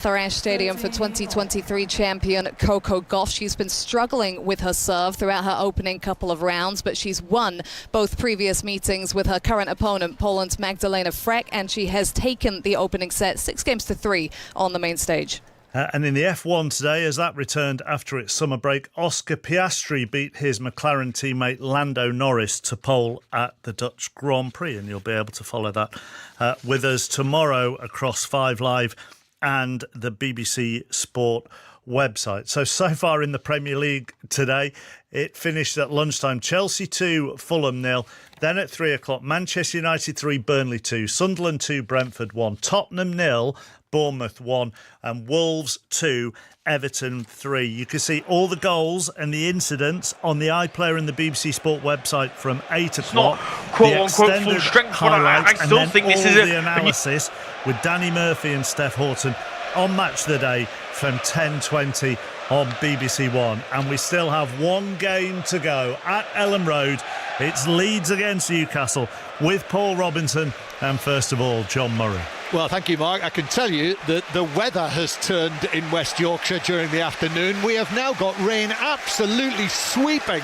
Tharash Stadium for 2023 champion Coco Gauff. She's been struggling with her serve throughout her opening couple of rounds, but she's won both previous meetings with her current opponent, Poland's Magdalena Frech, and she has taken the opening set 6-3 on the main stage. And in the F1 today, as that returned after its summer break, Oscar Piastri beat his McLaren teammate Lando Norris to pole at the Dutch Grand Prix, and you'll be able to follow that with us tomorrow across 5 Live and the BBC Sport website. So far in the Premier League today, it finished at lunchtime. Chelsea 2, Fulham 0. Then at 3 o'clock, Manchester United 3, Burnley 2, Sunderland 2, Brentford 1, Tottenham 0, Bournemouth 1, and Wolves 2, Everton 3. You can see all the goals and the incidents on the iPlayer and the BBC Sport website from 8 o'clock. The extended highlights, and then all the analysis with Danny Murphy and Steph Horton on Match of the Day from 10:20 on BBC One. And we still have one game to go at Ellen Road. It's Leeds against Newcastle with Paul Robinson and, first of all, John Murray. Well, thank you, Mark. I can tell you that the weather has turned in West Yorkshire during the afternoon. We have now got rain absolutely sweeping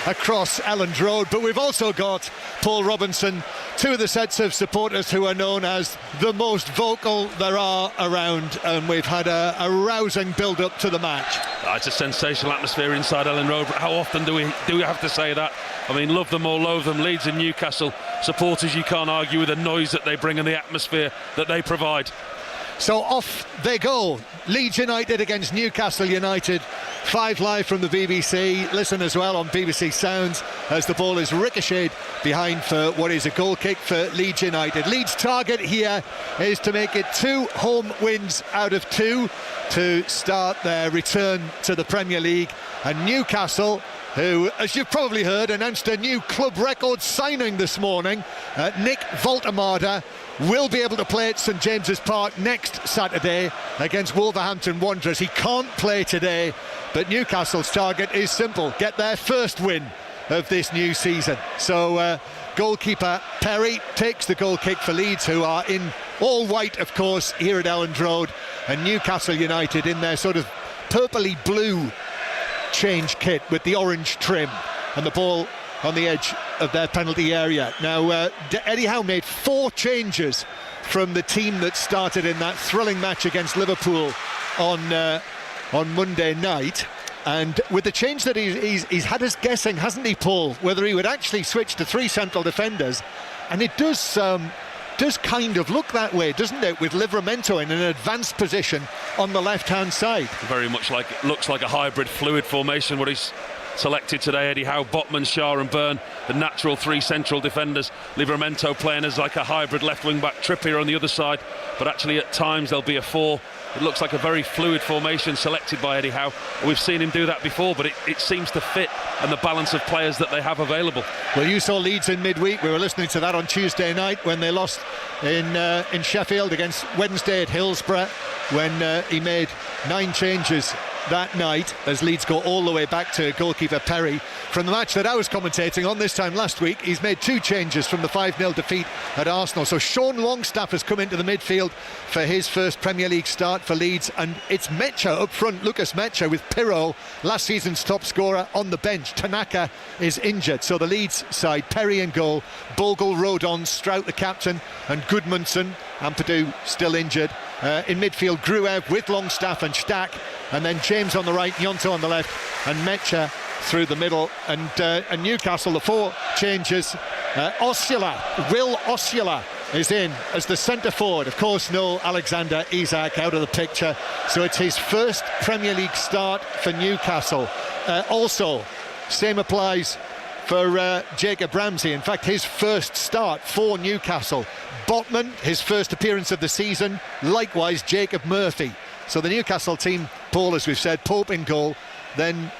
across Elland Road, but we've also got Paul Robinson, two of the sets of supporters who are known as the most vocal there are around, and we've had a rousing build-up to the match. It's a sensational atmosphere inside Elland Road, but how often do we have to say that? I mean, love them or loathe them, Leeds and Newcastle supporters, you can't argue with the noise that they bring and the atmosphere that they provide. So off they go. Leeds United against Newcastle United. 5 Live from the BBC. Listen as well on BBC Sounds as the ball is ricocheted behind for what is a goal kick for Leeds United. Leeds' target here is to make it 2 home wins out of 2 to start their return to the Premier League. And Newcastle, who, as you've probably heard, announced a new club record signing this morning. Nick Voltemade will be able to play at St James's Park next Saturday against Wolverhampton Wanderers. He can't play today, but Newcastle's target is simple: get their first win of this new season. So goalkeeper Perry takes the goal kick for Leeds, who are in all white, of course, here at Elland Road, and Newcastle United in their sort of purpley blue change kit with the orange trim, and the ball on the edge of their penalty area. Now, Eddie Howe made 4 changes from the team that started in that thrilling match against Liverpool on Monday night. And with the change that he's had us guessing, hasn't he, Paul, whether he would actually switch to 3 central defenders. And it does kind of look that way, doesn't it, with Livramento in an advanced position on the left-hand side. Very much looks like a hybrid fluid formation, what he's selected today, Eddie Howe. Botman, Shah and Byrne, the natural 3 central defenders. Livramento playing as like a hybrid left wing-back. Trippier on the other side, but actually at times there'll be a 4. It looks like a very fluid formation selected by Eddie Howe. We've seen him do that before, but it seems to fit and the balance of players that they have available. Well, you saw Leeds in midweek. We were listening to that on Tuesday night when they lost in Sheffield against Wednesday at Hillsborough, when he made 9 changes that night as Leeds go all the way back to goalkeeper Perry. From the match that I was commentating on this time last week, he's made 2 changes from the 5-0 defeat at Arsenal. So Sean Longstaff has come into the midfield for his first Premier League start for Leeds, and it's Mecha up front, Lucas Mecha, with Pirro, last season's top scorer, on the bench. Tanaka is injured, so the Leeds side, Perry in goal, Bogle, Rodon, Strout the captain, and Gudmundsson. Ampadu still injured. In midfield, Gruev with Longstaff and Stack, and then James on the right, Gnonto on the left, and Mecha through the middle. And Newcastle, the 4 changes. Will Osula is in as the centre forward. Of course, no Alexander Isak out of the picture, so it's his first Premier League start for Newcastle. Also, same applies for Jacob Ramsey. In fact, his first start for Newcastle. Botman, his first appearance of the season. Likewise, Jacob Murphy. So the Newcastle team, Paul, as we've said, Pope in goal, then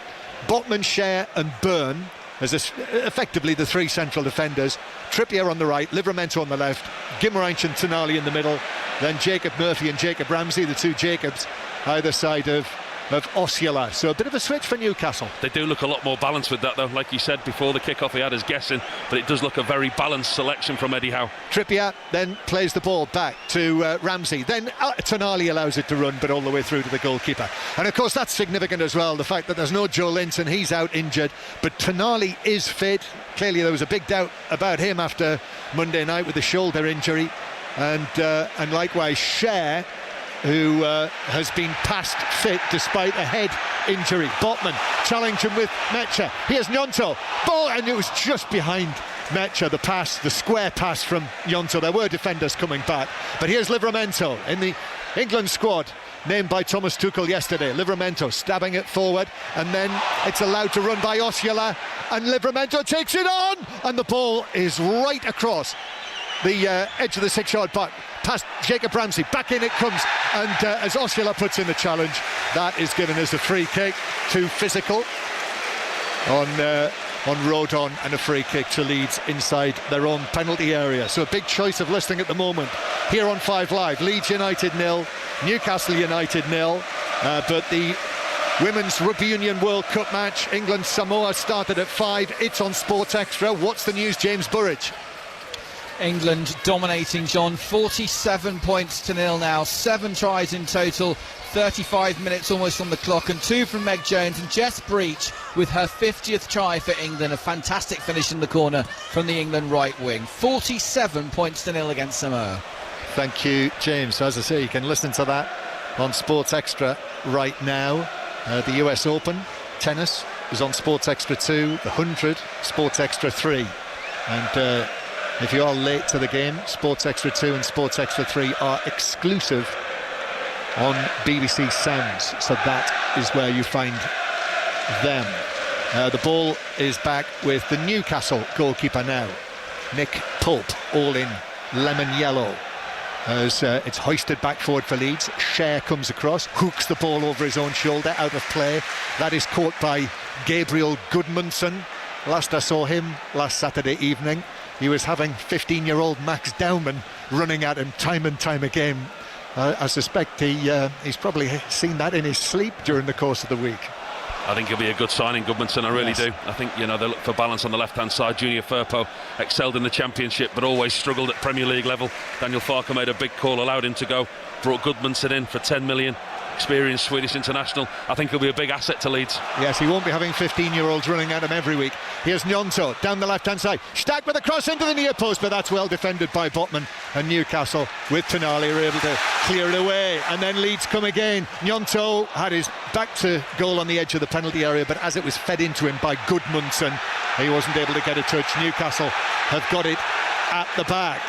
Botman, Share and Byrne as effectively the 3 central defenders. Trippier on the right, Livramento on the left, Guimarães and Tonali in the middle, then Jacob Murphy and Jacob Ramsey, the 2 Jacobs, either side of of Osula. So a bit of a switch for Newcastle. They do look a lot more balanced with that, though. Like you said before the kick-off, he had us guessing, but it does look a very balanced selection from Eddie Howe. Trippier then plays the ball back to Ramsey. Then Tonali allows it to run, but all the way through to the goalkeeper. And of course that's significant as well, the fact that there's no Joe Linton, he's out injured, but Tonali is fit. Clearly there was a big doubt about him after Monday night with the shoulder injury, and likewise Cher, who has been past fit despite a head injury. Botman challenging with Mecha. Here's Gnonto. Ball, and it was just behind Mecha, the square pass from Gnonto. There were defenders coming back. But here's Livramento in the England squad, named by Thomas Tuchel yesterday. Livramento stabbing it forward, and then it's allowed to run by Osula, and Livramento takes it on, and the ball is right across the edge of the 6-yard box, past Jacob Ramsey. Back in it comes, and as Osula puts in the challenge, that is given as a free kick. Too physical on Rodon, and a free kick to Leeds inside their own penalty area. So a big choice of listing at the moment here on 5 Live. Leeds United 0, Newcastle United 0, but the Women's Rugby Union World Cup match, England-Samoa, started at 5. It's on Sports Extra. What's the news, James Burridge? England dominating, John, 47 points to 0 now, 7 tries in total, 35 minutes almost on the clock, and 2 from Meg Jones, and Jess Breach with her 50th try for England. A fantastic finish in the corner from the England right wing. 47 points to 0 against Samoa. Thank you, James. So as I say, you can listen to that on Sports Extra right now. The US Open tennis is on Sports Extra 2, the 100 Sports Extra 3, and if you are late to the game, Sports Extra 2 and Sports Extra 3 are exclusive on BBC Sounds, so that is where you find them. The ball is back with the Newcastle goalkeeper now, Nick Pope, all in lemon yellow, as it's hoisted back forward for Leeds. Cher comes across, hooks the ball over his own shoulder, out of play. That is caught by Gabriel Gudmundsson. Last I saw him, last Saturday evening, he was having 15-year-old Max Dowman running at him time and time again. I suspect he's probably seen that in his sleep during the course of the week. I think he'll be a good signing, Gudmundsson, I really do. I think, they look for balance on the left-hand side. Junior Firpo excelled in the Championship, but always struggled at Premier League level. Daniel Farke made a big call, allowed him to go, brought Gudmundsson in for 10 million. Experienced Swedish international. I think he'll be a big asset to Leeds. Yes, he won't be having 15-year-olds running at him every week. Here's Gnonto down the left-hand side. Stack with a cross into the near post, but that's well defended by Botman, and Newcastle with Tonali are able to clear it away. And then Leeds come again. Gnonto had his back to goal on the edge of the penalty area, but as it was fed into him by Gudmundsson, he wasn't able to get a touch. Newcastle have got it at the back,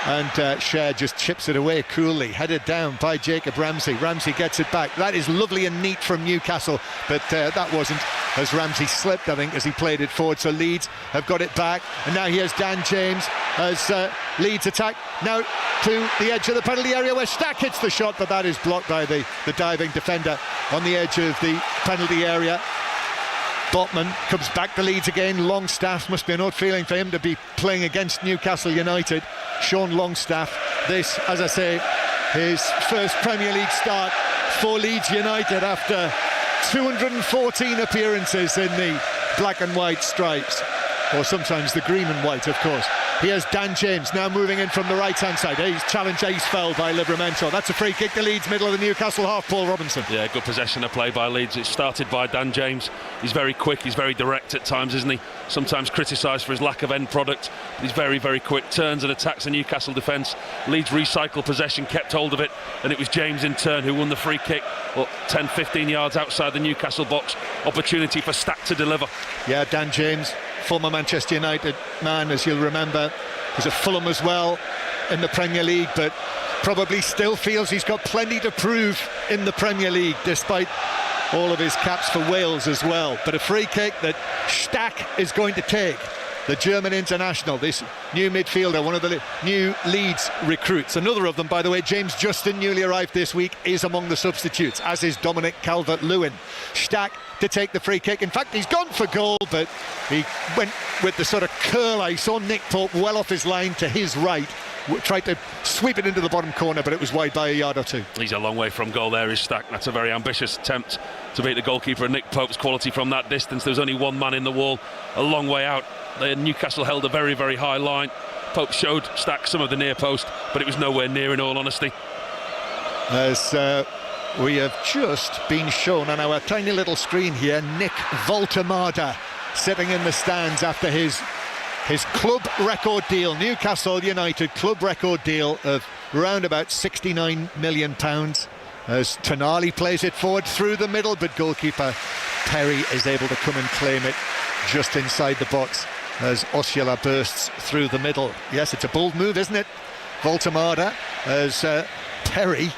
and Cher just chips it away coolly, headed down by Jacob Ramsey. Ramsey gets it back. That is lovely and neat from Newcastle, but that wasn't, as Ramsey slipped, I think, as he played it forward. So Leeds have got it back, and now here's Dan James as Leeds attack now to the edge of the penalty area where Stack hits the shot, but that is blocked by the diving defender on the edge of the penalty area. Botman comes back to Leeds again. Longstaff, must be an odd feeling for him to be playing against Newcastle United. Sean Longstaff, this, as I say, his first Premier League start for Leeds United after 214 appearances in the black and white stripes, or sometimes the green and white, of course. Here's Dan James now moving in from the right-hand side. He's challenged, he's fouled by Livramento. That's a free kick to Leeds, middle of the Newcastle half. Paul Robinson. Yeah, good possession of play by Leeds. It started by Dan James. He's very quick, he's very direct at times, isn't he? Sometimes criticised for his lack of end product, but he's very, very quick. Turns and attacks the Newcastle defence. Leeds recycled possession, kept hold of it, and it was James in turn who won the free kick, 10-15 yards outside the Newcastle box. Opportunity for Stack to deliver. Yeah, Dan James, former Manchester United man, as you'll remember, was at Fulham as well in the Premier League, but probably still feels he's got plenty to prove in the Premier League, despite all of his caps for Wales as well. But a free kick that Stack is going to take, the German international, this new midfielder, one of the new Leeds recruits. Another of them, by the way, James Justin, newly arrived this week, is among the substitutes, as is Dominic Calvert-Lewin. Stack to take the free kick. In fact, he's gone for goal, but he went with the sort of curl. I saw Nick Pope well off his line to his right, tried to sweep it into the bottom corner, but it was wide by a yard or two. He's a long way from goal there, is Stack. That's a very ambitious attempt to beat the goalkeeper. Nick Pope's quality from that distance. There was only one man in the wall, a long way out. Newcastle held a very, very high line. Pope showed Stack some of the near post, but it was nowhere near, in all honesty. As we have just been shown on our tiny little screen here, Nick Voltemada sitting in the stands after his club record deal, Newcastle United club record deal of around about £69 million, as Tonali plays it forward through the middle, but goalkeeper Perry is able to come and claim it just inside the box as Osula bursts through the middle. Yes, it's a bold move, isn't it? Voltemada, as Perry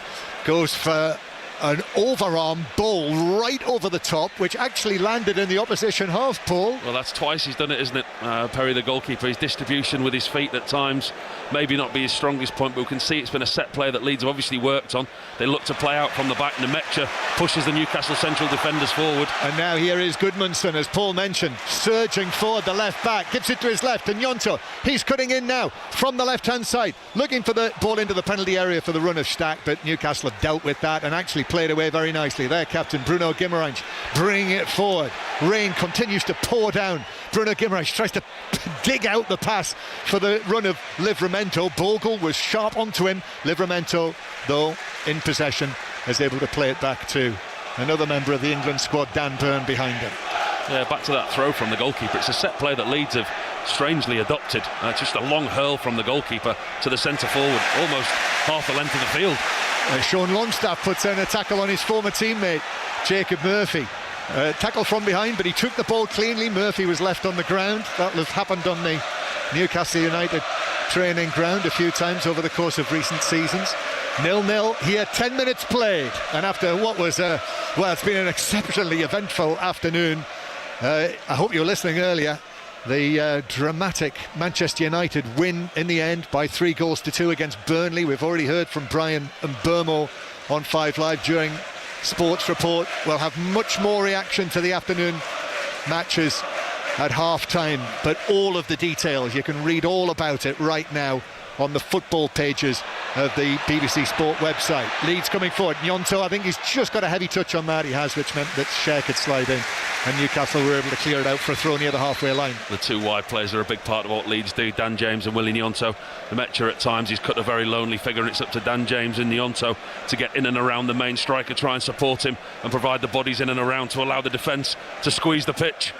goes for an overarm ball right over the top, which actually landed in the opposition half, Paul. Well, that's twice he's done it, isn't it? Perry, the goalkeeper, his distribution with his feet at times maybe not be his strongest point, but we can see it's been a set play that Leeds have obviously worked on. They look to play out from the back. Nemecha pushes the Newcastle central defenders forward. And now here is Goodmanson, as Paul mentioned, surging forward, the left back, gives it to his left, and Gnonto, he's cutting in now from the left-hand side, looking for the ball into the penalty area for the run of Stack, but Newcastle have dealt with that and actually played away very nicely. Their captain, Bruno Guimaraes, bringing it forward. Rain continues to pour down. Bruno Guimaraes tries to dig out the pass for the run of Livramento. Bogle was sharp onto him. Livramento, though, in possession, is able to play it back to another member of the England squad, Dan Burn, behind him. Yeah, back to that throw from the goalkeeper. It's a set play that Leeds have strangely adopted. Just a long hurl from the goalkeeper to the centre forward, almost half the length of the field. Sean Longstaff puts in a tackle on his former teammate, Jacob Murphy. Tackle from behind, but he took the ball cleanly. Murphy was left on the ground. That has happened on the Newcastle United training ground a few times over the course of recent seasons. 0-0 here, 10 minutes played, and after what was it's been an exceptionally eventful afternoon. I hope you were listening earlier. The dramatic Manchester United win in the end by 3-2 against Burnley. We've already heard from Brian and Burmo on 5 Live during Sports Report. We'll have much more reaction to the afternoon matches at half-time, but all of the details, you can read all about it right now on the football pages of the BBC Sport website. Leeds coming forward. Gnonto, I think he's just got a heavy touch on that. He has, which meant that Cher could slide in, and Newcastle were able to clear it out for a throw near the halfway line. The two wide players are a big part of what Leeds do. Dan James and Willie Gnonto. Nemecha at times, he's cut a very lonely figure, and it's up to Dan James and Gnonto to get in and around the main striker, try and support him and provide the bodies in and around to allow the defence to squeeze the pitch.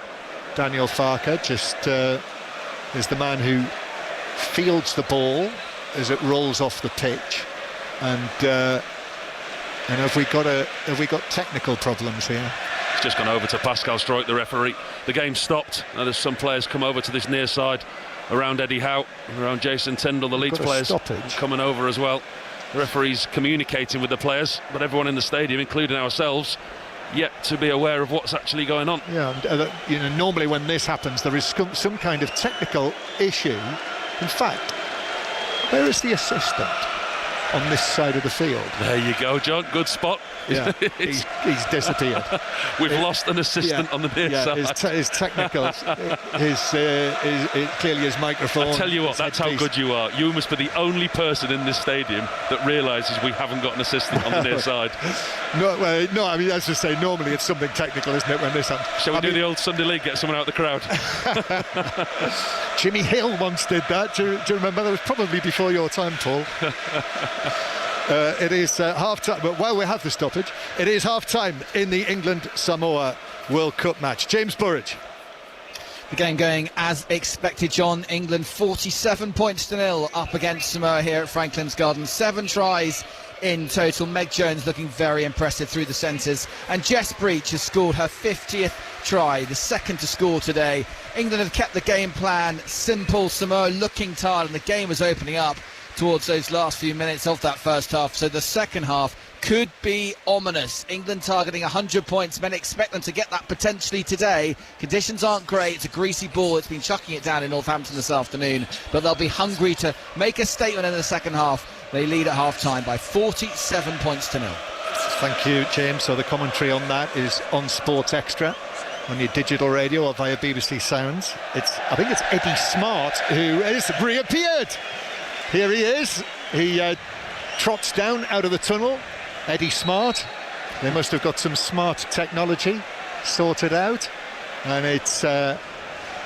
Daniel Farke just is the man who fields the ball as it rolls off the pitch, and have we got technical problems here? It's just gone over to Pascal Stroik, the referee. The game stopped. Now there's some players come over to this near side around Eddie Howe, around Jason Tyndall, the Leeds players coming over as well. The referee's communicating with the players, but everyone in the stadium, including ourselves, yet to be aware of what's actually going on. Yeah, normally when this happens there is some kind of technical issue. In fact, where is the assistant on this side of the field? There you go, John. Good spot. Yeah, he's disappeared. We've lost an assistant on the near side. His technicals, clearly his microphone. I tell you what, that's how good you are. You must be the only person in this stadium that realises we haven't got an assistant on the near side. No, I mean, as I say, normally it's something technical, isn't it, when this happens? Shall we do the old Sunday League, get someone out of the crowd? Jimmy Hill once did that. Do you remember? That was probably before your time, Paul. It is half-time, but while we have the stoppage, it is half-time in the England-Samoa World Cup match. James Burridge. The game going as expected, John. England 47-0 up against Samoa here at Franklin's Gardens. 7 tries in total. Meg Jones looking very impressive through the centres, and Jess Breach has scored her 50th try, the second to score today. England have kept the game plan simple. Samoa looking tired, and the game was opening up towards those last few minutes of that first half, so the second half could be ominous. England targeting 100 points. Men expect them to get that potentially today. Conditions aren't great. It's a greasy ball. It's been chucking it down in Northampton this afternoon, but they'll be hungry to make a statement in the second half. They lead at half-time by 47 points to 0. Thank you, James. So the commentary on that is on Sports Extra, on your digital radio or via BBC Sounds. I think it's Eddie Smart who has reappeared. Here he is. He trots down out of the tunnel. Eddie Smart. They must have got some smart technology sorted out, and it's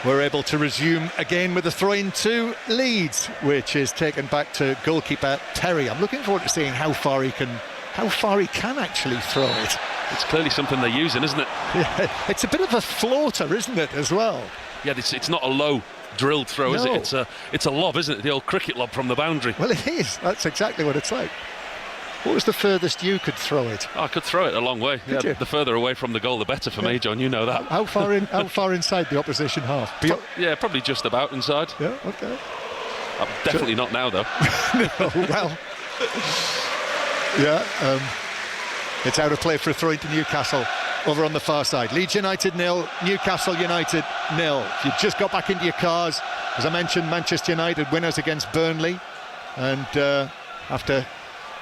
we're able to resume again with the throw-in to Leeds, which is taken back to goalkeeper Perry. I'm looking forward to seeing how far he can actually throw it. It's clearly something they're using, isn't it? Yeah, it's a bit of a floater, isn't it, as well? Yeah, it's not a low drilled throw, is it? It's a lob, isn't it? The old cricket lob from the boundary. Well, it is. That's exactly what it's like. What was the furthest you could throw it? I could throw it a long way. Could you? The further away from the goal, the better for me, John. You know that. How far inside the opposition half? Yeah, probably just about inside. Yeah, okay. Definitely not now, though. No, well, yeah. It's out of play for a throw into Newcastle over on the far side. Leeds United 0, Newcastle United 0. You just got back into your cars. As I mentioned, Manchester United winners against Burnley, and after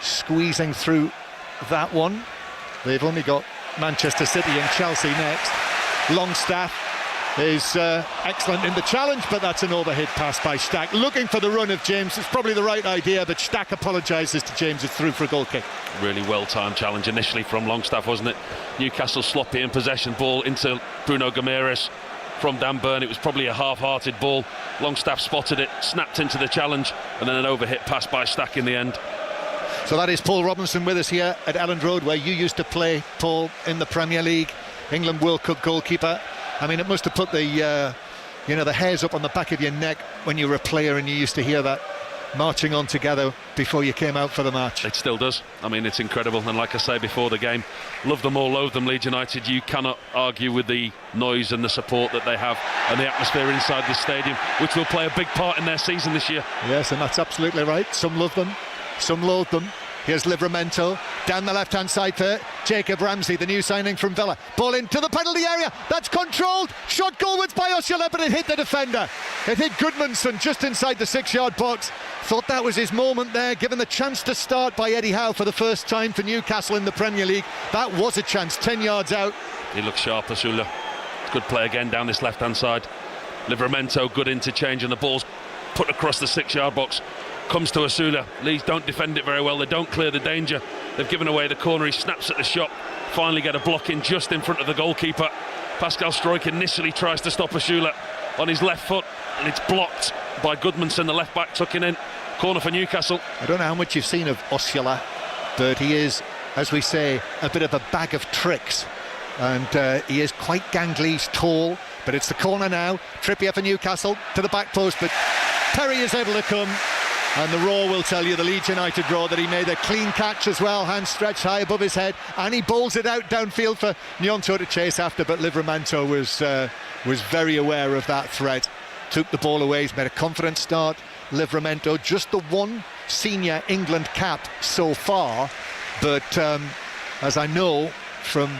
squeezing through that one, they've only got Manchester City and Chelsea next. Longstaff is excellent in the challenge, but that's an overhead pass by Stack. Looking for the run of James. It's probably the right idea, but Stack apologises to James. It's through for a goal kick. Really well-timed challenge initially from Longstaff, wasn't it? Newcastle sloppy in possession, ball into Bruno Guimaraes from Dan Burn. It was probably a half-hearted ball. Longstaff spotted it, snapped into the challenge, and then an overhit pass by Stack in the end. So that is Paul Robinson with us here at Elland Road, where you used to play, Paul, in the Premier League, England World Cup goalkeeper. I mean, it must have put the the hairs up on the back of your neck when you were a player and you used to hear that marching on together before you came out for the match. It still does. I mean, it's incredible. And like I say before the game, love them or loathe them, Leeds United. You cannot argue with the noise and the support that they have and the atmosphere inside this stadium, which will play a big part in their season this year. Yes, and that's absolutely right. Some love them, some loathe them. Here's Livramento down the left-hand side for Jacob Ramsey, the new signing from Villa. Ball into the penalty area. That's controlled. Shot goalwards by Osula, but it hit the defender. It hit Goodmanson just inside the 6-yard box. Thought that was his moment there, given the chance to start by Eddie Howe for the first time for Newcastle in the Premier League. That was a chance, 10 yards out. He looks sharp, Osula. Good play again down this left-hand side. Livramento, good interchange, and the ball's put across the 6-yard box. Comes to Osula. Leeds don't defend it very well. They don't clear the danger. They've given away the corner. He snaps at the shot. Finally get a block in just in front of the goalkeeper. Pascal Struijk initially tries to stop Osula on his left foot, and it's blocked by Goodmanson, the left back, tucking in. Corner for Newcastle. I don't know how much you've seen of Osula, but he is, as we say, a bit of a bag of tricks. And he is quite gangly, he's tall, but it's the corner now. Trippier for Newcastle to the back post, but Perry is able to come. And the Raw will tell you, the Leeds United Raw, that he made a clean catch as well, hands stretched high above his head, and he bowls it out downfield for Gnonto to chase after, but Livramento was very aware of that threat, took the ball away. He's made a confident start. Livramento, just the one senior England cap so far, but as I know from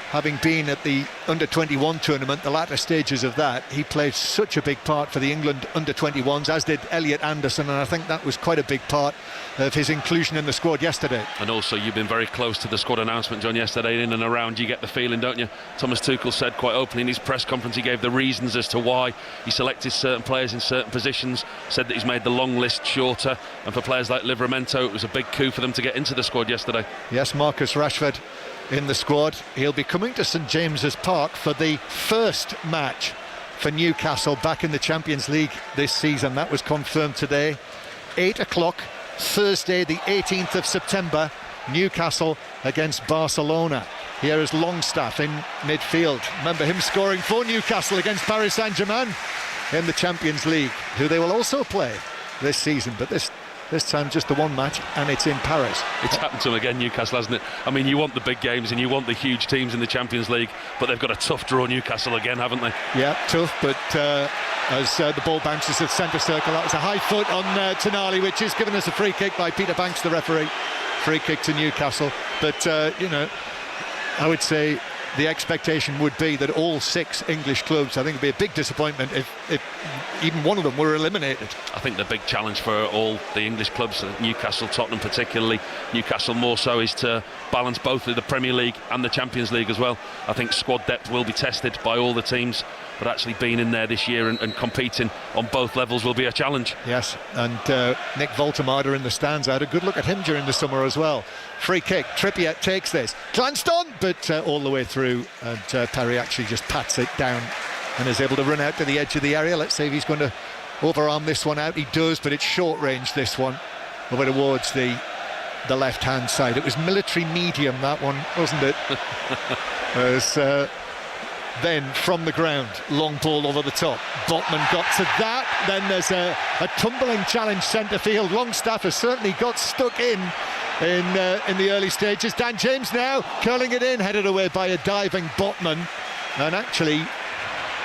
having been at the under-21 tournament, the latter stages of that, he played such a big part for the England under-21s, as did Elliot Anderson, and I think that was quite a big part of his inclusion in the squad yesterday. And also, you've been very close to the squad announcement, John, yesterday. In and around, you get the feeling, don't you? Thomas Tuchel said quite openly in his press conference, he gave the reasons as to why he selected certain players in certain positions, said that he's made the long list shorter, and for players like Livramento, it was a big coup for them to get into the squad yesterday. Yes, Marcus Rashford in the squad. He'll be coming to St James's Park for the first match for Newcastle back in the Champions League this season. That was confirmed today. 8 o'clock, Thursday the 18th of September, Newcastle against Barcelona. Here is Longstaff in midfield. Remember him scoring for Newcastle against Paris Saint-Germain in the Champions League, who they will also play this season, but this time just the one match, and it's in Paris. It's happened to them again, Newcastle, hasn't it? I mean, you want the big games and you want the huge teams in the Champions League, but they've got a tough draw, Newcastle, again, haven't they? Yeah, tough, but as the ball bounces at centre circle, that was a high foot on Tonali, which is given us a free kick by Peter Banks, the referee. Free kick to Newcastle. But, I would say the expectation would be that all 6 English clubs, I think it'd be a big disappointment if if even one of them were eliminated. I think the big challenge for all the English clubs, Newcastle, Tottenham particularly, Newcastle more so, is to balance both the Premier League and the Champions League as well. I think squad depth will be tested by all the teams, but actually being in there this year and competing on both levels will be a challenge. Yes, and Nick Voltemada in the stands. I had a good look at him during the summer as well. Free kick, Trippier takes this, glanced on, but all the way through, and Perry actually just pats it down and is able to run out to the edge of the area. Let's see if he's going to overarm this one out. He does, but it's short range, this one, over towards the left-hand side. It was military medium, that one, wasn't it? Then from the ground, long ball over the top. Botman got to that. Then there's a tumbling challenge centre field. Longstaff has certainly got stuck in the early stages. Dan James now curling it in, headed away by a diving Botman. And actually,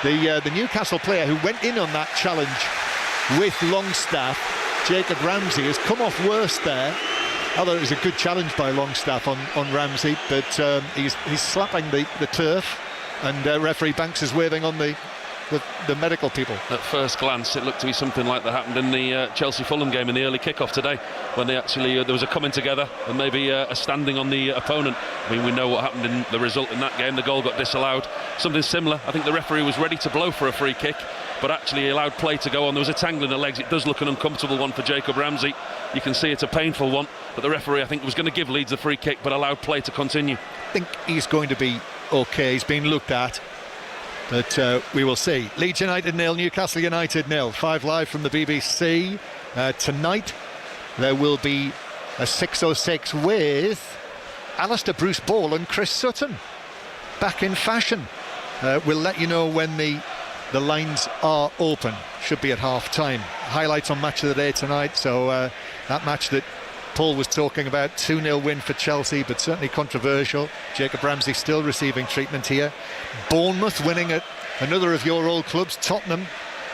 the Newcastle player who went in on that challenge with Longstaff, Jacob Ramsey, has come off worse there. I thought it was a good challenge by Longstaff on Ramsey, but he's slapping the turf, and referee Banks is waving on the medical people. At first glance, it looked to be something like that happened in the Chelsea-Fulham game in the early kick-off today, when they actually there was a coming together and maybe a standing on the opponent. I mean, we know what happened in the result in that game. The goal got disallowed. Something similar. I think the referee was ready to blow for a free kick, but actually he allowed play to go on. There was a tangle in the legs. It does look an uncomfortable one for Jacob Ramsey. You can see it's a painful one, but the referee, I think, was going to give Leeds a free kick, but allowed play to continue. I think he's going to be okay. He's been looked at, but we will see. Leeds United 0, Newcastle United 0. 5 Live from the BBC. Tonight there will be a 6:06 with Alistair Bruce Ball and Chris Sutton back in fashion. We'll let you know when the lines are open. Should be at half-time. Highlights on Match of the Day tonight. So that match that Paul was talking about, 2-0 win for Chelsea, but certainly controversial. Jacob Ramsey still receiving treatment here. Bournemouth winning at another of your old clubs, Tottenham,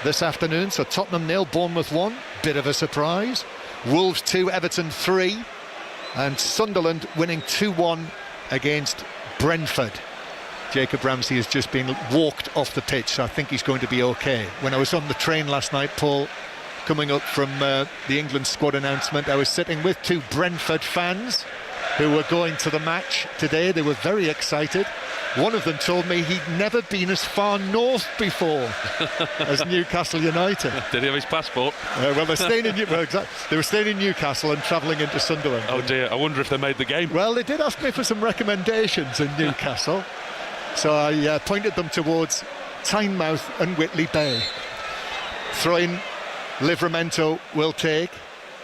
this afternoon. So Tottenham 0, Bournemouth 1. Bit of a surprise. Wolves 2, Everton 3. And Sunderland winning 2-1 against Brentford. Jacob Ramsey has just been walked off the pitch, so I think he's going to be okay. When I was on the train last night, Paul, coming up from the England squad announcement, I was sitting with 2 Brentford fans who were going to the match today. They were very excited. One of them told me he'd never been as far north before as Newcastle United. Did he have his passport? Well, they're staying in they were staying in Newcastle and travelling into Sunderland. Oh dear, I wonder if they made the game. Well, they did ask me for some recommendations in Newcastle, so I pointed them towards Tynemouth and Whitley Bay. Throw-in Livramento will take.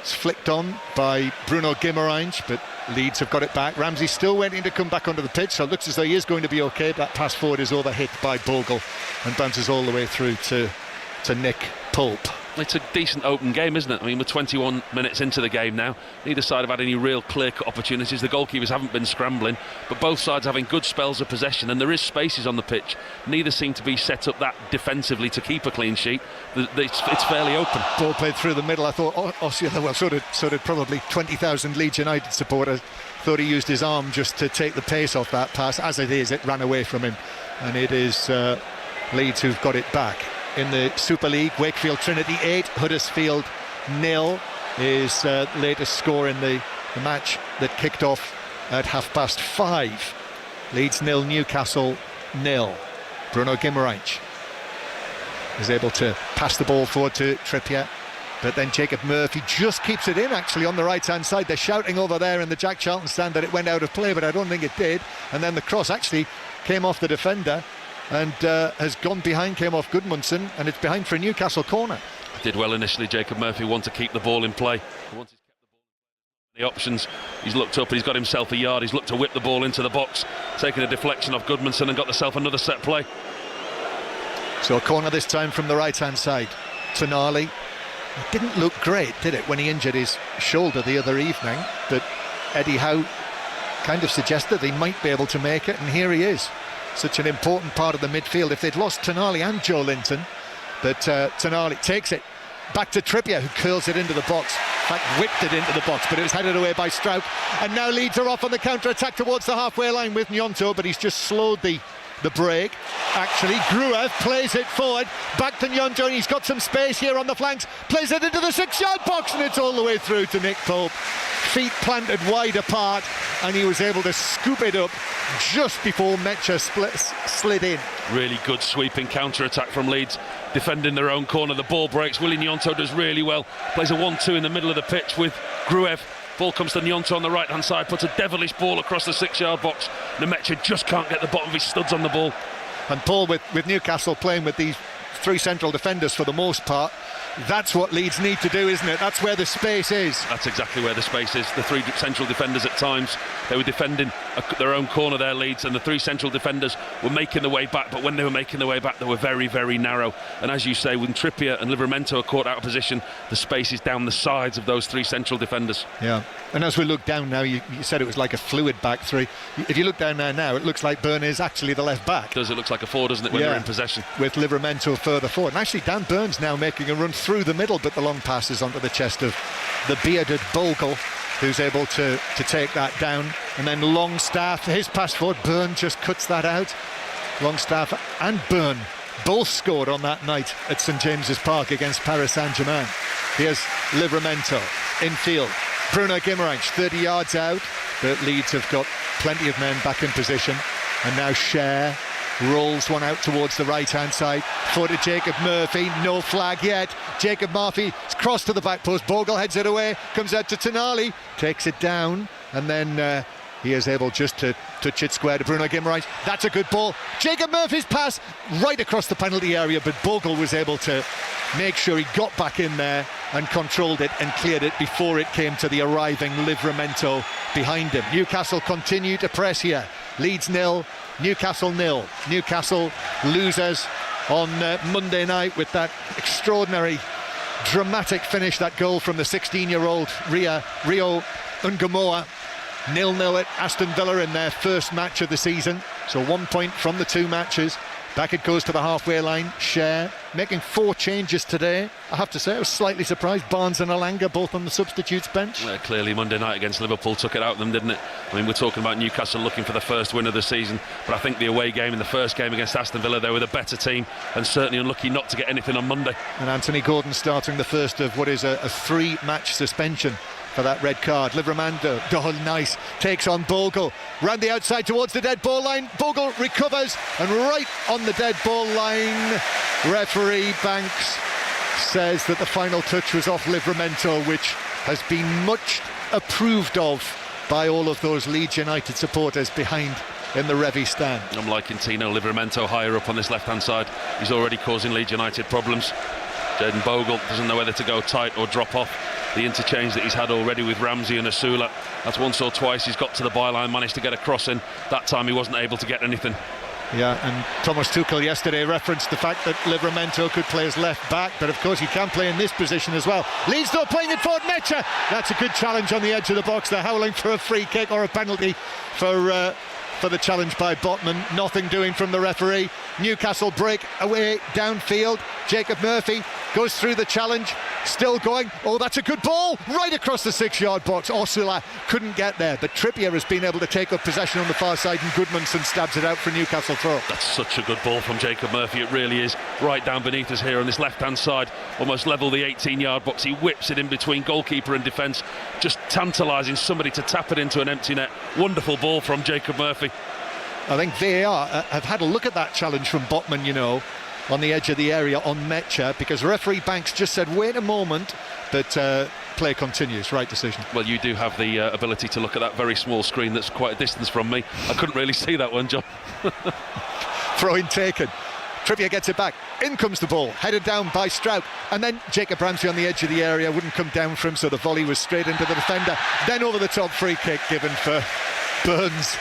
It's flicked on by Bruno Guimaraes, but Leeds have got it back. Ramsey still waiting to come back onto the pitch, so it looks as though he is going to be okay. That pass forward is overhit by Bogle and bounces all the way through to Nick Pope. It's a decent open game, isn't it? I mean, we're 21 minutes into the game now. Neither side have had any real clear-cut opportunities. The goalkeepers haven't been scrambling, but both sides having good spells of possession, and there is spaces on the pitch. Neither seem to be set up that defensively to keep a clean sheet. It's fairly open. Ball played through the middle. I thought well, so did probably 20,000 Leeds United supporters. Thought he used his arm just to take the pace off that pass. As it is, it ran away from him, and it is Leeds who've got it back. In the Super League, Wakefield Trinity 8, Huddersfield 0 is the latest score in the match that kicked off at 5:30. Leeds 0, Newcastle 0. Bruno Guimaraes is able to pass the ball forward to Trippier, but then Jacob Murphy just keeps it in, actually, on the right-hand side. They're shouting over there in the Jack Charlton stand that it went out of play, but I don't think it did. And then the cross actually came off the defender and has gone behind, came off Gudmundsson, and it's behind for a Newcastle corner. Did well initially, Jacob Murphy, want to keep the ball in play. Once he's kept the options, he's looked up and he's got himself a yard. He's looked to whip the ball into the box, taking a deflection off Gudmundsson and got himself another set play. So a corner this time from the right-hand side. Tonali. It didn't look great, did it, when he injured his shoulder the other evening, but Eddie Howe kind of suggested he might be able to make it, and here he is. Such an important part of the midfield. If they'd lost Tonali and Joe Linton, but Tonali takes it back to Trippier, who curls it into the box. In fact, whipped it into the box, but it was headed away by Strout. And now Leeds are off on the counter-attack towards the halfway line with Gnonto, but he's just slowed the the break. Actually, Gruev plays it forward, back to Nyonto, and he's got some space here on the flanks, plays it into the 6-yard box, and it's all the way through to Nick Pope. Feet planted wide apart, and he was able to scoop it up just before Mecha slid in. Really good sweeping counter-attack from Leeds, defending their own corner. The ball breaks. Willie Nyonto does really well. Plays a 1-2 in the middle of the pitch with Gruev. Ball comes to Nyonto on the right-hand side, puts a devilish ball across the 6-yard box. Nemecha just can't get the bottom of his studs on the ball. And Paul, with Newcastle playing with these 3 central defenders for the most part, that's what Leeds need to do, isn't it? That's where the space is. That's exactly where the space is. The 3 central defenders at times, they were defending their own corner there, Leeds, and the 3 central defenders were making the way back, but when they were making their way back, they were very, very narrow. And as you say, when Trippier and Livramento are caught out of position, the space is down the sides of those 3 central defenders. Yeah, and as we look down now, you said it was like a fluid back 3. If you look down there now, it looks like Byrne is actually the left back. It looks like a 4, doesn't it, when they're in possession? With Livramento further forward. And actually, Dan Burns now making a run through the middle, but the long passes onto the chest of the bearded Bogle, who's able to take that down. And then Longstaff, his pass forward, Byrne just cuts that out. Longstaff and Byrne both scored on that night at St James's Park against Paris Saint-Germain. Here's Livramento in field. Bruno Guimaraes 30 yards out, but Leeds have got plenty of men back in position. And now Cher rolls one out towards the right-hand side for to Jacob Murphy. No flag yet. Jacob Murphy is crossed to the back post. Bogle heads it away, comes out to Tonali, takes it down, and then he is able just to touch it square to Bruno Guimaraes. That's a good ball. Jacob Murphy's pass right across the penalty area, but Bogle was able to make sure he got back in there and controlled it and cleared it before it came to the arriving Livramento behind him. Newcastle continue to press here. Leeds 0, Newcastle 0. Newcastle losers on Monday night with that extraordinary, dramatic finish, that goal from the 16-year-old Rio Ungamoa. 0-0 at Aston Villa in their first match of the season. So 1 point from the 2 matches. Back it goes to the halfway line. Cher making 4 changes today. I have to say, I was slightly surprised. Barnes and Alanga both on the substitutes bench. Well, clearly Monday night against Liverpool took it out of them, didn't it? I mean, we're talking about Newcastle looking for the first win of the season, but I think the away game in the first game against Aston Villa, they were the better team and certainly unlucky not to get anything on Monday. And Anthony Gordon starting the first of what is a 3-match suspension for that red card. Livramento, oh nice, takes on Bogle, round the outside towards the dead ball line. Bogle recovers, and right on the dead ball line, referee Banks says that the final touch was off Livramento, which has been much approved of by all of those Leeds United supporters behind in the Revy stand. I'm liking Tino Livramento higher up on this left-hand side. He's already causing Leeds United problems. Jayden Bogle doesn't know whether to go tight or drop off. The interchange that he's had already with Ramsey and Asula, that's once or twice he's got to the byline, managed to get a cross in. That time he wasn't able to get anything. Yeah, and Thomas Tuchel yesterday referenced the fact that Livramento could play as left back, but of course he can play in this position as well. Leeds though playing it forward. Mecha, that's a good challenge on the edge of the box. They're howling for a free kick or a penalty for the challenge by Botman. Nothing doing from the referee. Newcastle break away downfield. Jacob Murphy goes through the challenge, still going. Oh, that's a good ball right across the 6-yard box. Ursula couldn't get there, but Trippier has been able to take up possession on the far side, and Goodmanson stabs it out for Newcastle throw. That's such a good ball from Jacob Murphy. It really is. Right down beneath us here on this left-hand side, almost level the 18-yard box. He whips it in between goalkeeper and defence, just tantalising somebody to tap it into an empty net. Wonderful ball from Jacob Murphy. I think VAR have had a look at that challenge from Botman, you know, on the edge of the area on Mecha, because referee Banks just said wait a moment, but play continues. Right decision. Well, you do have the ability to look at that very small screen that's quite a distance from me. I couldn't really see that one, John. Throw-in taken. Trippier gets it back. In comes the ball, headed down by Strout, and then Jacob Ramsey on the edge of the area wouldn't come down for him, so the volley was straight into the defender. Then over the top free kick given for Burns.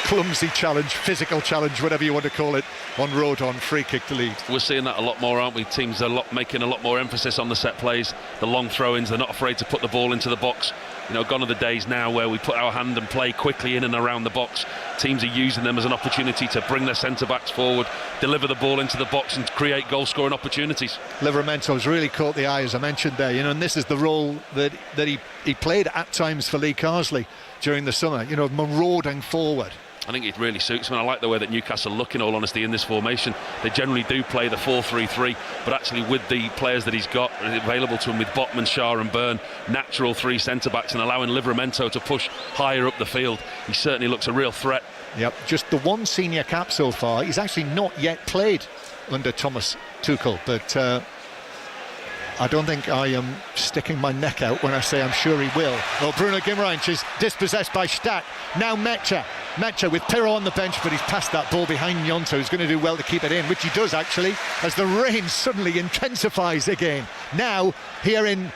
Clumsy challenge, physical challenge, whatever you want to call it, on Rodon, free kick to Leeds. We're seeing that a lot more, aren't we? Teams are making a lot more emphasis on the set plays, the long throw-ins. They're not afraid to put the ball into the box. You know, gone are the days now where we put our hand and play quickly in and around the box. Teams are using them as an opportunity to bring their centre-backs forward, deliver the ball into the box and create goal-scoring opportunities. Livramento's really caught the eye, as I mentioned there, you know, and this is the role that he played at times for Lee Carsley during the summer, you know, marauding forward. I think it really suits him. I like the way that Newcastle look, in all honesty, in this formation. They generally do play the 4-3-3, but actually with the players that he's got available to him, with Botman, Shah and Byrne, natural three centre-backs, and allowing Livramento to push higher up the field, he certainly looks a real threat. Yep, just the one senior cap so far. He's actually not yet played under Thomas Tuchel, but I don't think I am sticking my neck out when I say I'm sure he will. Well, Bruno Guimaraes is dispossessed by Stack. Now Mecha with Pirro on the bench, but he's passed that ball behind Gnonto, who's going to do well to keep it in, which he does actually, as the rain suddenly intensifies again. Now, here in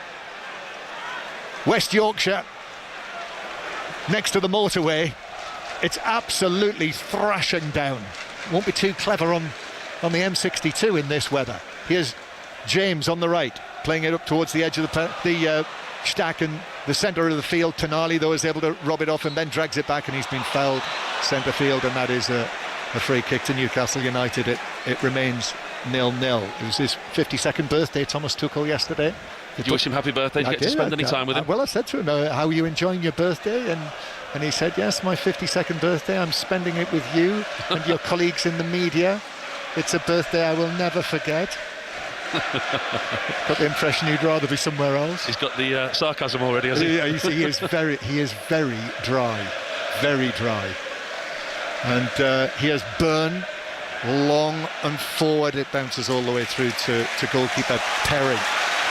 West Yorkshire, next to the motorway, it's absolutely thrashing down. Won't be too clever on the M62 in this weather. Here's James on the right, playing it up towards the edge of the Stack in the centre of the field. Tonali, though, is able to rob it off and then drags it back, and he's been fouled centre field, and that is a free kick to Newcastle United. It remains 0-0. It was his 52nd birthday, Thomas Tuchel, yesterday. Did you wish him happy birthday? Did you get to spend any time with him? Well, I said to him, how are you enjoying your birthday? And he said, yes, my 52nd birthday, I'm spending it with you and your colleagues in the media. It's a birthday I will never forget. Got the impression he'd rather be somewhere else. He's got the sarcasm already, has he? Yeah, you see, he is very dry, and he has Byrne long and forward. It bounces all the way through to goalkeeper Perry.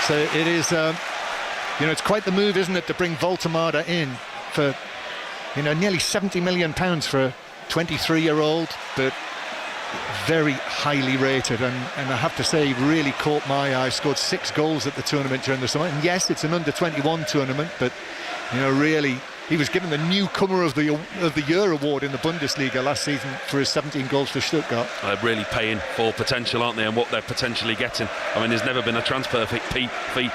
So it is, it's quite the move, isn't it, to bring Voltemada in for, nearly £70 million for a 23-year-old, but very highly rated, and I have to say, he really caught my eye. Scored 6 goals at the tournament during the summer, and yes, it's an under-21 tournament, but really he was given the newcomer of the year award in the Bundesliga last season for his 17 goals for Stuttgart. They're really paying for potential, aren't they, and what they're potentially getting. I mean, there's never been a transfer fee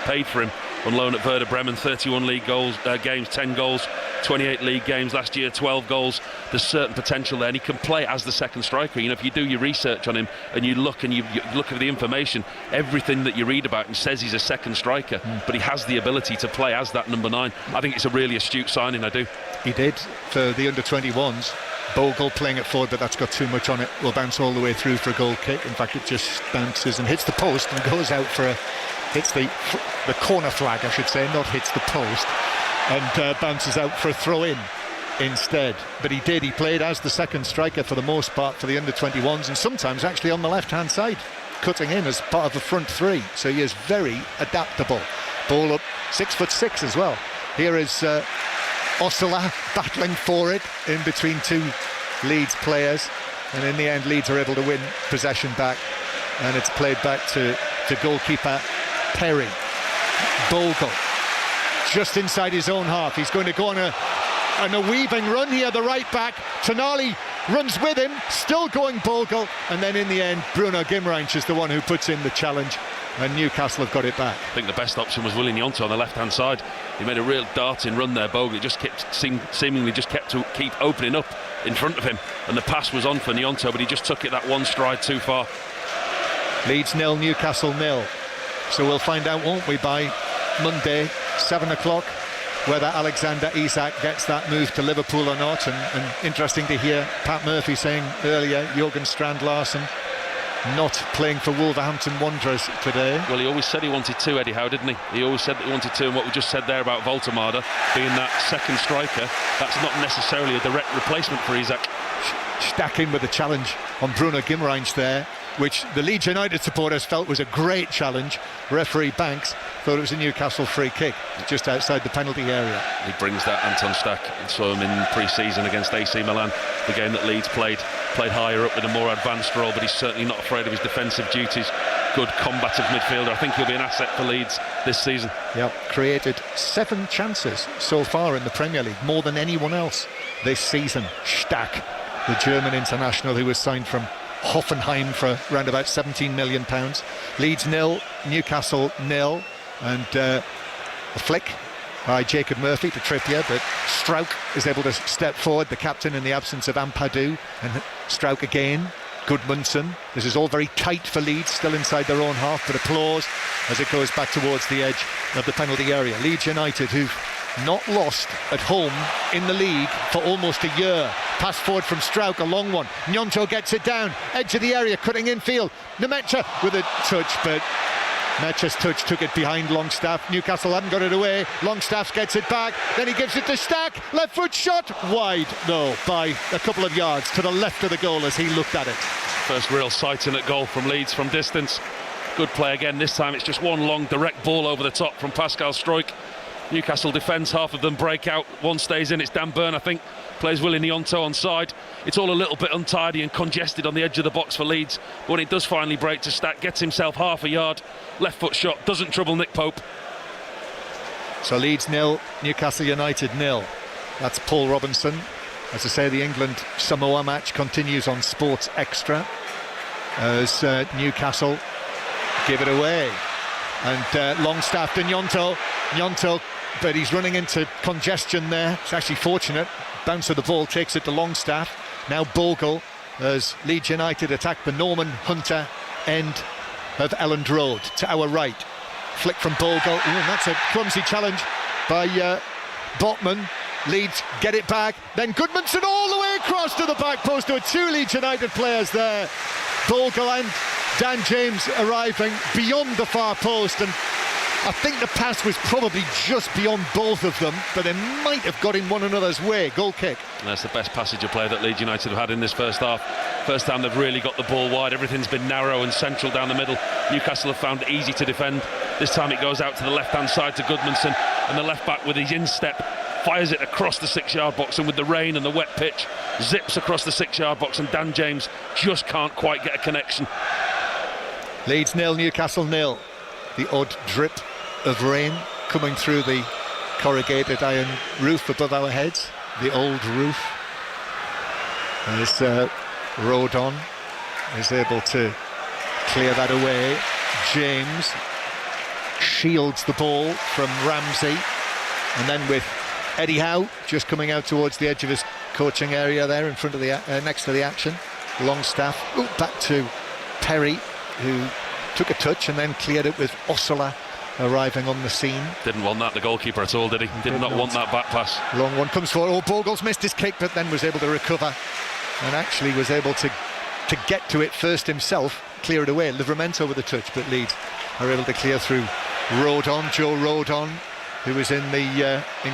paid for him on loan at Werder Bremen. 31 league games, 10 goals, 28 league games last year, 12 goals. There's certain potential there, and he can play as the second striker. If you do your research on him and you look at the information, everything that you read about him says he's a second striker, but he has the ability to play as that number 9. I think it's a really astute signing, I do. He did for the under-21s. Bogle playing it forward, but that's got too much on it. Will bounce all the way through for a goal kick. In fact, it just bounces and hits the post and goes out for hits the corner flag, I should say, not hits the post, and bounces out for a throw-in instead. But he played as the second striker for the most part for the under-21s, and sometimes actually on the left-hand side, cutting in as part of the front three. So he is very adaptable. Ball up, 6'6" as well. Here is Ossola battling for it in between 2 Leeds players, and in the end Leeds are able to win possession back, and it's played back to goalkeeper Perry. Bogle just inside his own half. He's going to go on a weaving run here, the right back. Tonali runs with him, still going Bogle, and then in the end Bruno Guimaraes is the one who puts in the challenge, and Newcastle have got it back. I think the best option was Willian Gnonto on the left-hand side. He made a real darting run there. Bogle just seemingly kept to keep opening up in front of him, and the pass was on for Gnonto, but he just took it that one stride too far. Leeds 0, Newcastle 0. So we'll find out, won't we, by Monday, 7 o'clock, whether Alexander Isak gets that move to Liverpool or not. And interesting to hear Pat Murphy saying earlier, Jurgen Strand Larsen not playing for Wolverhampton Wanderers today. Well, he always said he wanted 2, Eddie Howe, didn't he? He always said that he wanted 2, and what we just said there about Voltemada being that second striker, that's not necessarily a direct replacement for Isak. Stacking with a challenge on Bruno Guimaraes there, which the Leeds United supporters felt was a great challenge. Referee Banks thought it was a Newcastle free kick just outside the penalty area. He brings that, Anton Stack. I saw him in pre-season against AC Milan, the game that Leeds played higher up with a more advanced role, but he's certainly not afraid of his defensive duties. Good combative midfielder. I think he'll be an asset for Leeds this season. Yep, created 7 chances so far in the Premier League, more than anyone else this season. Stack, the German international who was signed from Hoffenheim for around about £17 million. Leeds 0, Newcastle 0, and a flick by Jacob Murphy to Trippier, but Struijk is able to step forward, the captain, in the absence of Ampadu, and Struijk again. Gudmundsson. This is all very tight for Leeds, still inside their own half, but applause as it goes back towards the edge of the penalty area. Leeds United, who've not lost at home in the league for almost a year. Pass forward from Strauch, a long one. Gnonto gets it down, edge of the area, cutting infield. Nemecha with a touch, but Mecha's touch took it behind Longstaff. Newcastle hadn't got it away. Longstaff gets it back, then he gives it to Stack. Left foot shot, wide, no, by a couple of yards to the left of the goal as he looked at it. First real sighting at goal from Leeds from distance. Good play again. This time it's just one long direct ball over the top from Pascal Struijk. Newcastle defence, half of them break out. One stays in, it's Dan Burn, I think, plays Willie Gnonto on side. It's all a little bit untidy and congested on the edge of the box for Leeds. But when it does finally break to Stack, gets himself half a yard, left foot shot, doesn't trouble Nick Pope. So Leeds 0, Newcastle United 0. That's Paul Robinson. As I say, the England-Samoa match continues on Sports Extra as Newcastle give it away. And Longstaff to Gnonto, but he's running into congestion there. It's actually fortunate. Bounce of the ball takes it to Longstaff. Now Bogle as Leeds United attack the Norman Hunter end of Elland Road to our right. Flick from Bogle. Ooh, and that's a clumsy challenge by Botman. Leeds get it back. Then Goodmanson all the way across to the back post. There were two Leeds United players there. Bogle and Dan James arriving beyond the far post, and I think the pass was probably just beyond both of them, but they might have got in one another's way. Goal kick. And that's the best passage of play that Leeds United have had in this first half. First time they've really got the ball wide. Everything's been narrow and central down the middle. Newcastle have found it easy to defend. This time it goes out to the left-hand side to Goodmanson, and the left-back with his instep fires it across the 6-yard box, and with the rain and the wet pitch, zips across the 6-yard box, and Dan James just can't quite get a connection. Leeds 0, Newcastle 0. The odd drip of rain coming through the corrugated iron roof above our heads, the old roof. As Rodon is able to clear that away. James shields the ball from Ramsey, and then with Eddie Howe just coming out towards the edge of his coaching area there in front of the next to the action. Longstaff back to Perry, who took a touch and then cleared it with Ossola arriving on the scene. Didn't want that, the goalkeeper, at all, did he? Did not want that back pass. Long one comes forward. Bogle's missed his kick, but then was able to recover and actually was able to get to it first himself, clear it away. Livramento with a touch, but Leeds are able to clear through Rodon, Joe Rodon, who was in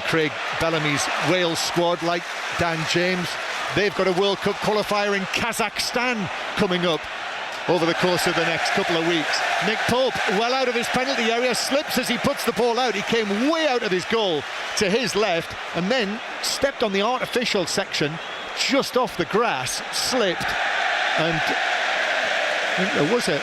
Craig Bellamy's Wales squad, like Dan James. They've got a World Cup qualifier in Kazakhstan coming up over the course of the next couple of weeks. Nick Pope, well out of his penalty area, slips as he puts the ball out. He came way out of his goal to his left and then stepped on the artificial section just off the grass, slipped, and I think there was a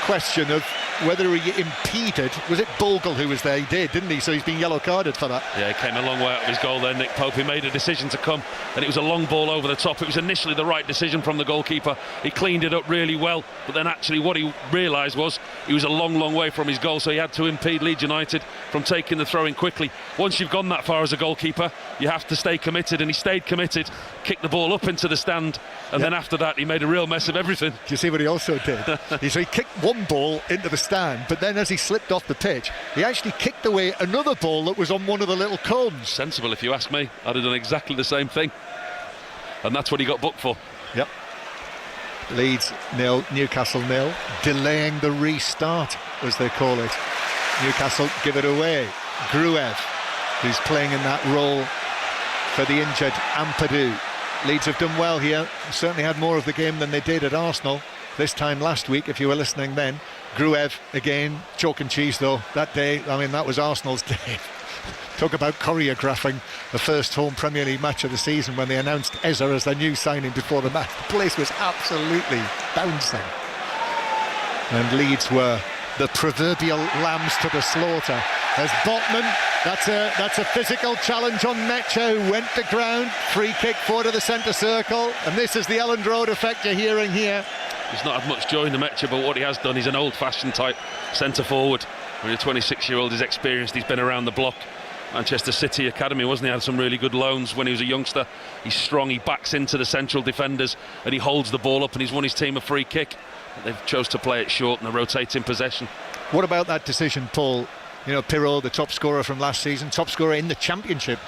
question of whether he impeded. Was it Bogle who was there? He did, didn't he? So he's been yellow carded for that. Yeah, he came a long way out of his goal there, Nick Pope. He made a decision to come, and it was a long ball over the top. It was initially the right decision from the goalkeeper. He cleaned it up really well, but then actually what he realised was he was a long way from his goal, so he had to impede Leeds United from taking the throw in quickly. Once you've gone that far as a goalkeeper, you have to stay committed, and he stayed committed, kicked the ball up into the stand, and then after that he made a real mess of everything. Do you see what he also did? he kicked one ball into the stand, but then as he slipped off the pitch, he actually kicked away another ball that was on one of the little cones. Sensible, if you ask me. I'd have done exactly the same thing, and that's what he got booked for. Yep. Leeds 0, Newcastle 0, delaying the restart, as they call it. Newcastle give it away. Gruev, who's playing in that role for the injured Ampadu. Leeds have done well here, certainly had more of the game than they did at Arsenal this time last week, if you were listening then. Gruev again, chalk and cheese though, that day. I mean, that was Arsenal's day. Talk about choreographing the first home Premier League match of the season when they announced Eza as their new signing before the match. The place was absolutely bouncing. And Leeds were the proverbial lambs to the slaughter. As Botman, that's a physical challenge on Mecha, who went to ground. Free kick forward to the centre circle. And this is the Elland Road effect you're hearing here. He's not had much joy in the Mecha, but what he has done, he's an old-fashioned type centre forward. When a 26-year-old is experienced, he's been around the block. Manchester City Academy, wasn't he? Had some really good loans when he was a youngster. He's strong, he backs into the central defenders and he holds the ball up, and he's won his team a free kick. They've chose to play it short and a rotating possession. What about that decision, Paul, You know, Pirro, the top scorer from last season, top scorer in the Championship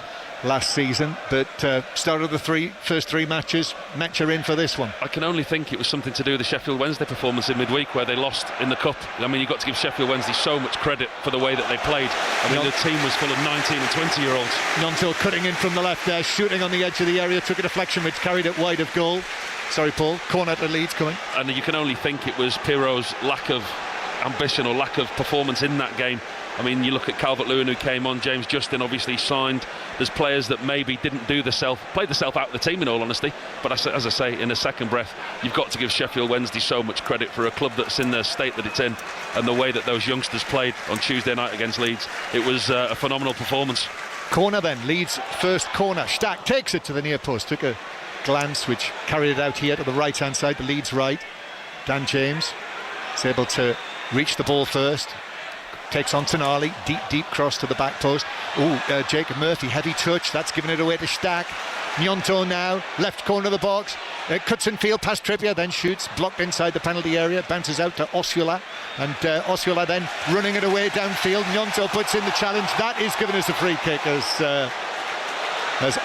last season, but started the first three matches. Metcha in for this one. I can only think it was something to do with the Sheffield Wednesday performance in midweek where they lost in the Cup. I mean, you've got to give Sheffield Wednesday so much credit for the way that they played. I mean, the team was full of 19 and 20-year-olds. Nontil cutting in from the left there, shooting on the edge of the area, took a deflection which carried it wide of goal. Sorry, Paul. Corner to Leeds coming. And you can only think it was Pirro's lack of ambition or lack of performance in that game. I mean, you look at Calvert-Lewin who came on, James Justin obviously signed. There's players that maybe didn't do played the self out of the team in all honesty. But as I say, in a second breath, you've got to give Sheffield Wednesday so much credit for a club that's in the state that it's in, and the way that those youngsters played on Tuesday night against Leeds. It was a phenomenal performance. Corner then, Leeds first corner. Stack takes it to the near post, took a glance which carried it out here to the right hand side, the Leeds right. Dan James is able to reach the ball first. Takes on Tonali, deep cross to the back post. Jacob Murphy, heavy touch, that's given it away to Stack. Gnonto now, left corner of the box, cuts in field past Trippier, then shoots, blocked inside the penalty area, bounces out to Osula, and Osula then running it away downfield. Gnonto puts in the challenge, that is given us a free kick as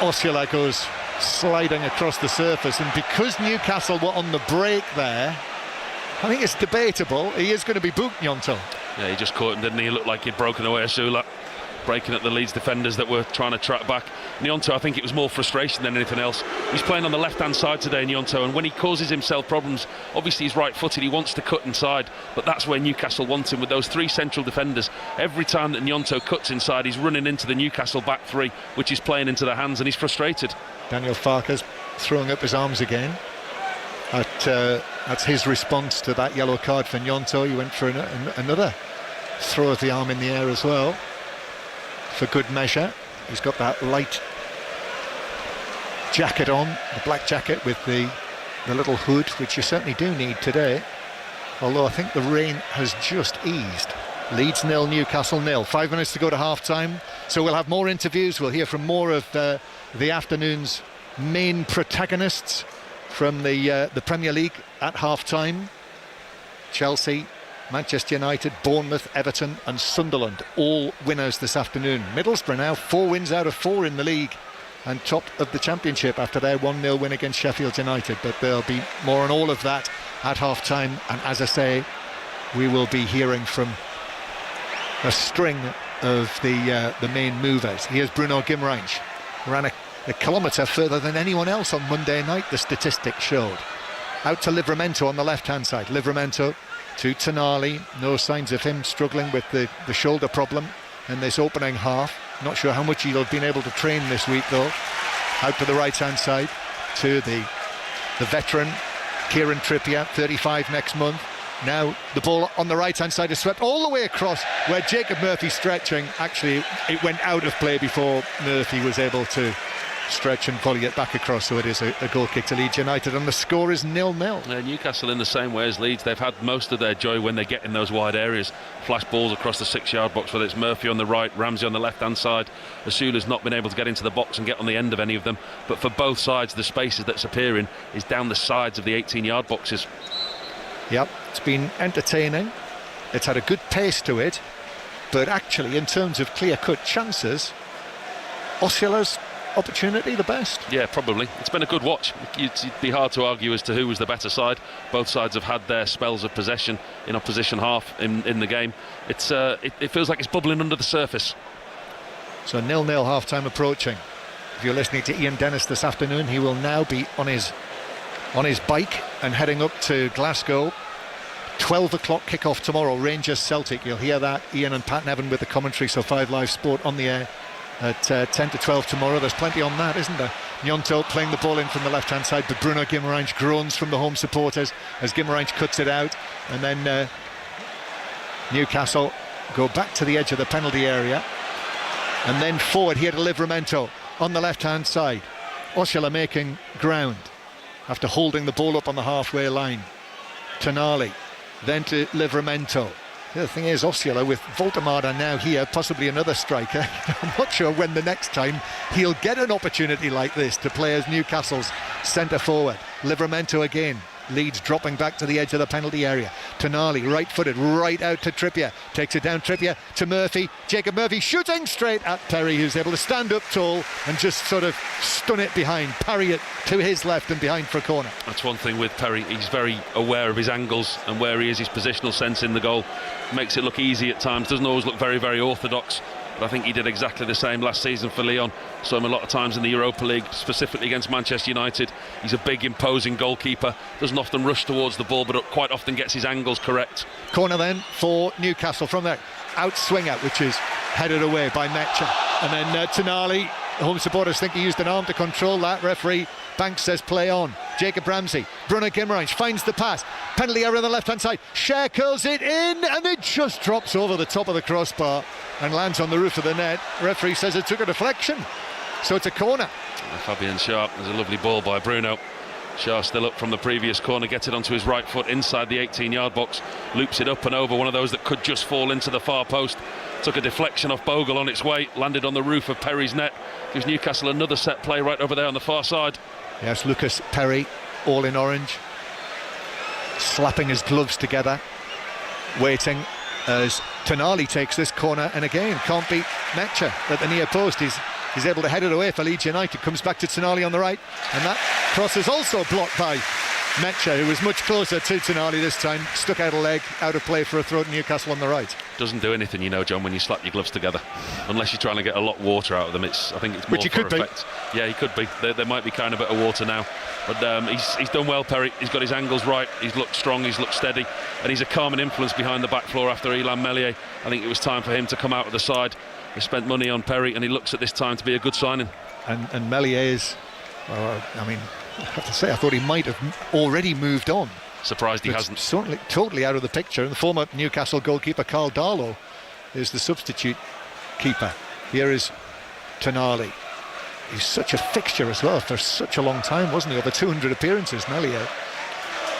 Osula goes sliding across the surface, and because Newcastle were on the break there, I think it's debatable, he is going to be booked, Gnonto. Yeah, he just caught him, didn't he? He looked like he'd broken away Osula, breaking at the Leeds defenders that were trying to track back. Gnonto, I think it was more frustration than anything else. He's playing on the left-hand side today, Gnonto, and when he causes himself problems, obviously he's right-footed, he wants to cut inside, but that's where Newcastle wants him, with those three central defenders. Every time that Gnonto cuts inside, he's running into the Newcastle back three, which is playing into their hands, and he's frustrated. Daniel Farke's throwing up his arms again. That's his response to that yellow card for Gnonto. He went for another throw of the arm in the air as well, for good measure. He's got that light jacket on, the black jacket with the little hood, which you certainly do need today, although I think the rain has just eased. Leeds 0, Newcastle 0. 5 minutes to go to half-time, so we'll have more interviews. We'll hear from more of the afternoon's main protagonists from the Premier League at half-time. Chelsea, Manchester United, Bournemouth, Everton and Sunderland, all winners this afternoon. Middlesbrough now 4 wins out of 4 in the league and top of the Championship after their 1-0 win against Sheffield United. But there'll be more on all of that at half-time, and as I say, we will be hearing from a string of the main movers. Here's Bruno Guimaraes, ran a kilometre further than anyone else on Monday night, the statistics showed. Out to Livramento on the left-hand side. Livramento to Tonali, no signs of him struggling with the shoulder problem in this opening half. Not sure how much he'll have been able to train this week though. Out to the right-hand side to the veteran Kieran Trippier, 35 next month. Now the ball on the right-hand side is swept all the way across where Jacob Murphy stretching. Actually, it went out of play before Murphy was able to stretch and volley it back across, so it is a goal kick to Leeds United, and the score is 0-0. Newcastle in the same way as Leeds, they've had most of their joy when they get in those wide areas, flash balls across the 6-yard box, whether it's Murphy on the right, Ramsey on the left-hand side. Asula's not been able to get into the box and get on the end of any of them, but for both sides the spaces that's appearing is down the sides of the 18-yard boxes. Yep, it's been entertaining, it's had a good pace to it, but actually in terms of clear-cut chances, Osula's opportunity the best. Yeah, probably. It's been a good watch. It'd be hard to argue as to who was the better side. Both sides have had their spells of possession in opposition half in the game. It feels like it's bubbling under the surface. So 0-0 half-time approaching. If you're listening to Ian Dennis this afternoon, he will now be on his bike and heading up to Glasgow. 12 o'clock kick-off tomorrow, Rangers Celtic. You'll hear that, Ian and Pat Nevin with the commentary, so 5 Live Sport on the air at 10 to 12 tomorrow. There's plenty on that, isn't there? Gnonto playing the ball in from the left-hand side, but Bruno Guimaraes groans from the home supporters as Guimaraes cuts it out, and then Newcastle go back to the edge of the penalty area, and then forward here to Livramento on the left-hand side. Osula making ground after holding the ball up on the halfway line. Tonali, then to Livramento. The other thing is, Osula with Voltemada now here, possibly another striker. I'm not sure when the next time he'll get an opportunity like this to play as Newcastle's centre forward. Livramento again, Leeds dropping back to the edge of the penalty area. Tonali, right-footed, right out to Trippier. Takes it down, Trippier to Murphy. Jacob Murphy shooting straight at Perry, who's able to stand up tall and just sort of stun it behind, parry it to his left and behind for a corner. That's one thing with Perry, he's very aware of his angles and where he is, his positional sense in the goal. Makes it look easy at times, doesn't always look very, very orthodox. But I think he did exactly the same last season for Lyon. Saw him a lot of times in the Europa League, specifically against Manchester United. He's a big, imposing goalkeeper. Doesn't often rush towards the ball, but quite often gets his angles correct. Corner then for Newcastle from there. Out swing out, which is headed away by Metcha. And then Tonali, the home supporters think he used an arm to control that. Referee Banks says play on. Jacob Ramsey, Bruno Guimaraes finds the pass. Penalty area on the left-hand side. Cher curls it in and it just drops over the top of the crossbar and lands on the roof of the net. Referee says it took a deflection, so it's a corner. Fabian Sharp, there's a lovely ball by Bruno. Sharp still up from the previous corner, gets it onto his right foot inside the 18-yard box, loops it up and over, one of those that could just fall into the far post. Took a deflection off Bogle on its way, landed on the roof of Perry's net. Gives Newcastle another set play right over there on the far side. Yes, Lucas Perry, all in orange, slapping his gloves together, waiting as Tonali takes this corner and again can't beat Metcha at the near post. He's able to head it away for Leeds United. Comes back to Tonali on the right, and that cross is also blocked by Metcha, who was much closer to Tonali this time. Stuck out a leg, out of play for a throw to Newcastle on the right. Doesn't do anything, you know, John, when you slap your gloves together, unless you're trying to get a lot of water out of them. I think it's more which he for could be. effect. Yeah, he could be. There might be kind of a bit of water now, but he's done well, Perry. He's got his angles right. He's looked strong. He's looked steady, and he's a calming influence behind the back floor after Illan Meslier. I think it was time for him to come out of the side. They spent money on Perry, and he looks at this time to be a good signing. And Meslier is, I mean, I have to say, I thought he might have already moved on. Surprised he hasn't. Certainly, totally out of the picture. And the former Newcastle goalkeeper Carl Darlow is the substitute keeper. Here is Tonali. He's such a fixture as well for such a long time, wasn't he? Over 200 appearances, Meslier.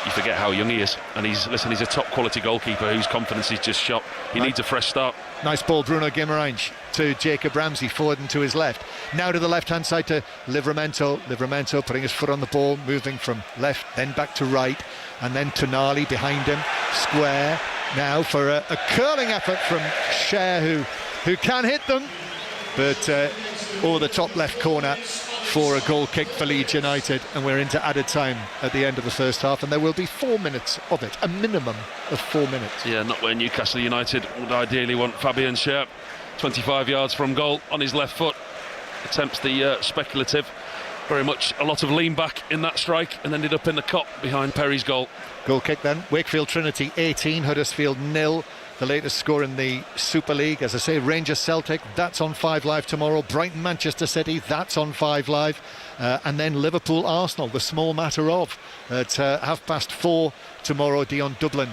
You forget how young he is, and he's a top quality goalkeeper whose confidence is just shot. He needs a fresh start. Nice ball, Bruno Guimaraes to Jacob Ramsey, forward and to his left. Now to the left-hand side to Livramento putting his foot on the ball, moving from left, then back to right, and then Tonali behind him, square now for a curling effort from Cher, who can hit them, but over the top left corner for a goal kick for Leeds United, and we're into added time at the end of the first half, and there will be 4 minutes of it, a minimum of 4 minutes. Yeah, not where Newcastle United would ideally want Fabian Scherp. 25 yards from goal on his left foot, attempts the speculative, very much a lot of lean back in that strike, and ended up in the cop behind Perry's goal. Goal kick then, Wakefield Trinity 18, Huddersfield 0. The latest score in the Super League, as I say, Rangers Celtic, that's on 5 Live tomorrow. Brighton Manchester City, that's on 5 Live. And then Liverpool Arsenal, the small matter of, at 4:30 tomorrow. Dion Dublin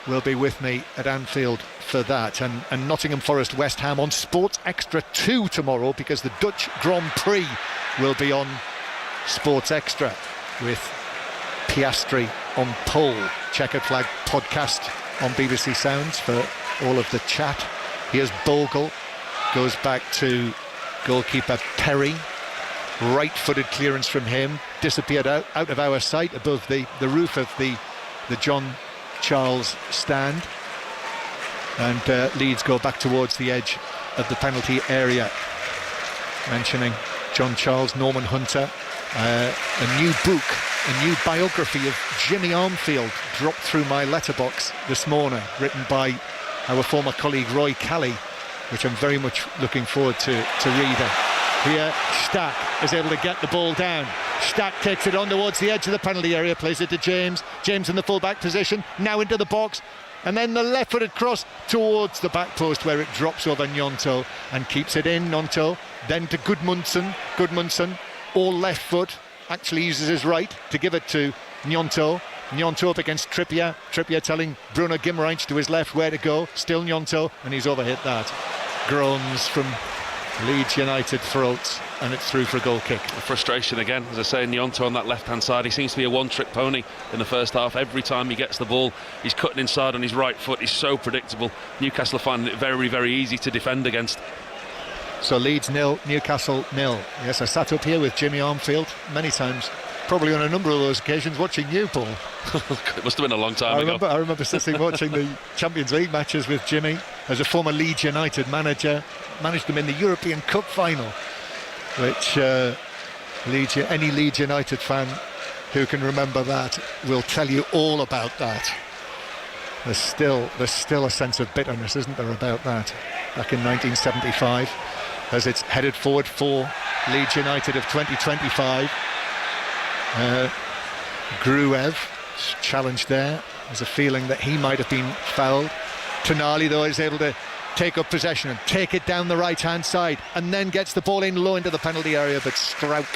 will be with me at Anfield for that. And Nottingham Forest West Ham on Sports Extra 2 tomorrow, because the Dutch Grand Prix will be on Sports Extra with Piastri on pole. Checkered Flag podcast on BBC Sounds for all of the chat. Here's Bogle, goes back to goalkeeper Perry, right-footed clearance from him, disappeared out of our sight above the roof of the John Charles stand, and Leeds go back towards the edge of the penalty area. Mentioning John Charles, Norman Hunter, a new book, a new biography of Jimmy Armfield dropped through my letterbox this morning, written by our former colleague Roy Kelly, which I'm very much looking forward to reading. Here, Stack is able to get the ball down. Stack takes it on towards the edge of the penalty area, plays it to James. James in the full-back position, now into the box, and then the left-footed cross towards the back post, where it drops over Gnonto and keeps it in. Gnonto then to Gudmundsson, all left foot, actually uses his right to give it to Gnonto. Gnonto up against Trippier. Trippier telling Bruno Guimaraes to his left where to go. Still Gnonto, and he's overhit that. Groans from Leeds United throats, and it's through for a goal kick. The frustration again, as I say, Gnonto on that left-hand side. He seems to be a one-trick pony in the first half. Every time he gets the ball, he's cutting inside on his right foot. He's so predictable. Newcastle find it very, very easy to defend against. So Leeds 0, Newcastle 0. Yes, I sat up here with Jimmy Armfield many times probably on a number of those occasions watching you, Paul. It must have been a long time ago. I remember sitting watching the Champions League matches with Jimmy as a former Leeds United manager. Managed them in the European Cup final, which any Leeds United fan who can remember that will tell you all about that. There's still a sense of bitterness, isn't there, about that? Back in 1975, as it's headed forward for Leeds United of 2025. Gruev challenged there. There's a feeling that he might have been fouled. Tonali, though, is able to take up possession and take it down the right-hand side, and then gets the ball in low into the penalty area, but Strauch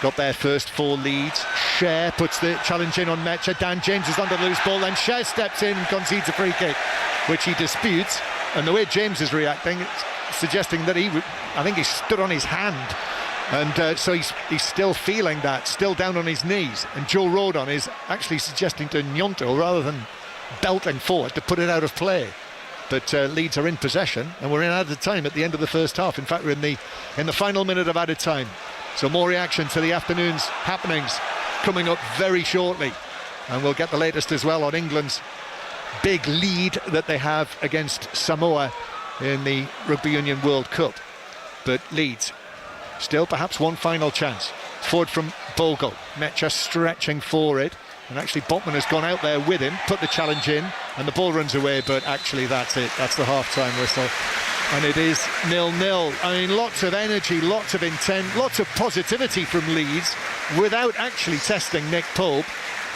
got there first for Leeds. Cher puts the challenge in on Mecha. Dan James is under the loose ball, then Cher steps in and concedes a free kick, which he disputes. And the way James is reacting, it's suggesting that I think he stood on his hand, and so he's still feeling that, still down on his knees. And Joe Rodon is actually suggesting to Gnonto, rather than belting forward, to put it out of play. But Leeds are in possession, and we're in added time at the end of the first half. In fact, we're in the final minute of added time. So more reaction to the afternoon's happenings coming up very shortly, and we'll get the latest as well on England's big lead that they have against Samoa in the Rugby Union World Cup. But Leeds still perhaps one final chance. Forward from Bogle, Mecha stretching for it, and actually Botman has gone out there with him, put the challenge in, and the ball runs away. But actually that's it, that's the half-time whistle, and it is 0-0. I mean, lots of energy, lots of intent, lots of positivity from Leeds without actually testing Nick Pope.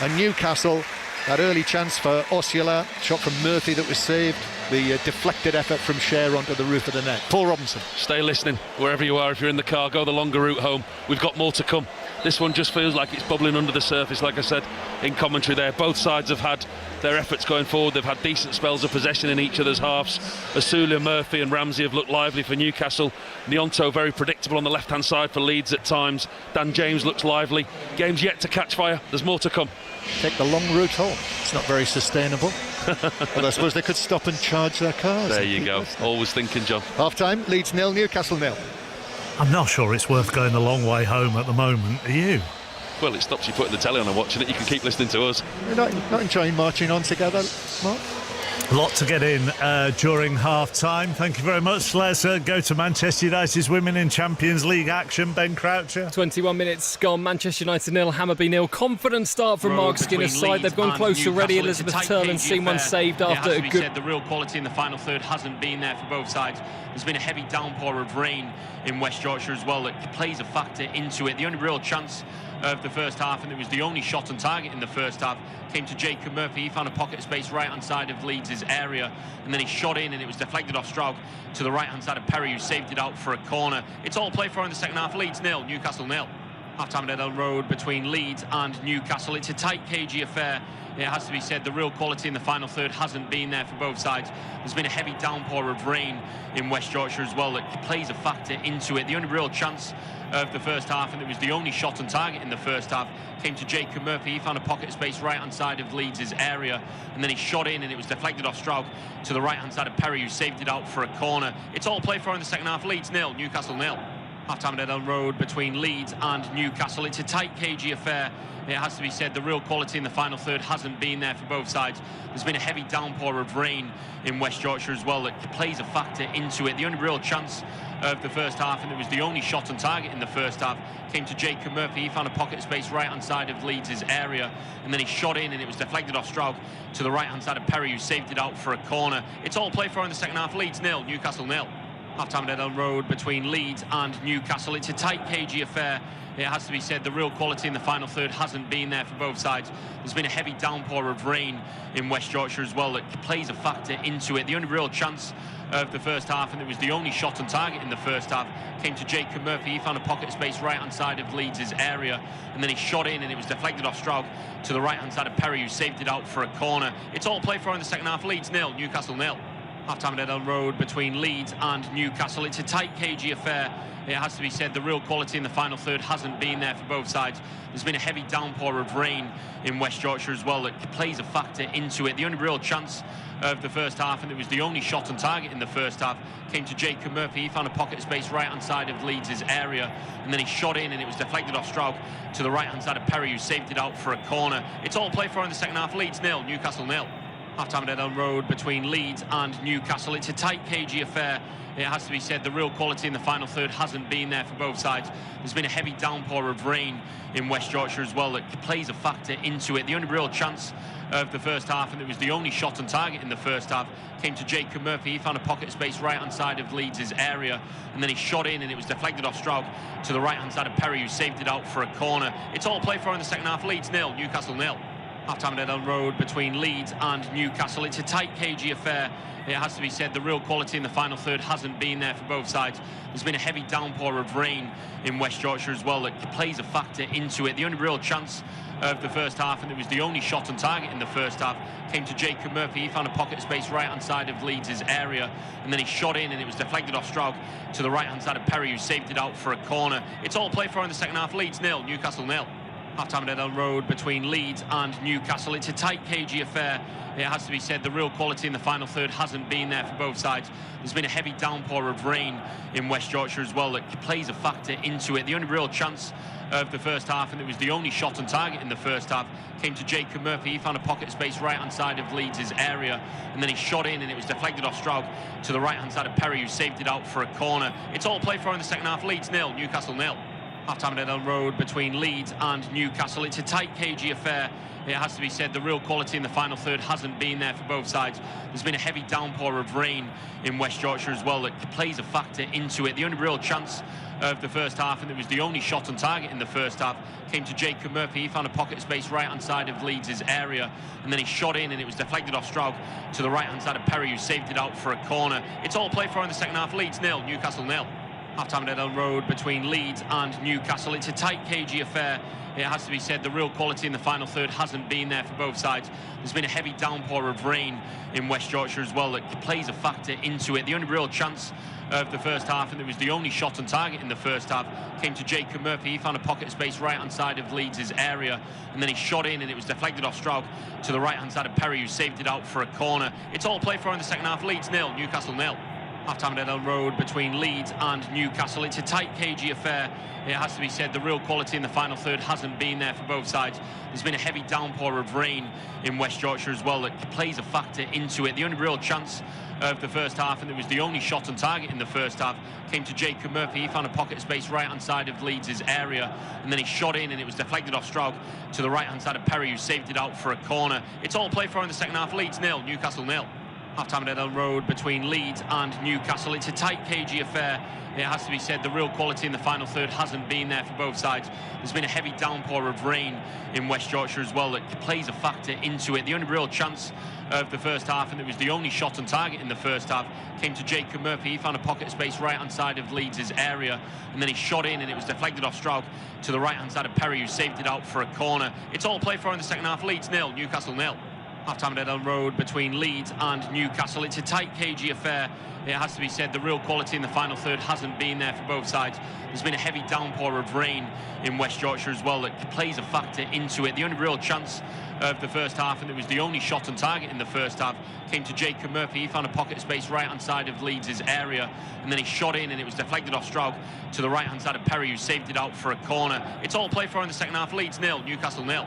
And Newcastle, that early chance for Osula, shot from Murphy that was saved, the deflected effort from Cher onto the roof of the net. Paul Robinson. Stay listening wherever you are. If you're in the car, go the longer route home. We've got more to come. This one just feels like it's bubbling under the surface. Like I said in commentary there, both sides have had their efforts going forward. They've had decent spells of possession in each other's halves. Osula, Murphy and Ramsey have looked lively for Newcastle. Gnonto very predictable on the left-hand side for Leeds at times. Dan James looks lively. Game's yet to catch fire. There's more to come. Take the long route home. It's not very sustainable. But I suppose they could stop and charge their cars. There you go. Always thinking, John. Half-time, Leeds 0, Newcastle 0. I'm not sure it's worth going the long way home at the moment. Are you? Well, it stops you putting the telly on and watching it. You can keep listening to us. You're not enjoying marching on together, Mark? A lot to get in during half-time. Thank you very much. Let's go to Manchester United's Women in Champions League action. Ben Croucher. 21 minutes gone. Manchester United 0, Hammarby 0. Confident start from Mark Skinner's side. They've gone close already. Elizabeth Turlin seen one saved after a good... The real quality in the final third hasn't been there for both sides. There's been a heavy downpour of rain in West Yorkshire as well that plays a factor into it. The only real chance of the first half, and it was the only shot on target in the first half, came to Jacob Murphy. He found a pocket of space right hand side of Leeds' area, and then he shot in and it was deflected off Strauch to the right hand side of Perry, who saved it out for a corner. It's all played for in the second half. Leeds 0, Newcastle 0. Half-time at Ellen Road between Leeds and Newcastle. It's a tight, cagey affair. It has to be said, the real quality in the final third hasn't been there for both sides. There's been a heavy downpour of rain in West Yorkshire as well that plays a factor into it. The only real chance of the first half, and it was the only shot on target in the first half, came to Jacob Murphy. He found a pocket of space right hand side of Leeds' area, and then he shot in and it was deflected off Strauch to the right hand side of Perry, who saved it out for a corner. It's all played for in the second half. Leeds 0, Newcastle 0. Half-time at Ellen Road between Leeds and Newcastle. It's a tight, cagey affair. It has to be said, the real quality in the final third hasn't been there for both sides. There's been a heavy downpour of rain in West Yorkshire as well that plays a factor into it. The only real chance of the first half, and it was the only shot on target in the first half, came to Jacob Murphy. He found a pocket of space right hand side of Leeds' area, and then he shot in and it was deflected off Strauch to the right hand side of Perry, who saved it out for a corner. It's all played for in the second half. Leeds 0, Newcastle 0. Half-time at Ellen Road between Leeds and Newcastle. It's a tight, cagey affair. It has to be said, the real quality in the final third hasn't been there for both sides. There's been a heavy downpour of rain in West Yorkshire as well that plays a factor into it. The only real chance of the first half, and it was the only shot on target in the first half, came to Jacob Murphy. He found a pocket of space right hand side of Leeds' area, and then he shot in and it was deflected off Strauch to the right hand side of Perry, who saved it out for a corner. It's all played for in the second half. Leeds 0, Newcastle 0. Half-time at Ellen Road between Leeds and Newcastle. It's a tight, cagey affair. It has to be said, the real quality in the final third hasn't been there for both sides. There's been a heavy downpour of rain in West Yorkshire as well that plays a factor into it. The only real chance of the first half, and it was the only shot on target in the first half, came to Jacob Murphy. He found a pocket of space right-hand side of Leeds' area, and then he shot in, and it was deflected off Stroud to the right-hand side of Perry, who saved it out for a corner. It's all play for in the second half. Leeds 0, Newcastle 0. Half-time at Ellen Road between Leeds and Newcastle. It's a tight, cagey affair. It has to be said, the real quality in the final third hasn't been there for both sides. There's been a heavy downpour of rain in West Yorkshire as well that plays a factor into it. The only real chance of the first half, and it was the only shot on target in the first half, came to Jacob Murphy. He found a pocket of space right-hand side of Leeds' area, and then he shot in, and it was deflected off Stroud to the right-hand side of Perry, who saved it out for a corner. It's all play for in the second half. Leeds 0, Newcastle 0. Half-time at Ellen Road between Leeds and Newcastle. It's a tight, cagey affair. It has to be said, the real quality in the final third hasn't been there for both sides. There's been a heavy downpour of rain in West Yorkshire as well that plays a factor into it. The only real chance of the first half, and it was the only shot on target in the first half, came to Jacob Murphy. He found a pocket of space right-hand side of Leeds' area, and then he shot in, and it was deflected off Stroud to the right-hand side of Perry, who saved it out for a corner. It's all play for in the second half. Leeds 0, Newcastle 0. Half-time at Ellen Road between Leeds and Newcastle. It's a tight, cagey affair. It has to be said, the real quality in the final third hasn't been there for both sides. There's been a heavy downpour of rain in West Yorkshire as well that plays a factor into it. The only real chance of the first half, and it was the only shot on target in the first half, came to Jacob Murphy. He found a pocket of space right-hand side of Leeds' area, and then he shot in, and it was deflected off Stroud to the right-hand side of Perry, who saved it out for a corner. It's all play for in the second half. Leeds 0, Newcastle 0. Half-time at Ellen Road between Leeds and Newcastle. It's a tight, cagey affair. It has to be said, the real quality in the final third hasn't been there for both sides. There's been a heavy downpour of rain in West Yorkshire as well that plays a factor into it. The only real chance of the first half, and it was the only shot on target in the first half, came to Jacob Murphy. He found a pocket of space right-hand side of Leeds' area, and then he shot in, and it was deflected off Stroud to the right-hand side of Perry, who saved it out for a corner. It's all play for in the second half. Leeds 0, Newcastle 0. Half-time at Ellen Road between Leeds and Newcastle. It's a tight, cagey affair. It has to be said, the real quality in the final third hasn't been there for both sides. There's been a heavy downpour of rain in West Yorkshire as well that plays a factor into it. The only real chance of the first half, and it was the only shot on target in the first half, came to Jacob Murphy. He found a pocket of space right-hand side of Leeds' area, and then he shot in, and it was deflected off Stroud to the right-hand side of Perry, who saved it out for a corner. It's all play for in the second half. Leeds 0, Newcastle 0. Half-time at Ellen Road between Leeds and Newcastle. It's a tight, cagey affair. It has to be said, the real quality in the final third hasn't been there for both sides. There's been a heavy downpour of rain in West Yorkshire as well that plays a factor into it. The only real chance of the first half, and it was the only shot on target in the first half, came to Jacob Murphy. He found a pocket of space right-hand side of Leeds' area, and then he shot in, and it was deflected off Stroud to the right-hand side of Perry, who saved it out for a corner. It's all play for in the second half. Leeds 0, Newcastle 0. Half-time at Ellen Road between Leeds and Newcastle. It's a tight, cagey affair. It has to be said, the real quality in the final third hasn't been there for both sides. There's been a heavy downpour of rain in West Yorkshire as well that plays a factor into it. The only real chance of the first half, and it was the only shot on target in the first half, came to Jacob Murphy. He found a pocket of space right-hand side of Leeds' area, and then he shot in, and it was deflected off Stroud to the right-hand side of Perry, who saved it out for a corner. It's all play for in the second half. Leeds 0, Newcastle 0. Half-time at Ellen Road between Leeds and Newcastle. It's a tight, cagey affair. It has to be said, the real quality in the final third hasn't been there for both sides. There's been a heavy downpour of rain in West Yorkshire as well that plays a factor into it. The only real chance of the first half, and it was the only shot on target in the first half, came to Jacob Murphy. He found a pocket of space right-hand side of Leeds' area, and then he shot in, and it was deflected off Stroud to the right-hand side of Perry, who saved it out for a corner. It's all play for in the second half. Leeds 0, Newcastle 0.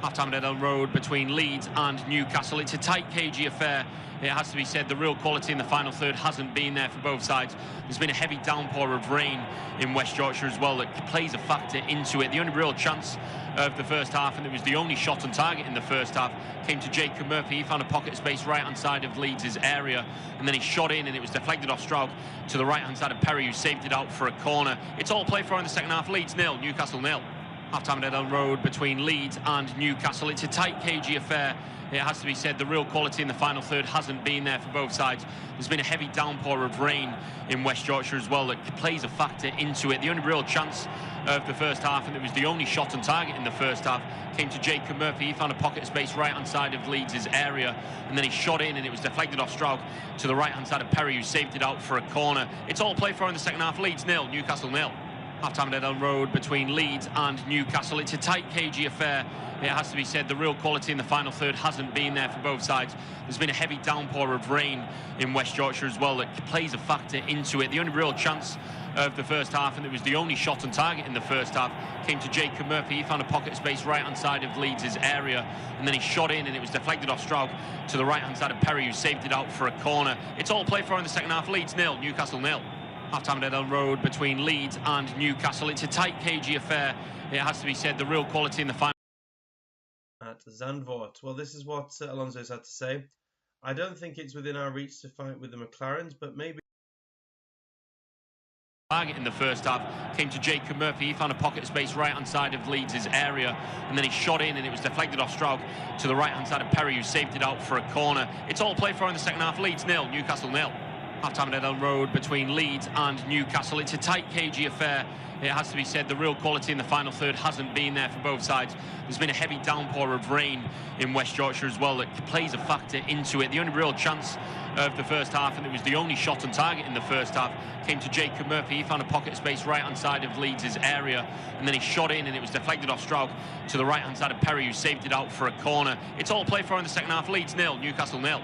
Half-time at Ellen Road between Leeds and Newcastle. It's a tight, cagey affair. It has to be said, the real quality in the final third hasn't been there for both sides. There's been a heavy downpour of rain in West Yorkshire as well that plays a factor into it. The only real chance of the first half, and it was the only shot on target in the first half, came to Jacob Murphy. He found a pocket of space right-hand side of Leeds' area, and then he shot in, and it was deflected off Stroud to the right-hand side of Perry, who saved it out for a corner. It's all play for in the second half. Leeds 0, Newcastle 0. Half-time at Ellen Road between Leeds and Newcastle. It's a tight, cagey affair. It has to be said, the real quality in the final third hasn't been there for both sides. There's been a heavy downpour of rain in West Yorkshire as well that plays a factor into it. The only real chance of the first half, and it was the only shot on target in the first half, came to Jacob Murphy. He found a pocket of space right-hand side of Leeds' area, and then he shot in and it was deflected off Stroud to the right-hand side of Perry, who saved it out for a corner. It's all played for in the second half. Leeds 0, Newcastle 0. Half-time at Ellen Road between Leeds and Newcastle. It's a tight, cagey affair. It has to be said, the real quality in the final third hasn't been there for both sides. There's been a heavy downpour of rain in West Yorkshire as well that plays a factor into it. The only real chance of the first half, and it was the only shot on target in the first half, came to Jacob Murphy. He found a pocket of space right-hand side of Leeds' area, and then he shot in and it was deflected off Stroud to the right-hand side of Perry, who saved it out for a corner. It's all played for in the second half. Leeds 0, Newcastle 0. Half-time at Ellen Road between Leeds and Newcastle. It's a tight, cagey affair. It has to be said, the real quality in the final. At Zandvoort. Well, this is what Alonso's had to say. I don't think it's within our reach to fight with the McLarens, but maybe. Target in the first half came to Jacob Murphy. He found a pocket of space right-hand side of Leeds' area, and then he shot in and it was deflected off Stroud to the right-hand side of Perry, who saved it out for a corner. It's all played for in the second half. Leeds 0, Newcastle 0. Half-time at Ellen Road between Leeds and Newcastle. It's a tight, cagey affair. It has to be said, the real quality in the final third hasn't been there for both sides. There's been a heavy downpour of rain in West Yorkshire as well that plays a factor into it. The only real chance of the first half, and it was the only shot on target in the first half, came to Jacob Murphy. He found a pocket of space right-hand side of Leeds' area, and then he shot in and it was deflected off Stroud to the right-hand side of Perry, who saved it out for a corner. It's all played for in the second half. Leeds 0, Newcastle 0.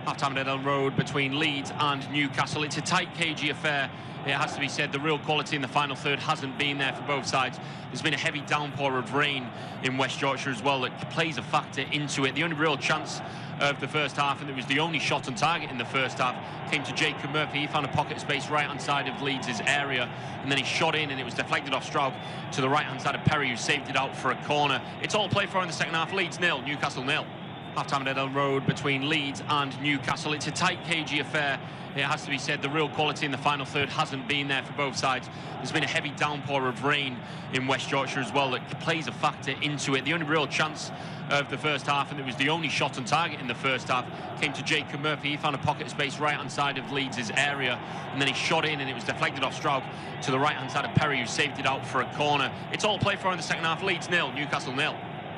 Half-time at Ellen Road between Leeds and Newcastle. It's a tight, cagey affair. It has to be said, the real quality in the final third hasn't been there for both sides. There's been a heavy downpour of rain in West Yorkshire as well that plays a factor into it. The only real chance of the first half, and it was the only shot on target in the first half, came to Jacob Murphy. He found a pocket of space right-hand side of Leeds' area, and then he shot in and it was deflected off Stroud to the right-hand side of Perry, who saved it out for a corner. It's all played for in the second half. Leeds 0, Newcastle 0. Half-time at Ellen Road between Leeds and Newcastle. It's a tight, cagey affair. It has to be said, the real quality in the final third hasn't been there for both sides. There's been a heavy downpour of rain in West Yorkshire as well that plays a factor into it. The only real chance of the first half, and it was the only shot on target in the first half, came to Jacob Murphy. He found a pocket of space right-hand side of Leeds' area, and then he shot in and it was deflected off Stroud to the right-hand side of Perry, who saved it out for a corner. It's all played for in the second half. Leeds 0, Newcastle 0.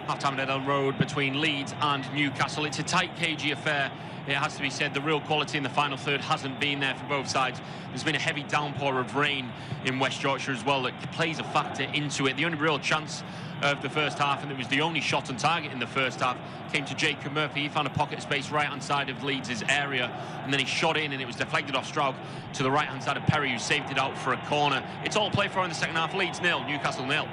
Half-time at Ellen Road between Leeds and Newcastle. It's a tight, cagey affair. It has to be said, the real quality in the final third hasn't been there for both sides. There's been a heavy downpour of rain in West Yorkshire as well that plays a factor into it. The only real chance of the first half, and it was the only shot on target in the first half, came to Jacob Murphy. He found a pocket of space right-hand side of Leeds' area, and then he shot in and it was deflected off Stroud to the right-hand side of Perry, who saved it out for a corner. It's all played for in the second half. Leeds 0, Newcastle 0.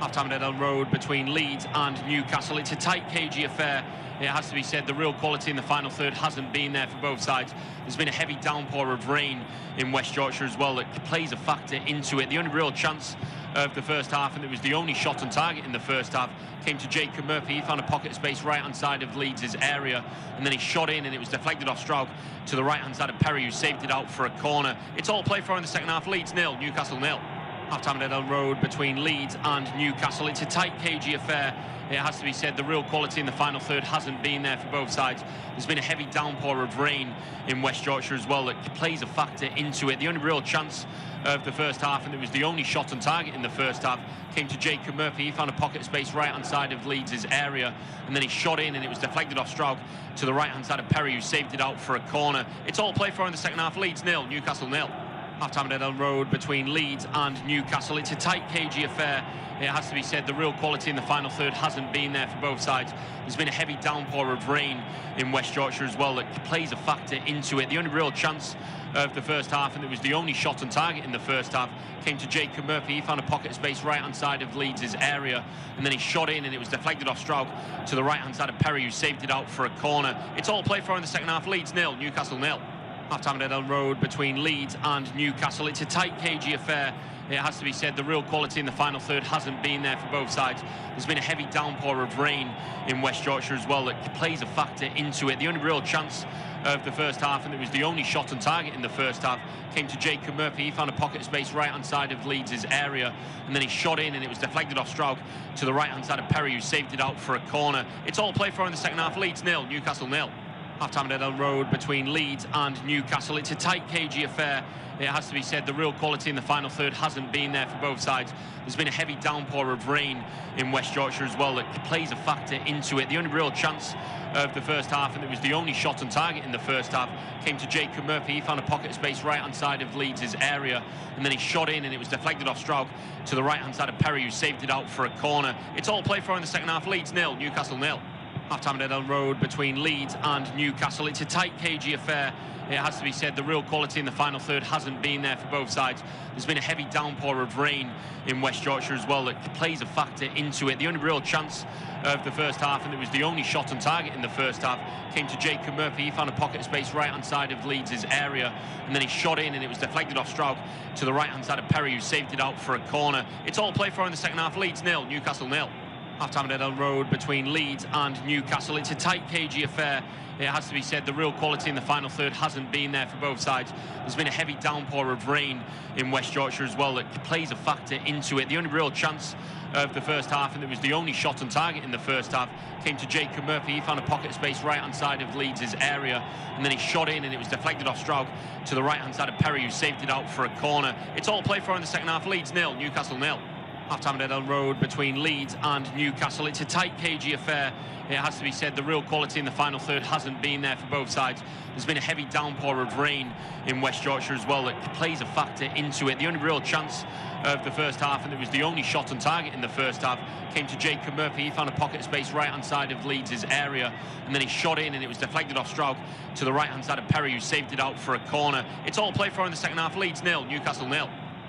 Half-time at Ellen Road between Leeds and Newcastle. It's a tight, cagey affair. It has to be said, the real quality in the final third hasn't been there for both sides. There's been a heavy downpour of rain in West Yorkshire as well that plays a factor into it. The only real chance of the first half, and it was the only shot on target in the first half, came to Jacob Murphy. He found a pocket of space right-hand side of Leeds' area, and then he shot in and it was deflected off Stroud to the right-hand side of Perry, who saved it out for a corner. It's all played for in the second half. Leeds 0, Newcastle 0. Half-time at Ellen Road between Leeds and Newcastle. It's a tight, cagey affair. It has to be said, the real quality in the final third hasn't been there for both sides. There's been a heavy downpour of rain in West Yorkshire as well that plays a factor into it. The only real chance of the first half, and it was the only shot on target in the first half, came to Jacob Murphy. He found a pocket of space right-hand side of Leeds' area, and then he shot in and it was deflected off Stroud to the right-hand side of Perry, who saved it out for a corner. It's all played for in the second half. Leeds 0, Newcastle 0. Half-time at Ellen Road between Leeds and Newcastle. It's a tight, cagey affair. It has to be said, the real quality in the final third hasn't been there for both sides. There's been a heavy downpour of rain in West Yorkshire as well that plays a factor into it. The only real chance of the first half, and it was the only shot on target in the first half, came to Jacob Murphy. He found a pocket of space right-hand side of Leeds' area, and then he shot in and it was deflected off Stroud to the right-hand side of Perry, who saved it out for a corner. It's all played for in the second half. Leeds 0, Newcastle 0. Half-time at Ellen Road between Leeds and Newcastle. It's a tight, cagey affair. It has to be said, the real quality in the final third hasn't been there for both sides. There's been a heavy downpour of rain in West Yorkshire as well that plays a factor into it. The only real chance of the first half, and it was the only shot on target in the first half, came to Jacob Murphy. He found a pocket of space right-hand side of Leeds' area, and then he shot in, and it was deflected off Stroud to the right-hand side of Perry, who saved it out for a corner. It's all played for in the second half. Leeds 0, Newcastle 0. Half-time at Ellen Road between Leeds and Newcastle. It's a tight, cagey affair. It has to be said, the real quality in the final third hasn't been there for both sides. There's been a heavy downpour of rain in West Yorkshire as well that plays a factor into it. The only real chance of the first half, and it was the only shot on target in the first half, came to Jacob Murphy. He found a pocket of space right-hand side of Leeds' area, and then he shot in, and it was deflected off Stroud to the right-hand side of Perry, who saved it out for a corner. It's all played for in the second half. Leeds 0, Newcastle 0. Half-time at Ellen Road between Leeds and Newcastle. It's a tight, cagey affair. It has to be said, the real quality in the final third hasn't been there for both sides. There's been a heavy downpour of rain in West Yorkshire as well that plays a factor into it. The only real chance of the first half, and it was the only shot on target in the first half, came to Jacob Murphy. He found a pocket of space right-hand side of Leeds' area, and then he shot in, and it was deflected off Stroud to the right-hand side of Perry, who saved it out for a corner. It's all played for in the second half. Leeds 0, Newcastle 0. Half-time at Ellen Road between Leeds and Newcastle. It's a tight, cagey affair. It has to be said, the real quality in the final third hasn't been there for both sides. There's been a heavy downpour of rain in West Yorkshire as well that plays a factor into it. The only real chance of the first half, and it was the only shot on target in the first half, came to Jacob Murphy. He found a pocket of space right-hand side of Leeds' area, and then he shot in, and it was deflected off Stroud to the right-hand side of Perry, who saved it out for a corner. It's all played for in the second half. Leeds 0, Newcastle 0. Half-time at Ellen Road between Leeds and Newcastle. It's a tight, cagey affair. It has to be said, the real quality in the final third hasn't been there for both sides. There's been a heavy downpour of rain in West Yorkshire as well that plays a factor into it. The only real chance of the first half, and it was the only shot on target in the first half, came to Jacob Murphy. He found a pocket of space right-hand side of Leeds' area, and then he shot in, and it was deflected off Stroud to the right-hand side of Perry, who saved it out for a corner. It's all played for in the second half. Leeds 0, Newcastle 0.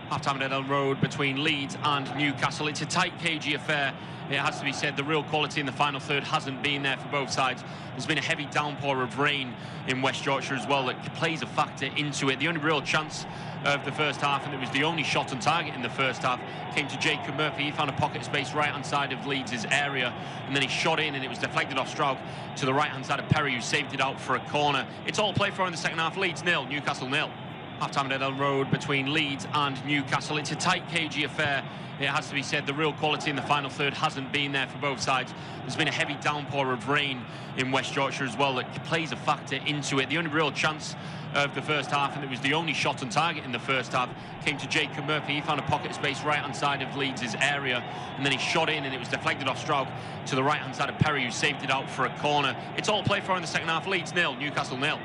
Half-time at Ellen Road between Leeds and Newcastle. It's a tight, cagey affair. It has to be said, the real quality in the final third hasn't been there for both sides. There's been a heavy downpour of rain in West Yorkshire as well that plays a factor into it. The only real chance of the first half, and it was the only shot on target in the first half, came to Jacob Murphy. He found a pocket of space right-hand side of Leeds' area, and then he shot in, and it was deflected off Stroud to the right-hand side of Perry, who saved it out for a corner. It's all played for in the second half. Leeds 0, Newcastle 0. Half-time at Ellen Road between Leeds and Newcastle. It's a tight, cagey affair. It has to be said, the real quality in the final third hasn't been there for both sides. There's been a heavy downpour of rain in West Yorkshire as well that plays a factor into it. The only real chance of the first half, and it was the only shot on target in the first half, came to Jacob Murphy. He found a pocket of space right-hand side of Leeds' area, and then he shot in, and it was deflected off Stroud to the right-hand side of Perry, who saved it out for a corner. It's all played for in the second half. Leeds 0, Newcastle 0.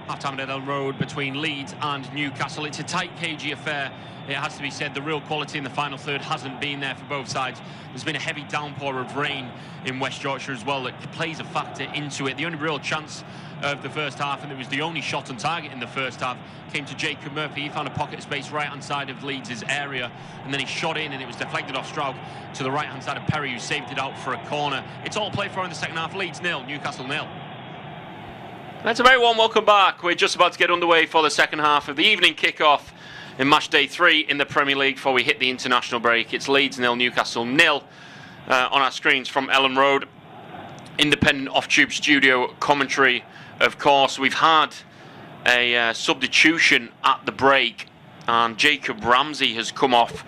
Half-time at Ellen Road between Leeds and Newcastle. It's a tight, cagey affair. It has to be said, the real quality in the final third hasn't been there for both sides. There's been a heavy downpour of rain in West Yorkshire as well that plays a factor into it. The only real chance of the first half, and it was the only shot on target in the first half, came to Jacob Murphy. He found a pocket of space right-hand side of Leeds' area, and then he shot in, and it was deflected off Stroud to the right-hand side of Perry, who saved it out for a corner. It's all played for in the second half. Leeds 0, Newcastle 0. That's a very warm welcome back. We're just about to get underway for the second half of the evening kick-off in match day 3 in the Premier League before we hit the international break. It's Leeds 0, Newcastle 0 on our screens from Ellen Road. Independent off-tube studio commentary, of course. We've had a substitution at the break, and Jacob Ramsey has come off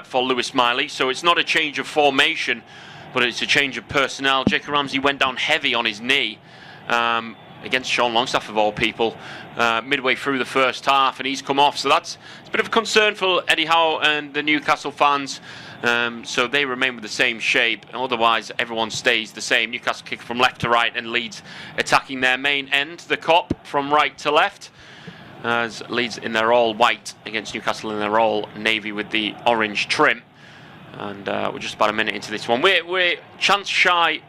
for Lewis Miley. So it's not a change of formation, but it's a change of personnel. Jacob Ramsey went down heavy on his knee against Sean Longstaff, of all people, midway through the first half, and he's come off. So it's a bit of a concern for Eddie Howe and the Newcastle fans. So they remain with the same shape. Otherwise, everyone stays the same. Newcastle kick from left to right, and Leeds attacking their main end, the Kop, from right to left. As Leeds in their all white against Newcastle in their all navy with the orange trim. And we're just about a minute into this one. We're chance shy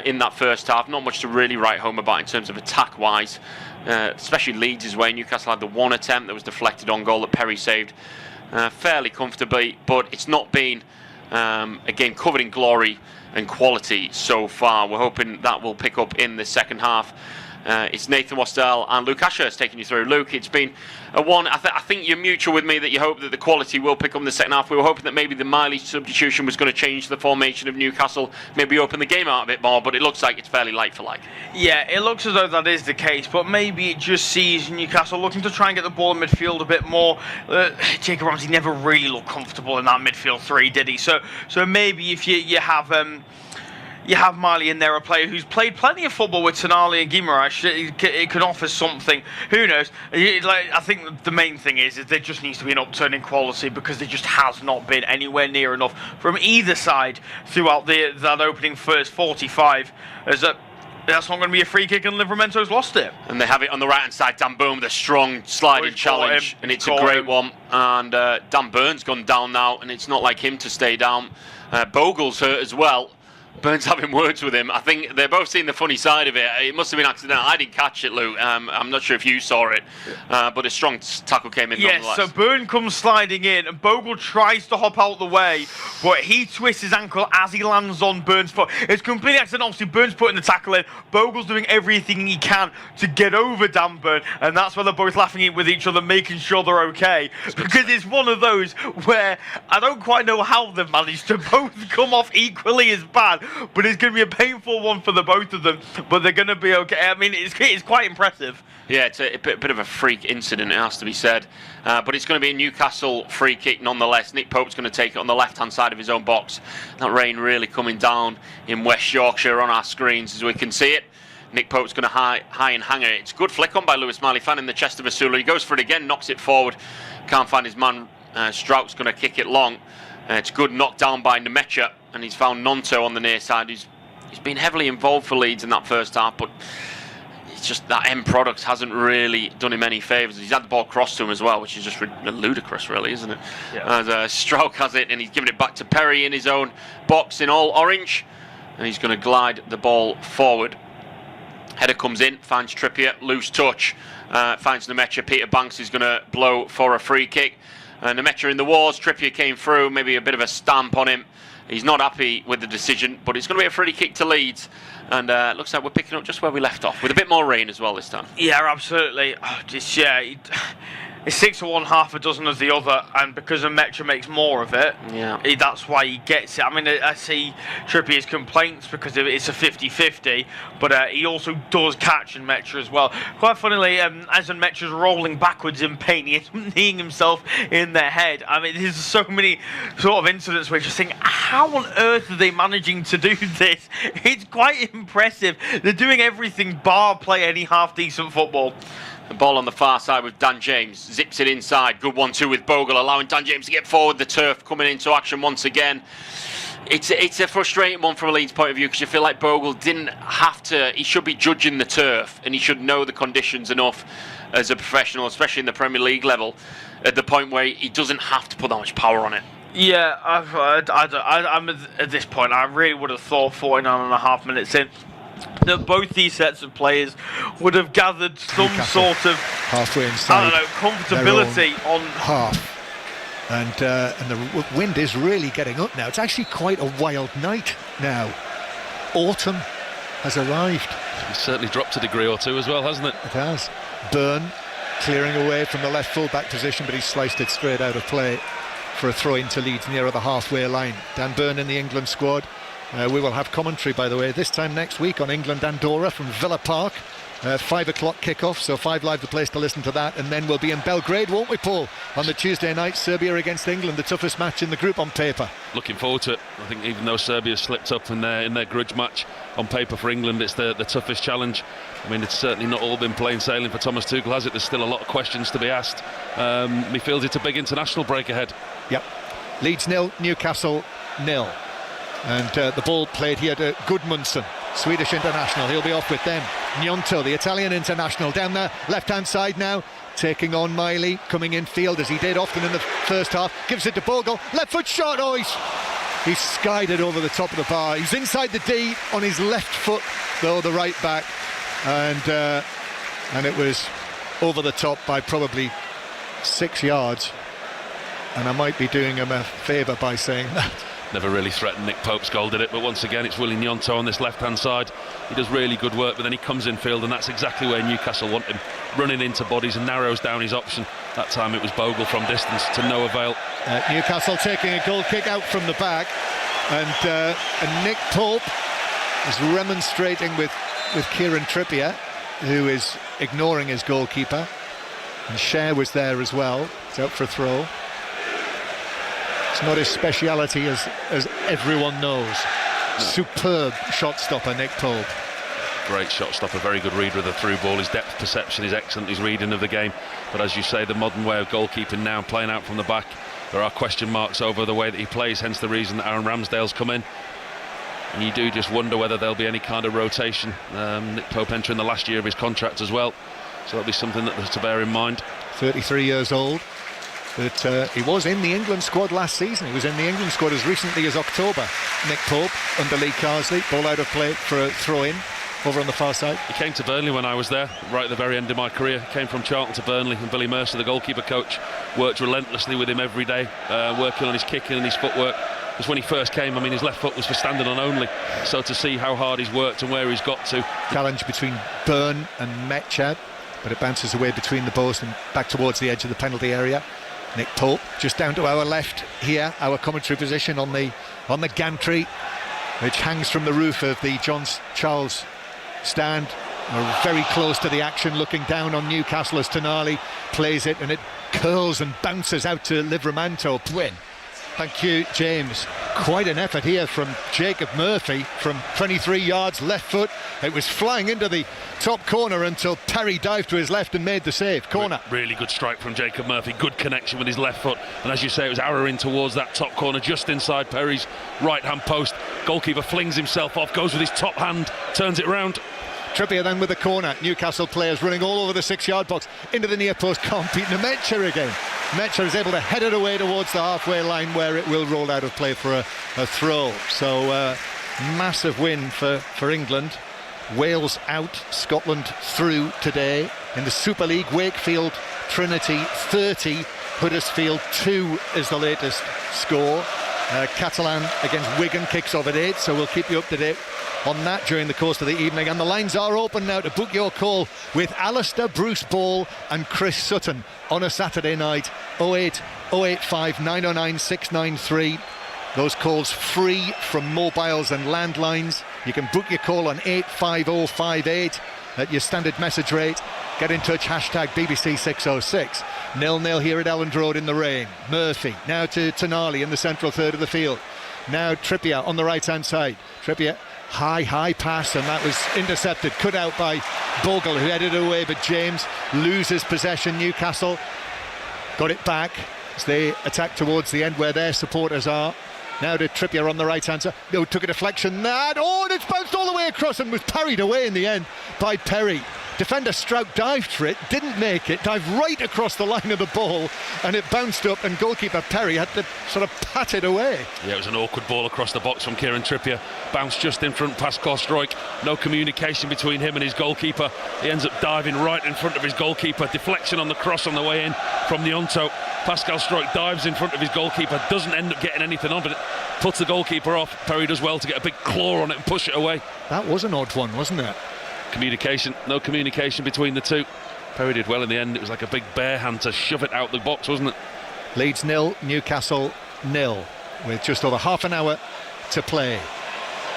in that first half. Not much to really write home about in terms of attack-wise, especially Leeds' way. Newcastle had the one attempt that was deflected on goal that Perry saved fairly comfortably, but it's not been a game covered in glory and quality so far. We're hoping that will pick up in the second half. It's Nathan Wasdell and Luke Ashurst taking you through. Luke, it's been a one. I think you're mutual with me that you hope that the quality will pick up in the second half. We were hoping that maybe the Miley substitution was going to change the formation of Newcastle, maybe open the game out a bit more, but it looks like it's fairly like for like. Yeah, it looks as though that is the case, but maybe it just sees Newcastle looking to try and get the ball in midfield a bit more. Jacob Ramsey never really looked comfortable in that midfield three, did he? So maybe if you have Miley in there, a player who's played plenty of football with Tonali and Guimaraes, it can offer something. Who knows? I think the main thing is there just needs to be an upturn in quality, because there just has not been anywhere near enough from either side throughout that opening first 45. That's not going to be a free kick, and Livramento's lost it. And they have it on the right-hand side. Dan Boom, the strong sliding challenge, and it's a great one. And Dan Burn's gone down now, and it's not like him to stay down. Bogle's hurt as well. Burns having words with him. I think they're both seeing the funny side of it. It must have been accidental. I didn't catch it, Luke. I'm not sure if you saw it, but a strong tackle came in. Yes, so Burn comes sliding in, and Bogle tries to hop out the way, but he twists his ankle as he lands on Burns' foot. It's completely accidental. Obviously, Burns putting the tackle in. Bogle's doing everything he can to get over Dan Burn, and that's why they're both laughing with each other, making sure they're okay. Because it's one of those where I don't quite know how they've managed to both come off equally as bad, but it's going to be a painful one for the both of them, but they're going to be okay. I mean, it's quite impressive. Yeah, it's a bit of a freak incident, it has to be said. But it's going to be a Newcastle free kick nonetheless. Nick Pope's going to take it on the left-hand side of his own box. That rain really coming down in West Yorkshire on our screens as we can see it. Nick Pope's going to high and hanger it. It's a good flick on by Lewis Miley, fan in the chest of Asula. He goes for it again, knocks it forward. Can't find his man. Strout's going to kick it long. It's good knocked down by Nemecha, and he's found Nonto on the near side. He's been heavily involved for Leeds in that first half, but it's just that end product hasn't really done him any favours. He's had the ball crossed to him as well, which is just ludicrous, really, isn't it? Yeah. As Strout has it, and he's giving it back to Perry in his own box in all orange, and he's going to glide the ball forward. Header comes in, finds Trippier, loose touch, finds Nemecha. Peter Banks is going to blow for a free kick. Nemecha in the wars, Trippier came through, maybe a bit of a stamp on him. He's not happy with the decision, but it's going to be a free kick to Leeds, and looks like we're picking up just where we left off, with a bit more rain as well this time. Yeah, absolutely. It's 6 of one, half a dozen of the other, and because Nemecha makes more of it, that's why he gets it. I mean, I see Trippier's complaints because it's a 50-50, but he also does catch Nemecha as well. Quite funnily, as Nemecha's rolling backwards in pain, he's kneeing himself in their head. I mean, there's so many sort of incidents where you just think, how on earth are they managing to do this? It's quite impressive. They're doing everything bar play any half-decent football. The ball on the far side with Dan James, zips it inside, good 1-2 with Bogle, allowing Dan James to get forward. The turf coming into action once again. It's a frustrating one from a Leeds point of view, because you feel like Bogle didn't have to. He should be judging the turf, and he should know the conditions enough as a professional, especially in the Premier League level, at the point where he doesn't have to put that much power on it. Yeah, I'm at this point, I really would have thought 49.5 minutes in that both these sets of players would have gathered some sort of halfway inside, I don't know, comfortability on half. And the wind is really getting up now. It's actually quite a wild night now. Autumn has arrived. It's certainly dropped a degree or two as well, hasn't it? It has. Byrne clearing away from the left full-back position, but he sliced it straight out of play for a throw into Leeds nearer the halfway line. Dan Byrne in the England squad. We will have commentary, by the way, this time next week on England-Andorra from Villa Park. 5 o'clock kickoff, so 5 Live the place to listen to that, and then we'll be in Belgrade, won't we, Paul, on the Tuesday night, Serbia against England, the toughest match in the group on paper. Looking forward to it. I think even though Serbia slipped up in their grudge match, on paper for England it's the toughest challenge. I mean, it's certainly not all been plain sailing for Thomas Tuchel, has it? There's still a lot of questions to be asked. He feels it's a big international break ahead. Yep. Leeds 0, Newcastle 0. And the ball played here to Gudmundsson, Swedish international. He'll be off with them. Gnonto, the Italian international, down the left-hand side now, taking on Miley, coming in field as he did often in the first half. Gives it to Bogle, left foot shot. Oh, he's skied it over the top of the bar. He's inside the D on his left foot, though, the right back, and it was over the top by probably 6 yards. And I might be doing him a favour by saying that. Never really threatened Nick Pope's goal, did it? But once again, it's Willie Gnonto on this left-hand side. he does really good work, but then he comes in field, and that's exactly where Newcastle want him, running into bodies and narrows down his option. That time it was Bogle from distance to no avail. Newcastle taking a goal kick out from the back, and Nick Pope is remonstrating with Kieran Trippier, who is ignoring his goalkeeper, and Cher was there as well. It's out for a throw. It's not his speciality, as everyone knows. Superb shot stopper, Nick Pope. Great shot stopper, very good reader of the through ball. His depth perception is excellent, his reading of the game. But as you say, the modern way of goalkeeping now, playing out from the back, there are question marks over the way that he plays, hence the reason that Aaron Ramsdale's come in. And you do just wonder whether there'll be any kind of rotation. Nick Pope entering the last year of his contract as well, so that'll be something that to bear in mind. 33 years old, but he was in the England squad last season. He was in the England squad as recently as October. Nick Pope under Lee Carsley, ball out of play for a throw-in over on the far side. He came to Burnley when I was there, right at the very end of my career. He came from Charlton to Burnley, and Billy Mercer, the goalkeeper coach, worked relentlessly with him every day, working on his kicking and his footwork. Because when he first came, I mean, his left foot was for standing on only. So to see how hard he's worked and where he's got to. Challenge between Byrne and Metchad, but it bounces away between the post and back towards the edge of the penalty area. Nick Pope just down to our left here, our commentary position on the gantry, which hangs from the roof of the John Charles stand. We're very close to the action, looking down on Newcastle as Tonali plays it, and it curls and bounces out to Livramento. Win. Thank you, James. Quite an effort here from Jacob Murphy from 23 yards, left foot. It was flying into the top corner until Perry dived to his left and made the save. Corner. Really good strike from Jacob Murphy. Good connection with his left foot. And as you say, it was arrowing towards that top corner, just inside Perry's right-hand post. Goalkeeper flings himself off, goes with his top hand, turns it round. Trippier then with the corner. Newcastle players running all over the 6-yard box, into the near post. Can't beat Metcher again. Metcher is able to head it away towards the halfway line, where it will roll out of play for a throw. So massive win for England. Wales out, Scotland through today. In the Super League, Wakefield Trinity 30, Huddersfield 2 is the latest score. Catalan against Wigan kicks off at 8, so we'll keep you up to date on that during the course of the evening. And the lines are open now to book your call with Alistair, Bruce Ball and Chris Sutton on a Saturday night. 08 085 909 693. Those calls free from mobiles and landlines. You can book your call on 85058 at your standard message rate. Get in touch, hashtag BBC 606. 0-0 here at Elland Road in the rain. Murphy now to Tonali in the central third of the field. Now Trippier on the right hand side. Trippier, high pass, and that was intercepted, cut out by Bogle, who headed it away, but James loses possession. Newcastle got it back as they attack towards the end where their supporters are. Now to Trippier on the right hand side. No, took a deflection. And it's bounced all the way across and was parried away in the end by Perry. Defender Strout dived for it, didn't make it, dived right across the line of the ball, and it bounced up, and goalkeeper Perry had to sort of pat it away. Yeah, it was an awkward ball across the box from Kieran Trippier. Bounced just in front past Kostroik. No communication between him and his goalkeeper. He ends up diving right in front of his goalkeeper. Deflection on the cross on the way in from Nyonto. Pascal Stroik dives in front of his goalkeeper, doesn't end up getting anything on, but it puts the goalkeeper off. Perry does well to get a big claw on it and push it away. That was an odd one, wasn't it? No communication between the two. Perry did well in the end. It was like a big bare hand to shove it out the box, wasn't it? Leeds 0, Newcastle 0, with just over half an hour to play.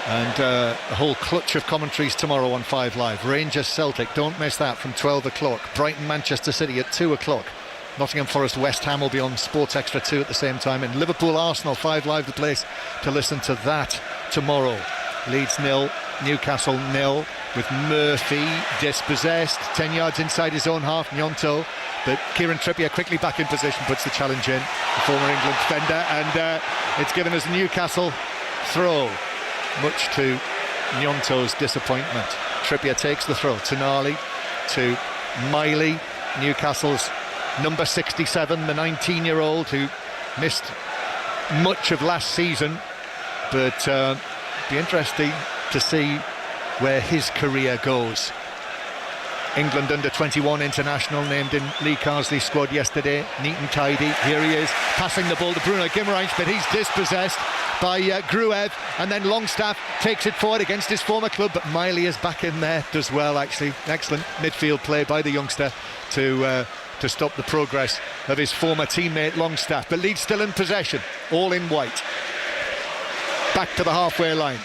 And a whole clutch of commentaries tomorrow on 5 Live. Rangers Celtic, don't miss that, from 12 o'clock. Brighton Manchester City at 2 o'clock. Nottingham Forest West Ham will be on Sports Extra 2 at the same time. And Liverpool Arsenal, 5 Live, the place to listen to that tomorrow. Leeds 0, Newcastle 0, with Murphy dispossessed, 10 yards inside his own half. Nyonto, but Kieran Trippier quickly back in position, puts the challenge in, the former England defender, and it's given us a Newcastle throw, much to Nyonto's disappointment. Trippier takes the throw. Tonali to Miley, Newcastle's number 67, the 19-year-old who missed much of last season, but be interesting to see where his career goes. England under-21 international, named in Lee Carsley's squad yesterday, neat and tidy. Here he is, passing the ball to Bruno Guimaraes, but he's dispossessed. by Gruev, and then Longstaff takes it forward against his former club, but Miley is back in there, does well actually. Excellent midfield play by the youngster to stop the progress of his former teammate Longstaff. But Leeds still in possession, all in white. Back to the halfway line.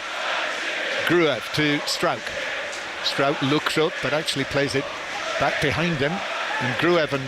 Gruev to Strauch. Strauch looks up but actually plays it back behind him, and Gruev and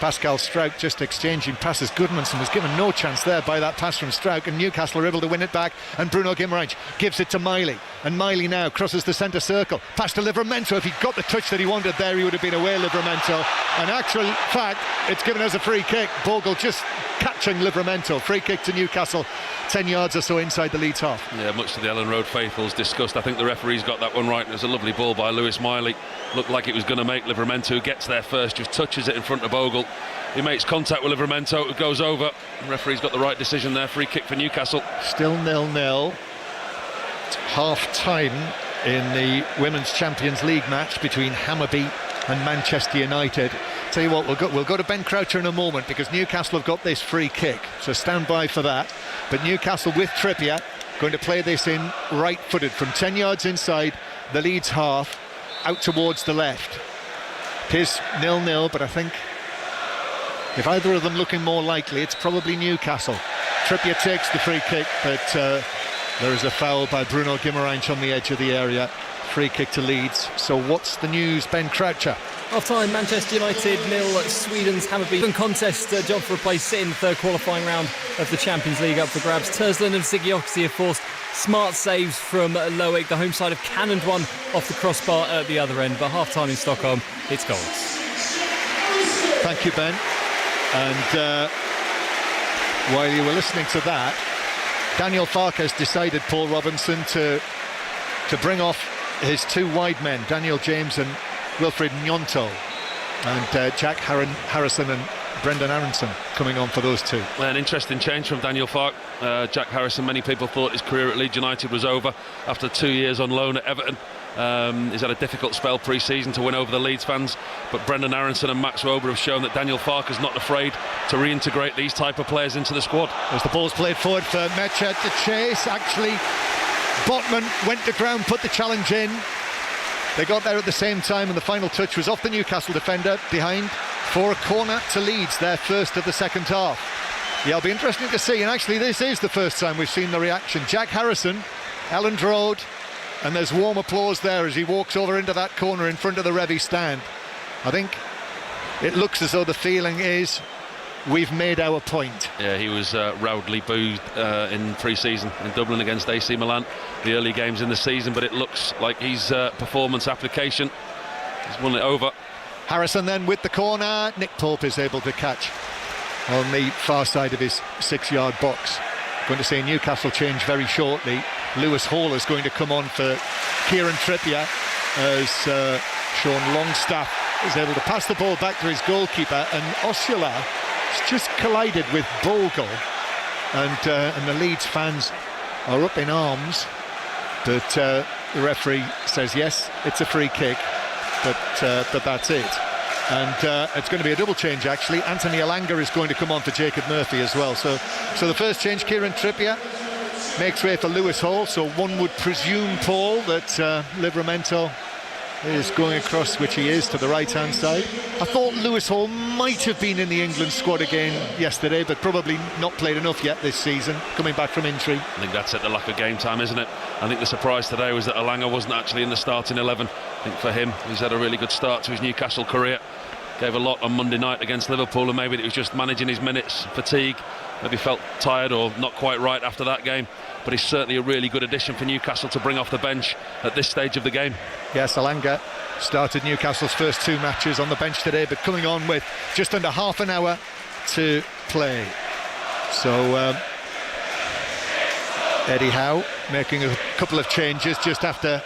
Pascal Strauch just exchanging passes. Goodmanson was given no chance there by that pass from Strauch, and Newcastle are able to win it back, and Bruno Guimaraes gives it to Miley, and Miley now crosses the centre circle, past to Livramento. If he got the touch that he wanted there, he would have been away, Livramento. And actual fact, it's given us a free kick. Bogle just catching Livramento. Free kick to Newcastle, 10 yards or so inside the Leeds half. Yeah, much to the Ellen Road faithfuls discussed. I think the referee's got that one right. It was a lovely ball by Lewis Miley. Looked like it was going to make Livramento, who gets there first, just touches it in front of Bogle. He makes contact with Livramento, who goes over. The referee's got the right decision there. Free kick for Newcastle. Still 0-0. Half-time in the Women's Champions League match between Hammarby and Manchester United. Tell you what, we'll go to Ben Croucher in a moment, because Newcastle have got this free kick, so stand by for that. But Newcastle with Trippier going to play this in right-footed from 10 yards inside the Leeds half, out towards the left. It is 0-0, but I think if either of them looking more likely, it's probably Newcastle. Trippier takes the free kick, but there is a foul by Bruno Guimaraes on the edge of the area. Free kick to Leeds. So what's the news, Ben Croucher? Half-time, Manchester United 0, Sweden's Hammarby. Open contest, John, for a place in the third qualifying round of the Champions League up for grabs. Tersland and Ziggy have forced smart saves from Loic. The home side have cannoned one off the crossbar at the other end. But half-time in Stockholm, it's goals. Thank you, Ben. And while you were listening to that, Daniel Farkas decided, Paul Robinson, to bring off his two wide men, Daniel James and Wilfried Gnonto, and Jack Harrison and Brendan Aronson coming on for those two. An interesting change from Daniel Fark. Jack Harrison, many people thought his career at Leeds United was over after 2 years on loan at Everton. He's had a difficult spell pre-season to win over the Leeds fans, but Brendan Aronson and Max Wober have shown that Daniel Fark is not afraid to reintegrate these type of players into the squad. As the ball's played forward for Mecha to chase, actually Botman went to ground, put the challenge in. They got there at the same time, and the final touch was off the Newcastle defender behind for a corner to Leeds, their first of the second half. Yeah, it'll be interesting to see, and actually this is the first time we've seen the reaction. Jack Harrison, Elland Road, and there's warm applause there as he walks over into that corner in front of the Revy stand. I think it looks as though the feeling is we've made our point. Yeah, he was roundly booed in pre-season in Dublin against AC Milan, the early games in the season, but it looks like his performance application has won it over. Harrison then with the corner. Nick Pope is able to catch on the far side of his 6-yard box. Going to see Newcastle change very shortly. Lewis Hall is going to come on for Kieran Trippier as Sean Longstaff is able to pass the ball back to his goalkeeper, and Osula has just collided with Bogle, and the Leeds fans are up in arms, but the referee says yes, it's a free kick, but that's it. And it's going to be a double change actually. Anthony Alanga is going to come on for Jacob Murphy as well. So the first change, Kieran Trippier makes way for Lewis Hall. So one would presume, Paul, that Livramento is going across, which he is, to the right-hand side. I thought Lewis Hall might have been in the England squad again yesterday, but probably not played enough yet this season, coming back from injury. I think that's it, the lack of game time, isn't it? I think the surprise today was that Alanga wasn't actually in the starting 11. I think for him, he's had a really good start to his Newcastle career. Gave a lot on Monday night against Liverpool, and maybe it was just managing his minutes, fatigue, maybe felt tired or not quite right after that game. But he's certainly a really good addition for Newcastle to bring off the bench at this stage of the game. Yes, Alanga started Newcastle's first 2 matches on the bench today, but coming on with just under half an hour to play. So Eddie Howe making a couple of changes just after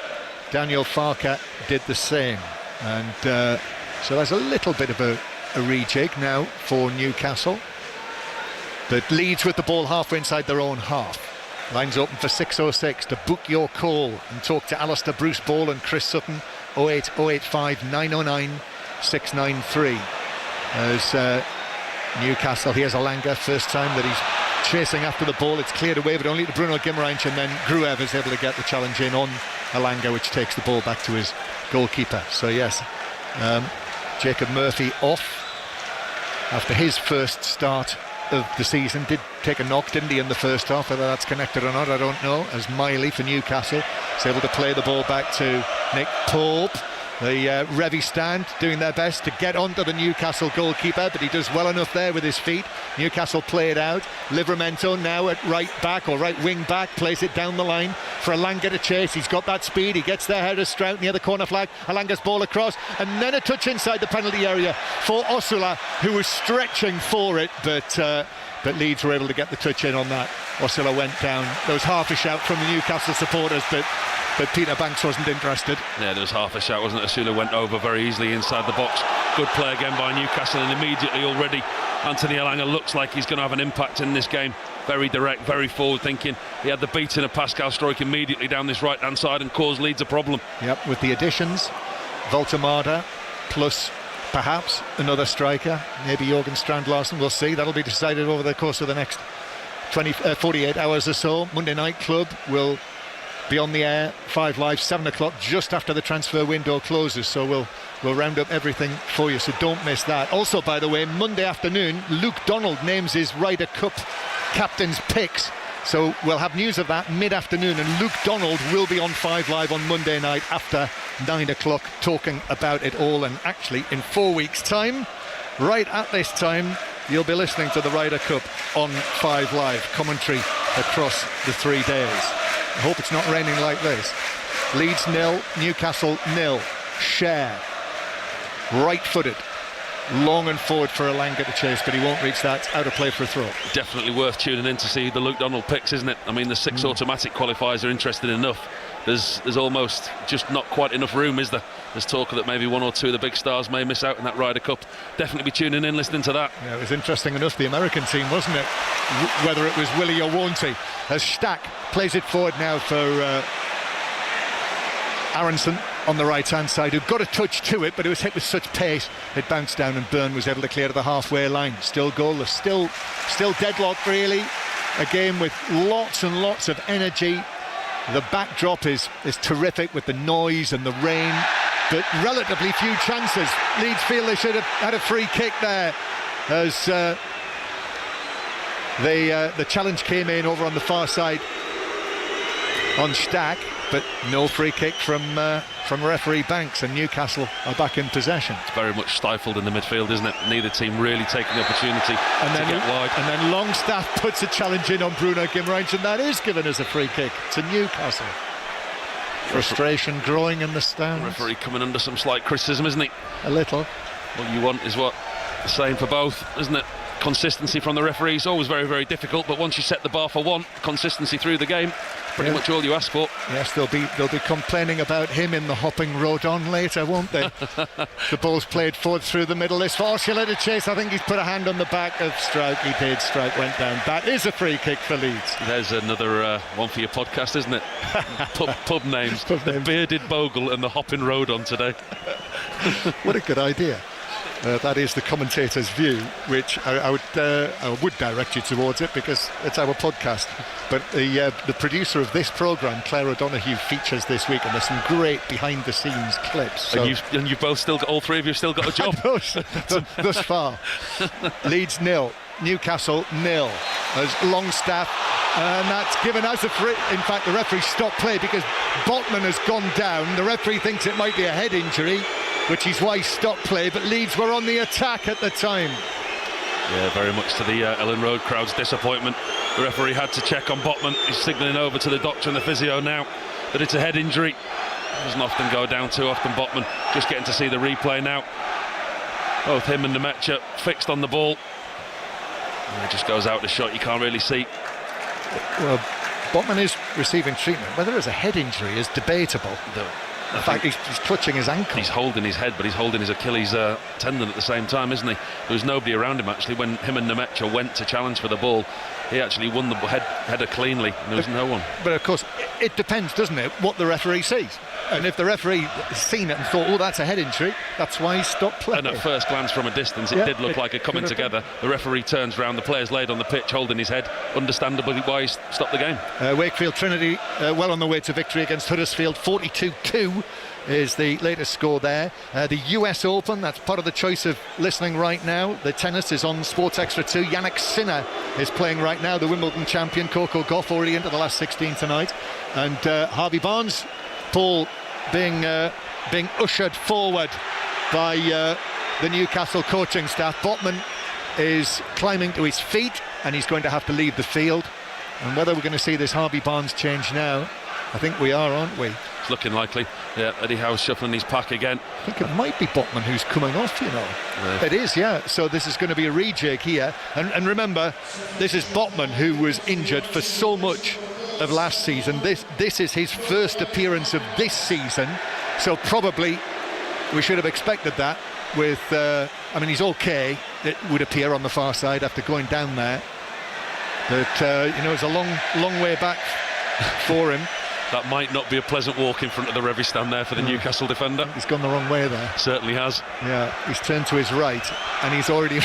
Daniel Farke did the same, and so there's a little bit of a rejig now for Newcastle, but Leeds with the ball halfway inside their own half. Lines open for 606 to book your call and talk to Alistair, Bruce Ball and Chris Sutton. 08085 909 693. As Newcastle, here's Alanga, first time that he's chasing after the ball. It's cleared away, but only to Bruno Guimaraes, and then Gruev is able to get the challenge in on Alanga, which takes the ball back to his goalkeeper. So yes, Jacob Murphy off after his first start of the season. Did take a knock, didn't he, in the first half? Whether that's connected or not, I don't know. As Miley for Newcastle is able to play the ball back to Nick Pope. The Revy stand doing their best to get onto the Newcastle goalkeeper, but he does well enough there with his feet. Newcastle play it out. Livramento now at right back or right wing back, plays it down the line for Alanga to chase. He's got that speed. He gets there ahead of Strout near the corner flag. Alanga's ball across, and then a touch inside the penalty area for Osula, who was stretching for it, but Leeds were able to get the touch in on that. Osula went down. There was half a shout from the Newcastle supporters, but Peter Banks wasn't interested. Yeah, there was half a shout, wasn't it? Osula went over very easily inside the box. Good play again by Newcastle, and immediately already Anthony Alanga looks like he's going to have an impact in this game. Very direct, very forward thinking. He had the beating of Pascal Struijk immediately down this right hand side and caused Leeds a problem. Yep, with the additions, Voltemada plus perhaps another striker, maybe Jorgen Strand Larsen, we'll see. That'll be decided over the course of the next 48 hours or so. Monday Night Club will be on the air, 5 Live, 7 o'clock, just after the transfer window closes, so we'll round up everything for you, so don't miss that. Also, by the way, Monday afternoon, Luke Donald names his Ryder Cup captain's picks, so we'll have news of that mid-afternoon, and Luke Donald will be on 5 Live on Monday night after 9 o'clock talking about it all. And actually, in 4 weeks' time, right at this time, you'll be listening to the Ryder Cup on 5 Live, commentary across the 3 days. I hope it's not raining like this. Leeds 0, Newcastle 0. Share, right-footed, long and forward for Alanga to chase, but he won't reach that. Out of play for a throw. Definitely worth tuning in to see the Luke Donald picks, isn't it? I mean, the 6 automatic qualifiers are interested enough. There's almost just not quite enough room, is there? There's talk that maybe 1 or 2 of the big stars may miss out in that Ryder Cup. Definitely be tuning in, listening to that. Yeah, it was interesting enough, the American team, wasn't it? Whether it was Willie or won't he, as Stack plays it forward now for Aronson on the right-hand side, who got a touch to it, but it was hit with such pace it bounced down, and Byrne was able to clear to the halfway line. Still goalless, still deadlocked really. A game with lots and lots of energy. The backdrop is terrific with the noise and the rain, but relatively few chances. Leeds feel they should have had a free kick there, as the challenge came in over on the far side on Stack, but no free kick from referee Banks, and Newcastle are back in possession. It's very much stifled in the midfield, isn't it? Neither team really taking the opportunity to get wide. And then Longstaff puts a challenge in on Bruno Guimaraes, and that is given as a free kick to Newcastle. Frustration growing in the stands. The referee coming under some slight criticism, isn't he? A little. What you want is what the same for both, isn't it? Consistency from the referee is always very, very difficult, but once you set the bar for one, consistency through the game, pretty much all you ask for. Yes, they'll be complaining about him in the hopping Rodon later, won't they? The ball's played forward through the middle. This for Osula to chase. I think he's put a hand on the back of Strout. He did. Strout went down. That is a free kick for Leeds. There's another one for your podcast, isn't it? pub names. The Bearded Bogle and the Hopping Rodon today. What a good idea. That is the commentator's view, which I would direct you towards it because it's our podcast. But the producer of this programme, Claire O'Donoghue, features this week, and there's some great behind-the-scenes clips. So and you've both still got, all 3 of you still got a job. Thus far. Leeds 0, Newcastle 0. As Longstaff, and that's given us a free. In fact, the referee stopped play because Botman has gone down. The referee thinks it might be a head injury, which is why he stopped play, but Leeds were on the attack at the time. Yeah, very much to the Ellen Road crowd's disappointment. The referee had to check on Botman. He's signalling over to the doctor and the physio now that it's a head injury. Doesn't often go down too often, Botman. Just getting to see the replay now. Both him and Nemecha fixed on the ball. And it just goes out the shot, you can't really see. Well, Botman is receiving treatment. Whether it's a head injury is debatable. In fact, he's clutching his ankle. He's holding his head, but he's holding his Achilles tendon at the same time, isn't he? There was nobody around him, actually, when him and Nemecha went to challenge for the ball. he actually won the header cleanly, and there was no one. But of course, it depends, doesn't it, what the referee sees. And if the referee has seen it and thought, oh, that's a head injury, that's why he stopped playing. And at first glance from a distance, it did look like a coming together. The referee turns round, the player's laid on the pitch holding his head, understandably why he stopped the game. Wakefield Trinity well on the way to victory against Huddersfield. 42-2 is the latest score there. The US Open, that's part of the choice of listening right now. The tennis is on Sports Extra 2. Yannick Sinner is playing right now, the Wimbledon champion. Coco Gauff already into the last 16 tonight. And Harvey Barnes, Paul, being ushered forward by the Newcastle coaching staff. Botman is climbing to his feet and he's going to have to leave the field. And whether we're going to see this Harvey Barnes change now, I think we are, aren't we? It's looking likely. Yeah, Eddie Howe's shuffling his pack again. I think it might be Botman who's coming off, you know. Yeah. It is, yeah. So this is going to be a rejig here. And remember, this is Botman who was injured for so much of last season. This is his first appearance of this season. So probably we should have expected that with... I mean, he's okay, it would appear, on the far side after going down there. But, you know, it's a long way back for him. That might not be a pleasant walk in front of the Revy stand there for the Newcastle defender. He's gone the wrong way there. Certainly has. Yeah, he's turned to his right and he's already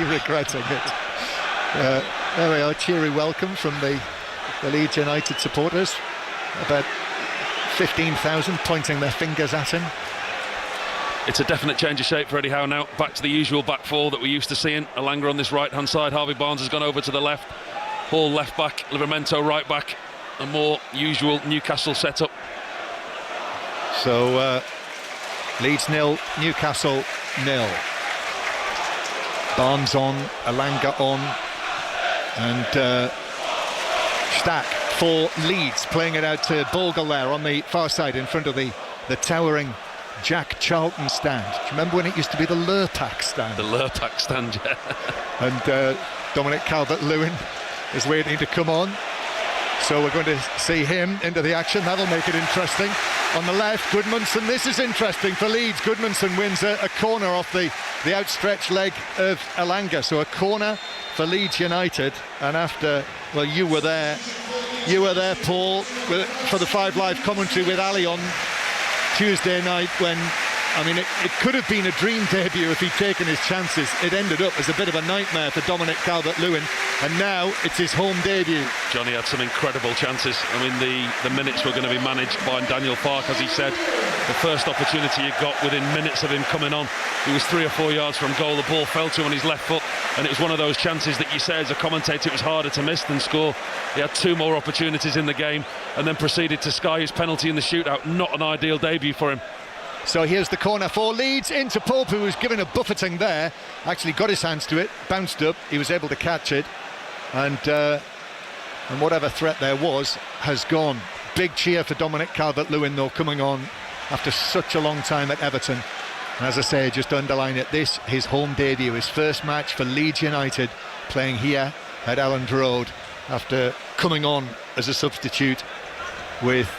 regretting it. There we are, cheery welcome from the Leeds United supporters. About 15,000 pointing their fingers at him. It's a definite change of shape for Eddie Howe now. Back to the usual back four that we're used to seeing. Alanga on this right-hand side. Harvey Barnes has gone over to the left. Hall left back. Livramento right back. A more usual Newcastle setup. So Leeds 0, Newcastle 0. Barnes on, Alanga on, and Stack for Leeds, playing it out to Bogle there on the far side in front of the towering Jack Charlton stand. Do you remember when it used to be the Lurpak stand? The Lurpak stand, yeah. And Dominic Calvert-Lewin is waiting to come on. So we're going to see him into the action. That'll make it interesting. On the left, Goodmanson. This is interesting for Leeds. Goodmanson wins a corner off the outstretched leg of Alanga. So a corner for Leeds United. And after, well, you were there, Paul, for the 5 Live commentary with Ali on Tuesday night when, I mean, it could have been a dream debut if he'd taken his chances. It ended up as a bit of a nightmare for Dominic Calvert-Lewin, and now it's his home debut. Johnny had some incredible chances. I mean, the minutes were going to be managed by Daniel Farke, as he said. The first opportunity he got within minutes of him coming on, he was 3 or 4 yards from goal. The ball fell to him on his left foot, and it was one of those chances that you say as a commentator it was harder to miss than score. He had 2 more opportunities in the game and then proceeded to sky his penalty in the shootout. Not an ideal debut for him. So here's the corner for Leeds into Pope, who was given a buffeting there. Actually got his hands to it, bounced up, he was able to catch it, and whatever threat there was has gone. Big cheer for Dominic Calvert-Lewin though, coming on after such a long time at Everton. And as I say, just to underline it, this his home debut, his first match for Leeds United, playing here at Elland Road after coming on as a substitute with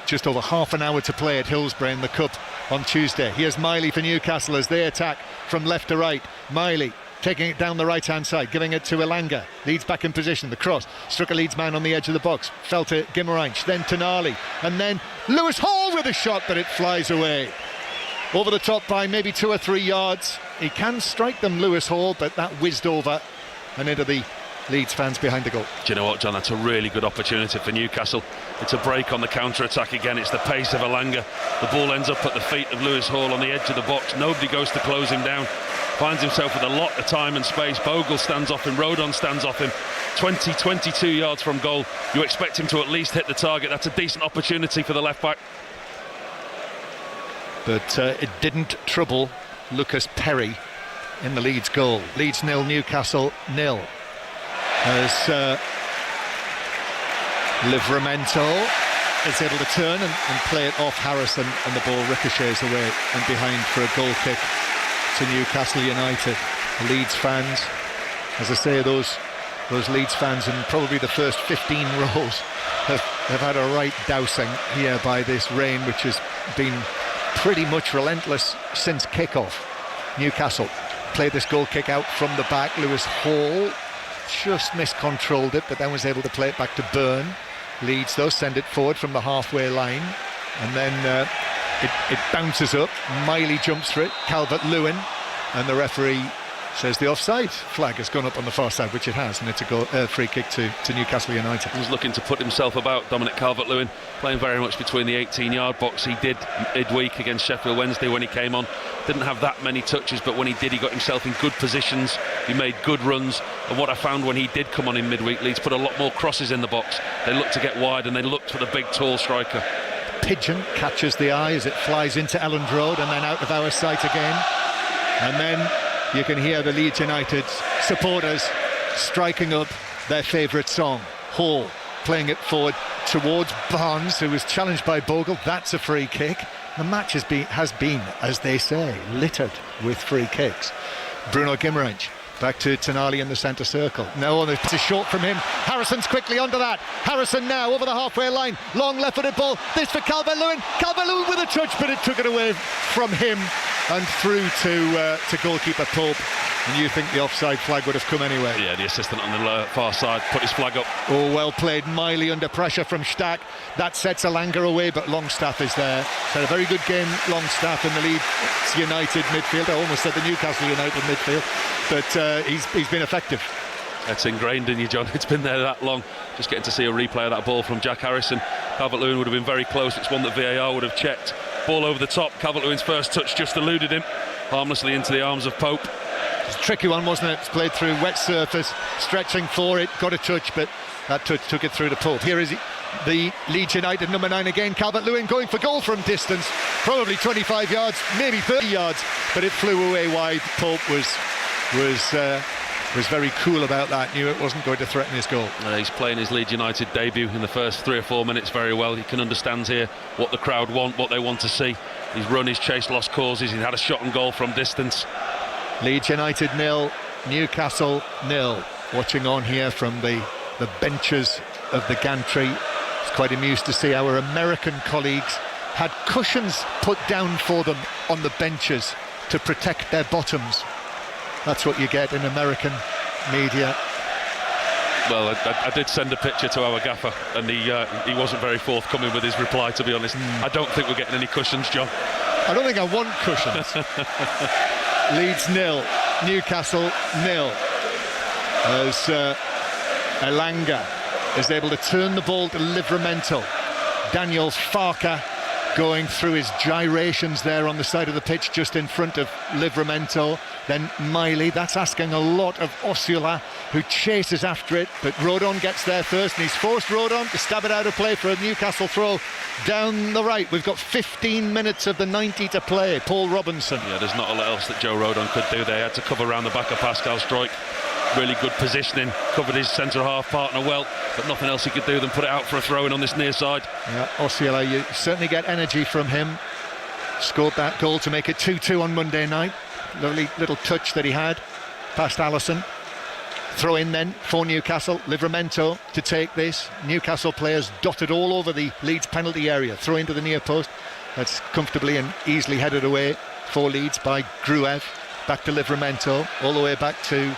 just over half an hour to play at Hillsborough in the Cup on Tuesday. Here's Miley for Newcastle as they attack from left to right. Miley taking it down the right-hand side, giving it to Alanga. Leeds back in position, the cross. Struck a Leeds man on the edge of the box. Fell to Guimarães, then to Nali. And then Lewis Hall with a shot, but it flies away. Over the top by maybe 2 or 3 yards. He can strike them, Lewis Hall, but that whizzed over and into the Leeds fans behind the goal. Do you know what, John? That's a really good opportunity for Newcastle. It's a break on the counter-attack again. It's the pace of Alanga. The ball ends up at the feet of Lewis Hall on the edge of the box. Nobody goes to close him down. Finds himself with a lot of time and space. Bogle stands off him. Rodon stands off him. 22 yards from goal. You expect him to at least hit the target. That's a decent opportunity for the left-back. But it didn't trouble Lucas Perry in the Leeds goal. Leeds 0, Newcastle 0. As Livramento is able to turn and play it off Harrison, and the ball ricochets away and behind for a goal kick to Newcastle United. The Leeds fans, as I say, those Leeds fans in probably the first 15 rows have had a right dousing here by this rain, which has been pretty much relentless since kick-off. Newcastle play this goal kick out from the back. Lewis Hall just miscontrolled it, but then was able to play it back to Byrne. Leeds, though, send it forward from the halfway line, and then it bounces up. Miley jumps for it, Calvert-Lewin, and the referee says the offside flag has gone up on the far side, which it has, and it's a free kick to Newcastle United. He's looking to put himself about, Dominic Calvert-Lewin, playing very much between the 18-yard box. He did midweek against Sheffield Wednesday when he came on. Didn't have that many touches, but when he did, he got himself in good positions. He made good runs, and what I found when he did come on in midweek, Leeds put a lot more crosses in the box. They looked to get wide, and they looked for the big, tall striker. Pigeon catches the eye as it flies into Elland Road and then out of our sight again. And then you can hear the Leeds United supporters striking up their favourite song, Hall, playing it forward towards Barnes, who was challenged by Bogle. That's a free kick. The match has been, as they say, littered with free kicks. Bruno Guimaraes back to Tonali in the centre circle. No, it's short from him. Harrison's quickly onto that. Harrison now over the halfway line. Long left-footed ball. This for Calvert-Lewin. Calvert-Lewin with a touch, but it took it away from him and through to goalkeeper Pope. And you think the offside flag would have come anyway? Yeah, the assistant on the far side put his flag up. Oh, well played. Miley under pressure from Stack. That sets Alanga away, but Longstaff is there. Had a very good game, Longstaff, in the Leeds United midfield. I almost said the Newcastle United midfield, but he's been effective. It's ingrained in you, John. It's been there that long. Just getting to see a replay of that ball from Jack Harrison. Calvert-Lewin would have been very close. It's one that VAR would have checked. Ball over the top. Calvert-Lewin's first touch just eluded him harmlessly into the arms of Pope. It's a tricky one, wasn't it? It's played through wet surface, stretching for it, got a touch, but that touch took it through to Pope. Here is the Leeds United number 9 again, Calvert-Lewin, going for goal from distance, probably 25 yards, maybe 30 yards, but it flew away wide. Pope was very cool about that, knew it wasn't going to threaten his goal. He's playing his Leeds United debut in the first 3 or 4 minutes very well. He can understand here what the crowd want, what they want to see. He's run his chase lost causes, he's had a shot on goal from distance. Leeds United 0, Newcastle 0. Watching on here from the benches of the gantry. It's quite amused to see our American colleagues had cushions put down for them on the benches to protect their bottoms. That's what you get in American media. Well, I did send a picture to our gaffer, and he wasn't very forthcoming with his reply, to be honest. I don't think we're getting any cushions, John. I don't think I want cushions. Leeds 0, Newcastle 0. As Elanga is able to turn the ball to Livramento. Daniel Farke going through his gyrations there on the side of the pitch just in front of Livramento. Then Miley, that's asking a lot of Osula, who chases after it, but Rodon gets there first, and he's forced Rodon to stab it out of play for a Newcastle throw down the right. We've got 15 minutes of the 90 to play. Paul Robinson. Yeah, there's not a lot else that Joe Rodon could do. They had to cover around the back of Pascal Struijk. Really good positioning, covered his centre-half partner well, but nothing else he could do than put it out for a throw-in on this near side. Yeah, Osula, you certainly get energy from him. Scored that goal to make it 2-2 on Monday night. Lovely little touch that he had past Alisson. Throw in then for Newcastle. Livramento to take this. Newcastle players dotted all over the Leeds penalty area. Throw into the near post. That's comfortably and easily headed away for Leeds by Gruev. Back to Livramento, all the way back to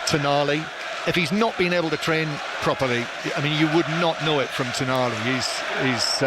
Tonali. If he's not been able to train properly, I mean, you would not know it from Tonali. He's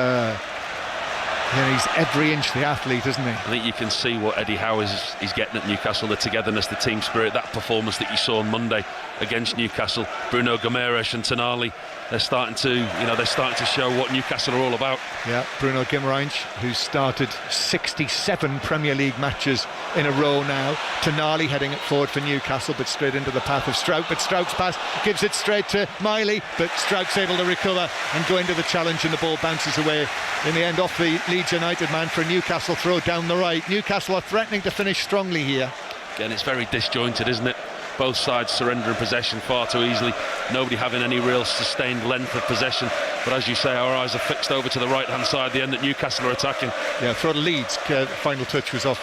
every inch the athlete, isn't he? I think you can see what Eddie Howe is getting at Newcastle, the togetherness, the team spirit, that performance that you saw on Monday against Newcastle. Bruno Guimaraes and Tonali, they're starting to show what Newcastle are all about. Yeah, Bruno Guimaraes, who's started 67 Premier League matches in a row now. Tonali heading it forward for Newcastle, but straight into the path of Struijk. But Struik's pass gives it straight to Miley, but Struik's able to recover and go into the challenge, and the ball bounces away in the end off the Leeds United man for a Newcastle throw down the right. Newcastle are threatening to finish strongly here. Again, it's very disjointed, isn't it? Both sides surrendering possession far too easily. Nobody having any real sustained length of possession. But as you say, our eyes are fixed over to the right-hand side, the end that Newcastle are attacking. Yeah, throw to Leeds. Final touch was off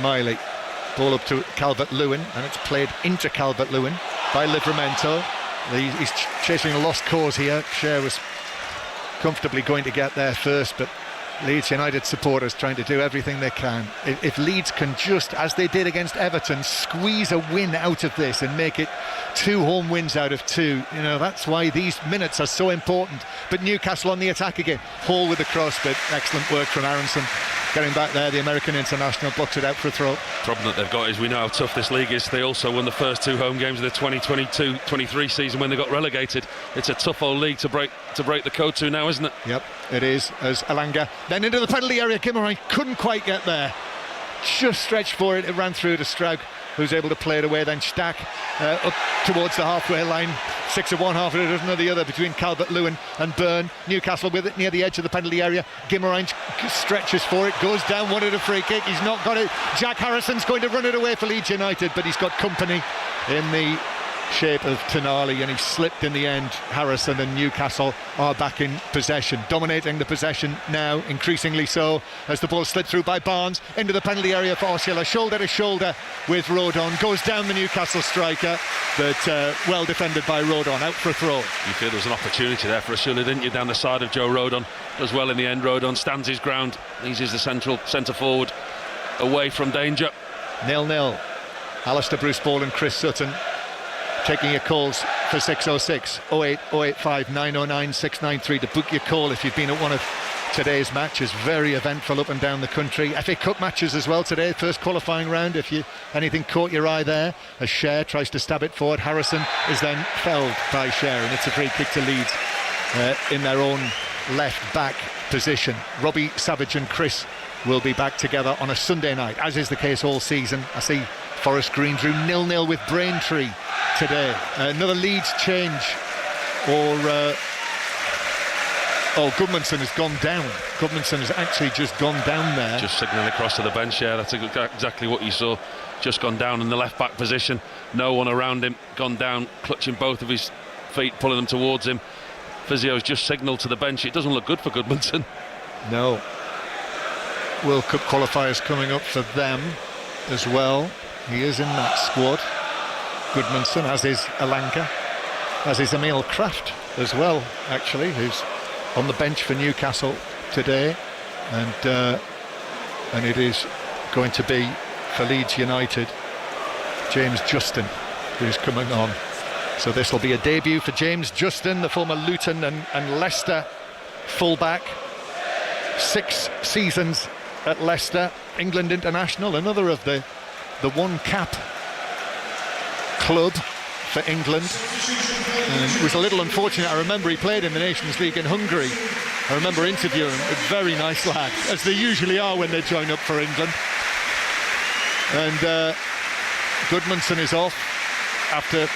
Miley. Ball up to Calvert-Lewin, and it's played into Calvert-Lewin by Livramento. He's chasing a lost cause here. Cher was comfortably going to get there first, but Leeds United supporters trying to do everything they can. If Leeds can just, as they did against Everton, squeeze a win out of this and make it 2 home wins out of 2, that's why these minutes are so important. But Newcastle on the attack again. Hall with the cross, but excellent work from Aronson. Getting back there, the American international blocks it out for a throw. Problem that they've got is we know how tough this league is. They also won the first 2 home games of the 2022-23 season when they got relegated. It's a tough old league to break the code to now, isn't it? Yep, it is. As Alanga then into the penalty area, Guimaraes couldn't quite get there. Just stretched for it. It ran through to Straug, who's able to play it away. Then Stack up towards the halfway line. 6 of one, half of a dozen of the other between Calvert-Lewin and Byrne. Newcastle with it near the edge of the penalty area. Guimaraes stretches for it, goes down, wanted a free kick. He's not got it. Jack Harrison's going to run it away for Leeds United, but he's got company in the shape of Tonali, and he slipped in the end. Harrison and Newcastle are back in possession, dominating the possession now, increasingly so, as the ball slid through by Barnes into the penalty area for Osceola, shoulder to shoulder with Rodon, goes down the Newcastle striker, but well defended by Rodon, out for a throw. You feel there was an opportunity there for Osceola, didn't you, down the side of Joe Rodon? Does well in the end. Rodon stands his ground, eases the centre forward away from danger. 0-0. Alistair Bruce Ball and Chris Sutton taking your calls for 606 08 085 909 693 to book your call if you've been at one of today's matches. Very eventful up and down the country. FA Cup matches as well today, first qualifying round. If anything caught your eye there, as Cher tries to stab it forward, Harrison is then felled by Cher, and it's a free kick to Leeds in their own left back position. Robbie Savage and Chris will be back together on a Sunday night, as is the case all season. I see Forest Green drew 0-0 with Braintree today. Another Leeds change, or Gudmundsson has gone down. Gudmundsson has actually just gone down there. Just signalling across to the bench, yeah, that's exactly what you saw. Just gone down in the left back position, no one around him, gone down, clutching both of his feet, pulling them towards him. Physio's just signalled to the bench. It doesn't look good for Gudmundsson. No. World Cup qualifiers coming up for them as well. He is in that squad. Gudmundsson, as is Alanga, as is Emil Kraft as well, actually, who's on the bench for Newcastle today, and it is going to be for Leeds United James Justin who's coming on. So this will be a debut for James Justin, the former Luton and Leicester fullback. 6 seasons at Leicester, England international, another of the one cap club for England. And it was a little unfortunate. I remember he played in the Nations League in Hungary. I remember interviewing him. A very nice lad, as they usually are when they join up for England. And Gudmundsson is off after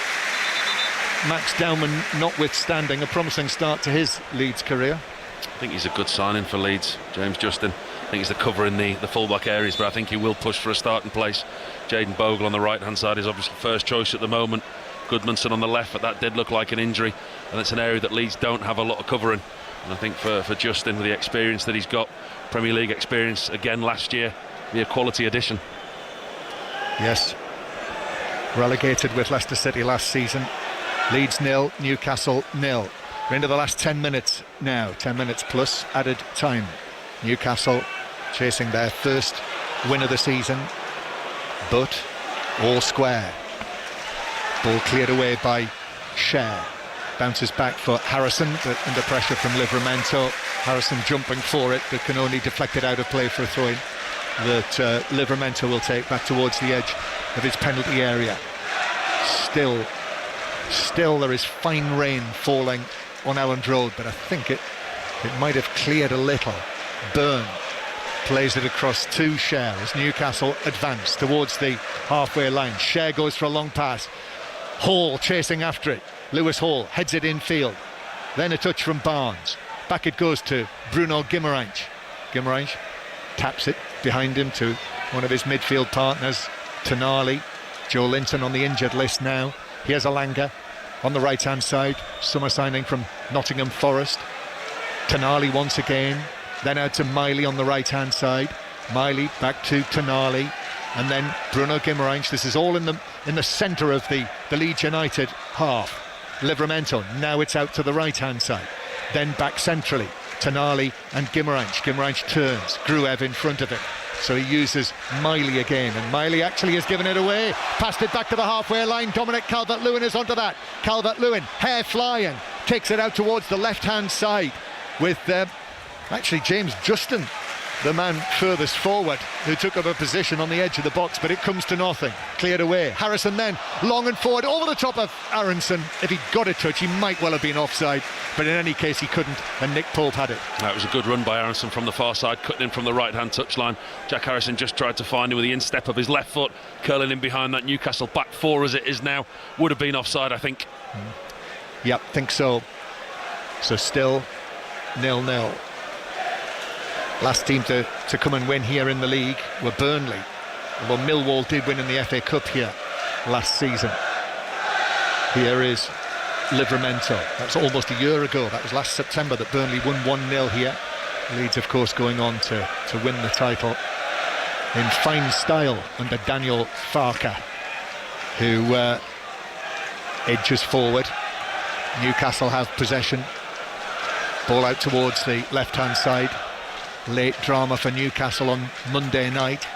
Max Dowman notwithstanding a promising start to his Leeds career. I think he's a good signing for Leeds, James Justin. I think he's the cover in the full-back areas, but I think he will push for a starting place. Jayden Bogle on the right-hand side is obviously first choice at the moment. Gudmundsson on the left, but that did look like an injury, and it's an area that Leeds don't have a lot of cover in. And I think for Justin, with the experience that he's got, Premier League experience again last year, be a quality addition. Yes. Relegated with Leicester City last season. Leeds 0, Newcastle 0. We're into the last 10 minutes now, 10 minutes plus added time. Newcastle chasing their first win of the season, but all square. Ball cleared away by Cher. Bounces back for Harrison, but under pressure from Livramento. Harrison jumping for it, but can only deflect it out of play for a throw-in that Livramento will take back towards the edge of his penalty area. Still there is fine rain falling on Elland Road, but I think it might have cleared a little. Byrne plays it across to Cher as Newcastle advance towards the halfway line. Cher goes for a long pass. Hall chasing after it. Lewis Hall heads it infield. Then a touch from Barnes. Back it goes to Bruno Guimaraes. Guimaraes taps it behind him to one of his midfield partners, Tonali. Joe Linton on the injured list now. Here's Alanga on the right-hand side. Summer signing from Nottingham Forest. Tonali once again. Then out to Miley on the right-hand side. Miley back to Tonali. And then Bruno Guimaraes. This is all in the centre of the Leeds United half. Livramento, now it's out to the right-hand side. Then back centrally Tonali and Guimarães. Guimarães turns, Gruev in front of him. So he uses Miley again, and Miley actually has given it away. Passed it back to the halfway line. Dominic Calvert-Lewin is onto that. Calvert-Lewin, hair flying, takes it out towards the left-hand side with actually James Justin, the man furthest forward, who took up a position on the edge of the box, but it comes to nothing. Cleared away. Harrison then long and forward over the top of Aronson. If he'd got a touch, he might well have been offside, but in any case he couldn't, and Nick Pope had it. That was a good run by Aronson from the far side, cutting in from the right-hand touchline. Jack Harrison just tried to find him with the instep of his left foot, curling in behind that Newcastle back four as it is now. Would have been offside, I think. Yep, think so. So still 0-0. Last team to come and win here in the league were Burnley, although Millwall did win in the FA Cup here last season. Here is Livramento. That's almost a year ago. That was last September that Burnley won 1-0 here. Leeds, of course, going on to win the title in fine style under Daniel Farke, who edges forward. Newcastle have possession. Ball out towards the left-hand side. Late drama for Newcastle on Monday night.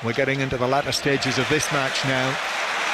We're getting into the latter stages of this match now,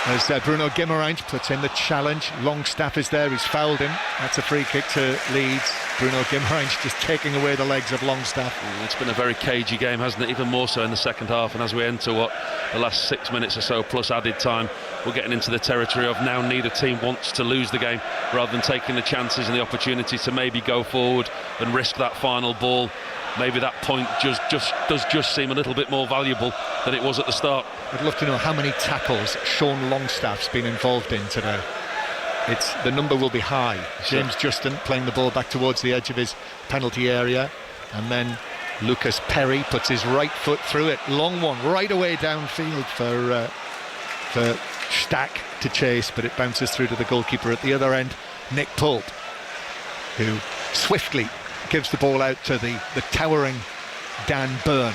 as Bruno Guimarães puts in the challenge. Longstaff is there, he's fouled him. That's a free kick to Leeds. Bruno Guimarães just taking away the legs of Longstaff. It's been a very cagey game, hasn't it? Even more so in the second half, and as we enter the last 6 minutes or so plus added time, we're getting into the territory of now neither team wants to lose the game, rather than taking the chances and the opportunity to maybe go forward and risk that final ball. Maybe that point does seem a little bit more valuable than it was at the start. I'd love to know how many tackles Sean Longstaff's been involved in today. The number will be high. James Justin playing the ball back towards the edge of his penalty area, and then Lucas Perry puts his right foot through it. Long one right away downfield for Stack to chase, but it bounces through to the goalkeeper at the other end, Nick Pope, who swiftly gives the ball out to the towering Dan Burn.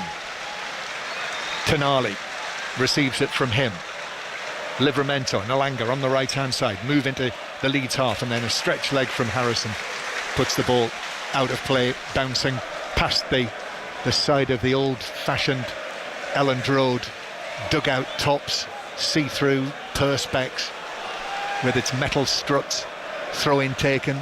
Tonali receives it from him. Livramento, Nalanga on the right-hand side, move into the Leeds half, and then a stretch leg from Harrison puts the ball out of play, bouncing past the side of the old-fashioned Elland Road dugout tops, see-through perspex with its metal struts. Throw-in taken,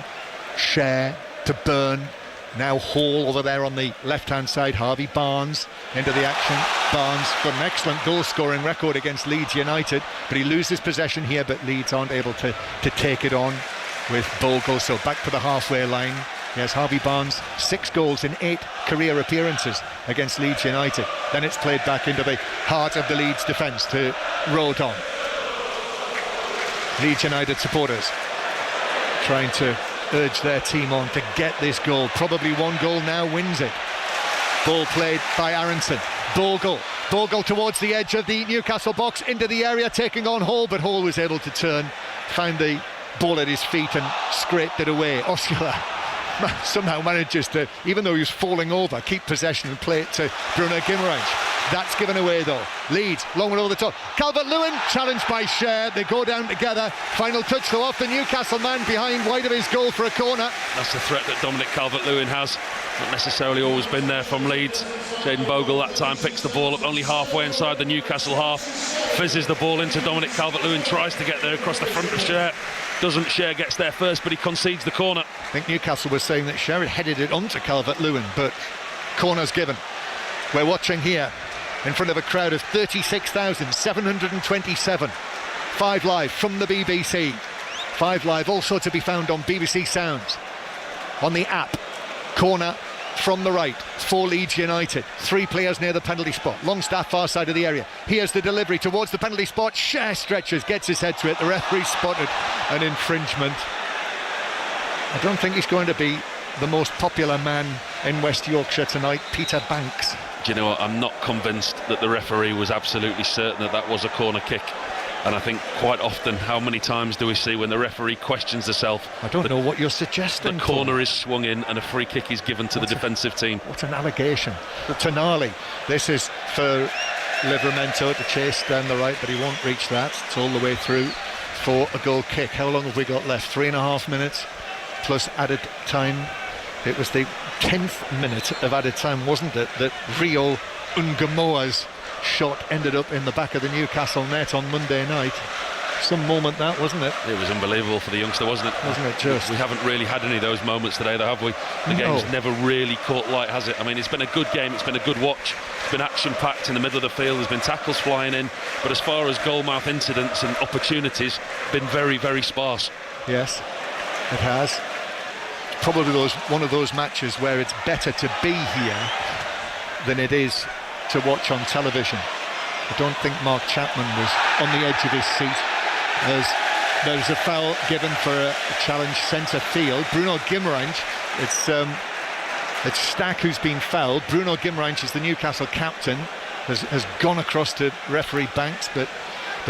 Share to Burn. Now Hall over there on the left-hand side. Harvey Barnes into the action. Barnes got an excellent goal-scoring record against Leeds United, but he loses possession here, but Leeds aren't able to take it on with Bogle. So back to the halfway line. Yes, Harvey Barnes, 6 goals in 8 career appearances against Leeds United. Then it's played back into the heart of the Leeds defence to Rodon. Leeds United supporters trying to urge their team on to get this goal. Probably one goal now wins it. Ball played by Aronson. Bogle towards the edge of the Newcastle box, into the area, taking on Hall, but Hall was able to turn, found the ball at his feet and scraped it away. Osula somehow manages to, even though he was falling over, keep possession and play it to Bruno Guimarães. That's given away though. Leeds, long one over the top. Calvert-Lewin, challenged by Share. They go down together. Final touch though off the Newcastle man behind wide of his goal for a corner. That's the threat that Dominic Calvert-Lewin has. Not necessarily always been there from Leeds. Jayden Bogle that time picks the ball up only halfway inside the Newcastle half. Fizzes the ball into Dominic Calvert-Lewin, tries to get there across the front of Share. Doesn't. Share gets there first, but he concedes the corner. I think Newcastle was saying that Share had headed it onto Calvert-Lewin, but corner's given. We're watching here in front of a crowd of 36,727. 5 Live from the BBC. 5 Live also to be found on BBC Sounds, on the app. Corner from the right for Leeds United. 3 players near the penalty spot. Longstaff far side of the area. Here's the delivery towards the penalty spot. Share stretches, gets his head to it. The referee spotted an infringement. I don't think he's going to be the most popular man in West Yorkshire tonight, Peter Banks. Do you know what? I'm not convinced that the referee was absolutely certain that that was a corner kick. And I think quite often, how many times do we see when the referee questions herself? I don't know what you're suggesting. The corner is swung in and a free kick is given to the defensive team. What an allegation. Tonali, this is for Livramento to chase down the right, but he won't reach that. It's all the way through for a goal kick. How long have we got left? 3.5 minutes plus added time It was the 10th minute of added time, wasn't it, that Rio Ungamoa's shot ended up in the back of the Newcastle net on Monday night. Some moment that, wasn't it? It was unbelievable for the youngster, wasn't it? Wasn't it just? We haven't really had any of those moments today, though, have we? The game's never really caught light, has it? I mean, it's been a good game, it's been a good watch, it's been action-packed in the middle of the field, there's been tackles flying in, but as far as goal-mouth incidents and opportunities, been very, very sparse. Yes, it has. It's probably one of those matches where it's better to be here than it is to watch on television. I don't think Mark Chapman was on the edge of his seat as there's a foul given for a challenge centre field. Bruno Guimaraes, it's Stack who's been fouled. Bruno Guimaraes is the Newcastle captain, has gone across to referee Banks, but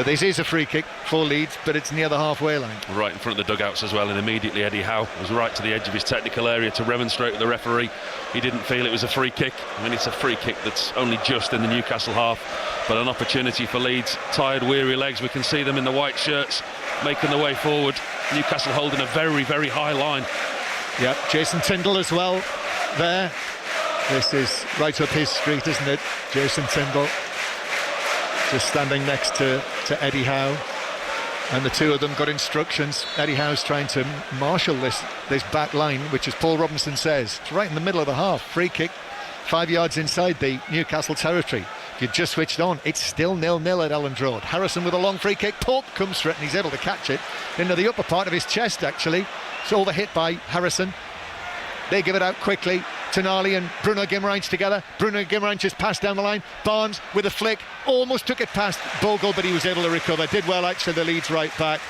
this is a free kick for Leeds, but it's near the halfway line. Right in front of the dugouts as well, and immediately Eddie Howe was right to the edge of his technical area to remonstrate with the referee. He didn't feel it was a free kick. I mean, it's a free kick that's only just in the Newcastle half, but an opportunity for Leeds. Tired, weary legs, we can see them in the white shirts making the way forward. Newcastle holding a very, very high line. Yep, Jason Tindall as well there. This is right up his street, isn't it? Jason Tindall just standing next to Eddie Howe, and the two of them got instructions. Eddie Howe's trying to marshal this back line, which, as Paul Robinson says, it's right in the middle of the half. Free kick 5 yards inside the Newcastle territory. If you just switched on, it's still 0-0 at Elland Road. Harrison with a long free kick. Pope comes for it and he's able to catch it into the upper part of his chest, actually. It's overhit by Harrison. They give it out quickly. Tonali and Bruno Guimaraes together. Bruno Guimaraes just passed down the line. Barnes with a flick, almost took it past Bogle, but he was able to recover. Did well, actually, the Leeds right back.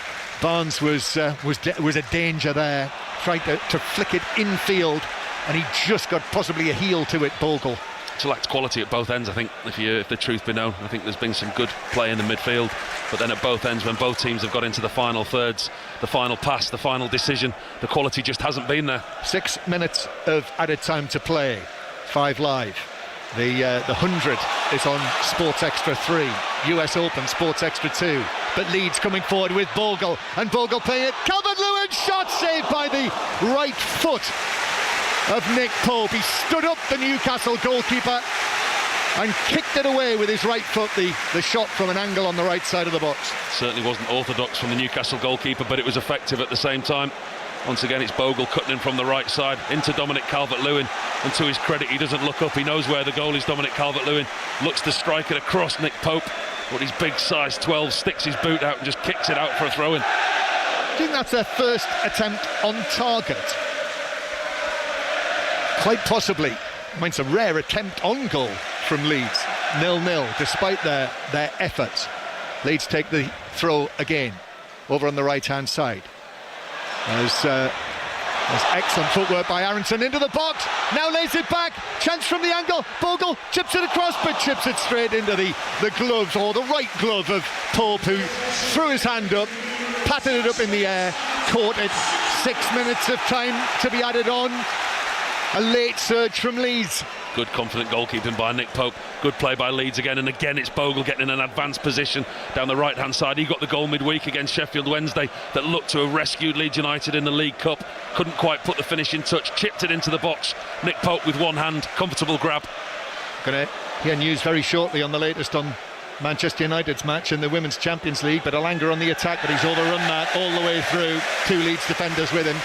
Barnes was a danger there. Tried to flick it infield, and he just got possibly a heel to it, Bogle. It's lacked quality at both ends, I think, if the truth be known. I think there's been some good play in the midfield, but then at both ends, when both teams have got into the final thirds, the final pass, the final decision, the quality just hasn't been there. 6 minutes of added time to play. 5 Live. The 100 is on Sports Extra 3. US Open Sports Extra 2. But Leeds coming forward with Bogle, and Bogle playing it. Calvert-Lewin, shot saved by the right foot of Nick Pope. He stood up the Newcastle goalkeeper and kicked it away with his right foot, the shot from an angle on the right side of the box. Certainly wasn't orthodox from the Newcastle goalkeeper, but it was effective at the same time. Once again, it's Bogle cutting in from the right side into Dominic Calvert-Lewin, and to his credit, he doesn't look up. He knows where the goal is. Dominic Calvert-Lewin looks to strike it across Nick Pope, but his big size 12 sticks his boot out and just kicks it out for a throw-in. I think that's their first attempt on target. Quite possibly. I mean, it's a rare attempt on goal from Leeds. 0-0, despite their efforts. Leeds take the throw again, over on the right-hand side. There's excellent footwork by Aronson into the box. Now lays it back. Chance from the angle. Bogle chips it across, but chips it straight into the gloves, or the right glove of Pope, who threw his hand up, patted it up in the air, caught it. 6 minutes of time to be added on. A late surge from Leeds. Good confident goalkeeping by Nick Pope. Good play by Leeds again, and again it's Bogle getting in an advanced position down the right hand side. He got the goal midweek against Sheffield Wednesday that looked to have rescued Leeds United in the League Cup. Couldn't quite put the finishing touch, chipped it into the box. Nick Pope with one hand, comfortable grab. Going to hear news very shortly on the latest on Manchester United's match in the Women's Champions League, but Elanga on the attack, but he's overrun that all the way through. 2 Leeds defenders with him.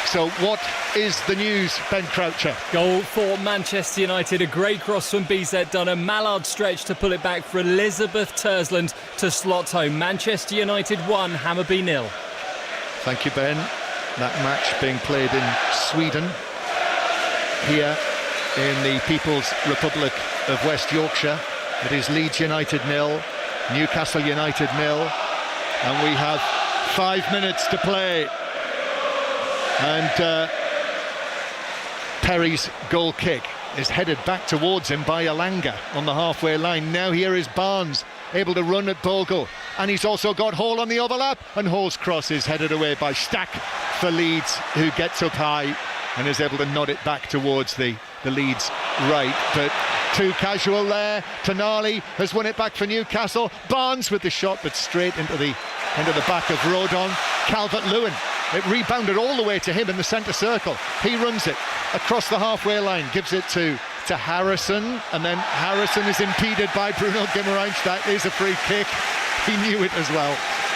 So what is the news, Ben Croucher? Goal for Manchester United, a great cross from BZ Dunham, Mallard stretch to pull it back for Elizabeth Tersland to slot home. Manchester United 1, Hammarby 0. Thank you, Ben. That match being played in Sweden, here in the People's Republic of West Yorkshire. It is Leeds United 0, Newcastle United 0, and we have 5 minutes to play. And Perry's goal kick is headed back towards him by Elanga on the halfway line. Now here is Barnes, able to run at Bogle, and he's also got Hall on the overlap, and Hall's cross is headed away by Stack for Leeds, who gets up high and is able to nod it back towards the Leeds right. But too casual there. Tonali has won it back for Newcastle. Barnes with the shot, but straight into the back of Rodon. Calvert-Lewin It rebounded all the way to him in the centre circle. He runs it across the halfway line, gives it to Harrison, and then Harrison is impeded by Bruno Guimaraes. That is a free kick. He knew it as well.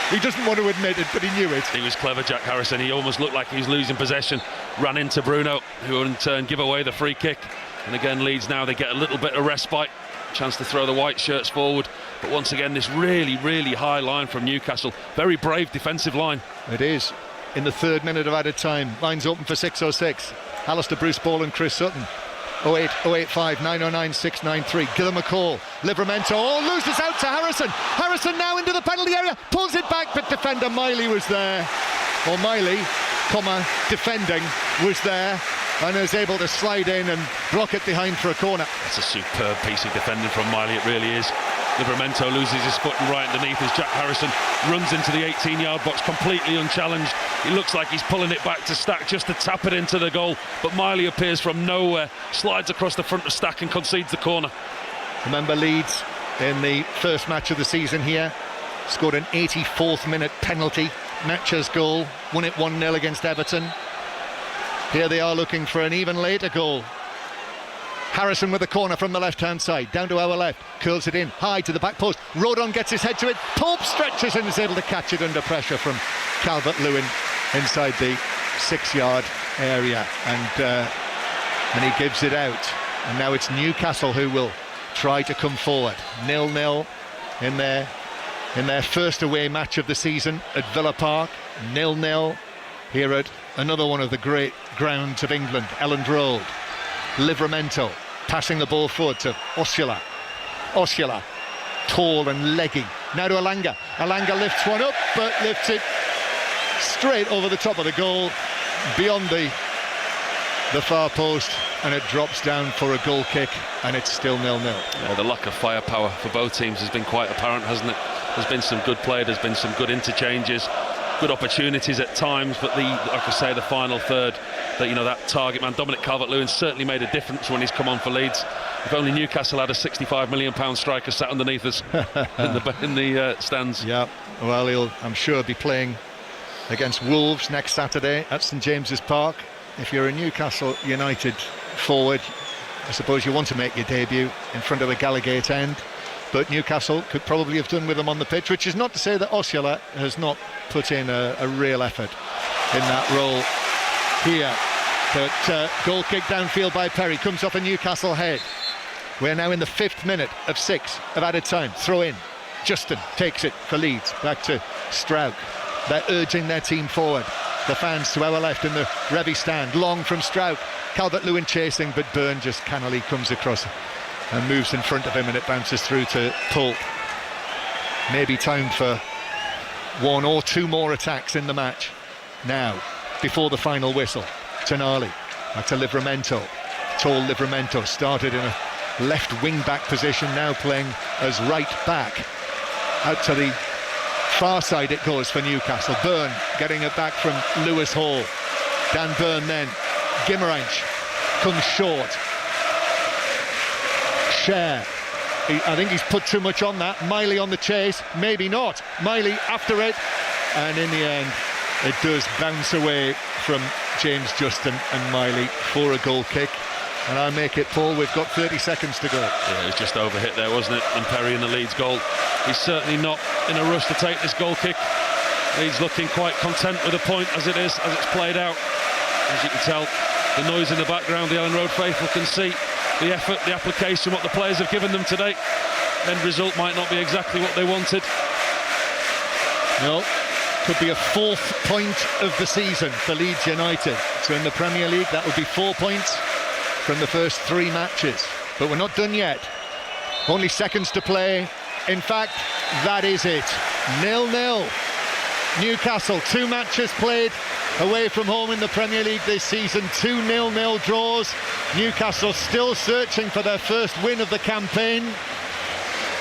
He doesn't want to admit it, but he knew it. He was clever, Jack Harrison. He almost looked like he was losing possession. Ran into Bruno, who in turn give away the free kick. And again, Leeds now, they get a little bit of respite. Chance to throw the white shirts forward. But once again, this really, really high line from Newcastle. Very brave defensive line. It is. In the 3rd minute of added time, lines open for 6:06. Alistair Bruce Ball and Chris Sutton. 08, 085 909 693. Gillan McCall, Livramento, loses out to Harrison. Harrison now into the penalty area, pulls it back, but defender Miley was there. Or Miley, defending, was there and is able to slide in and block it behind for a corner. It's a superb piece of defending from Miley, it really is. Livramento loses his foot and right underneath as Jack Harrison runs into the 18-yard box completely unchallenged. He looks like he's pulling it back to Stack just to tap it into the goal, but Miley appears from nowhere, slides across the front of Stack and concedes the corner. Remember Leeds in the first match of the season here scored an 84th minute penalty, Natcher's goal, won it 1-0 against Everton. Here they are looking for an even later goal. Harrison with the corner from the left-hand side, down to our left, curls it in, high to the back post. Rodon gets his head to it, Pope stretches and is able to catch it under pressure from Calvert-Lewin inside the 6-yard area, and he gives it out. And now it's Newcastle who will try to come forward. 0-0 in their first away match of the season at Villa Park. 0-0 here at another one of the great grounds of England, Elland Road. Livramento passing the ball forward to Osula. Osula, tall and leggy. Now to Alanga. Alanga lifts one up, but lifts it straight over the top of the goal, beyond the far post, and it drops down for a goal kick, and it's still 0-0. Yeah, the lack of firepower for both teams has been quite apparent, hasn't it? There's been some good play, there's been some good interchanges, good opportunities at times, but like I say, the final third, that target man, Dominic Calvert-Lewin, certainly made a difference when he's come on for Leeds. If only Newcastle had a £65 million striker sat underneath us in the stands. Yeah, well, he'll, I'm sure, be playing against Wolves next Saturday at St James's Park. If you're a Newcastle United forward, I suppose you want to make your debut in front of the Gallagate end, but Newcastle could probably have done with them on the pitch, which is not to say that Osula has not put in a real effort in that role here. But goal kick downfield by Perry comes off a Newcastle head. We're now in the 5th minute of 6 of added time. Throw in. Justin takes it for Leeds. Back to Strauch. They're urging their team forward. The fans to our left in the Revy stand. Long from Strauch. Calvert-Lewin chasing, but Byrne just cannily comes across and moves in front of him, and it bounces through to Pope. Maybe time for 1 or 2 more attacks in the match. Now, before the final whistle, Tonali. Back to Livramento. Tall Livramento started in a left wing-back position, now playing as right-back. Out to the far side it goes for Newcastle. Byrne getting it back from Lewis Hall. Dan Byrne then. Guimaraes comes short. Cher. I think he's put too much on that. Miley on the chase. Maybe not. Miley after it. And in the end, it does bounce away from James Justin and Miley for a goal kick. And I'll make it, Paul, we've got 30 seconds to go. Yeah, it was just overhit there, wasn't it? And Perry in the Leeds goal. He's certainly not in a rush to take this goal kick. He's looking quite content with the point as it is, as it's played out. As you can tell, the noise in the background, the Elland Road faithful can see the effort, the application, what the players have given them today. End result might not be exactly what they wanted. No, could be a 4th point of the season for Leeds United. So in the Premier League, that would be 4 points from the first 3 matches. But we're not done yet. Only seconds to play. In fact, that is it. 0-0. Newcastle, 2 matches played away from home in the Premier League this season. 2 0-0 draws. Newcastle still searching for their first win of the campaign.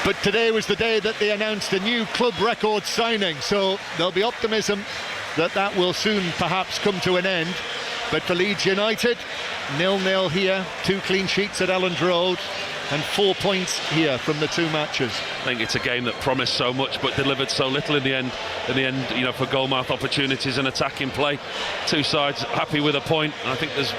But today was the day that they announced a new club record signing. So there'll be optimism that will soon perhaps come to an end. But for Leeds United, 0-0 here, 2 clean sheets at Elland Road. and 4 points here from the 2 matches. I think it's a game that promised so much but delivered so little in the end, for goalmouth opportunities and attacking play. 2 sides happy with a point, and I think there's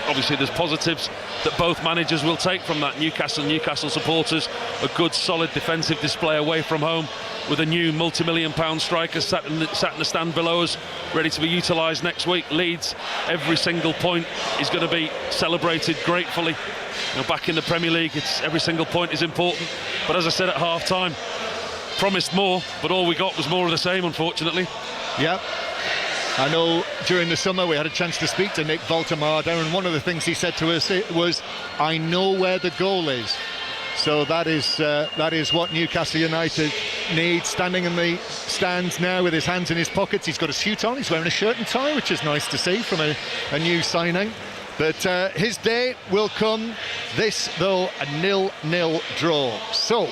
positives that both managers will take from that. Newcastle supporters, a good solid defensive display away from home, with a new multi-million-pound striker sat in the stand below us, ready to be utilised next week. Leeds, every single point is going to be celebrated gratefully. Back in the Premier League, every single point is important. But as I said at half-time, promised more, but all we got was more of the same, unfortunately. Yep. I know during the summer we had a chance to speak to Nick Voltemade, and one of the things he said to us was, "I know where the goal is." So that is what Newcastle United need. Standing in the stands now with his hands in his pockets. He's got a suit on, he's wearing a shirt and tie, which is nice to see from a new signing. But his day will come. This, though, a 0-0 draw. So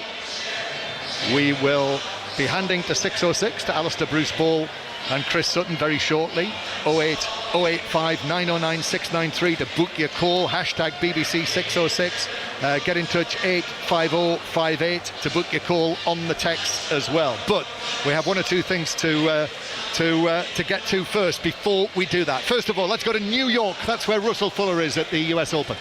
we will be handing to 606 to Alistair Bruce Ball and Chris Sutton very shortly. 08085 909 693 to book your call. Hashtag BBC 606. Get in touch 85058 to book your call on the text as well. But we have 1 or 2 things to get to first before we do that. First of all, let's go to New York. That's where Russell Fuller is at the US Open.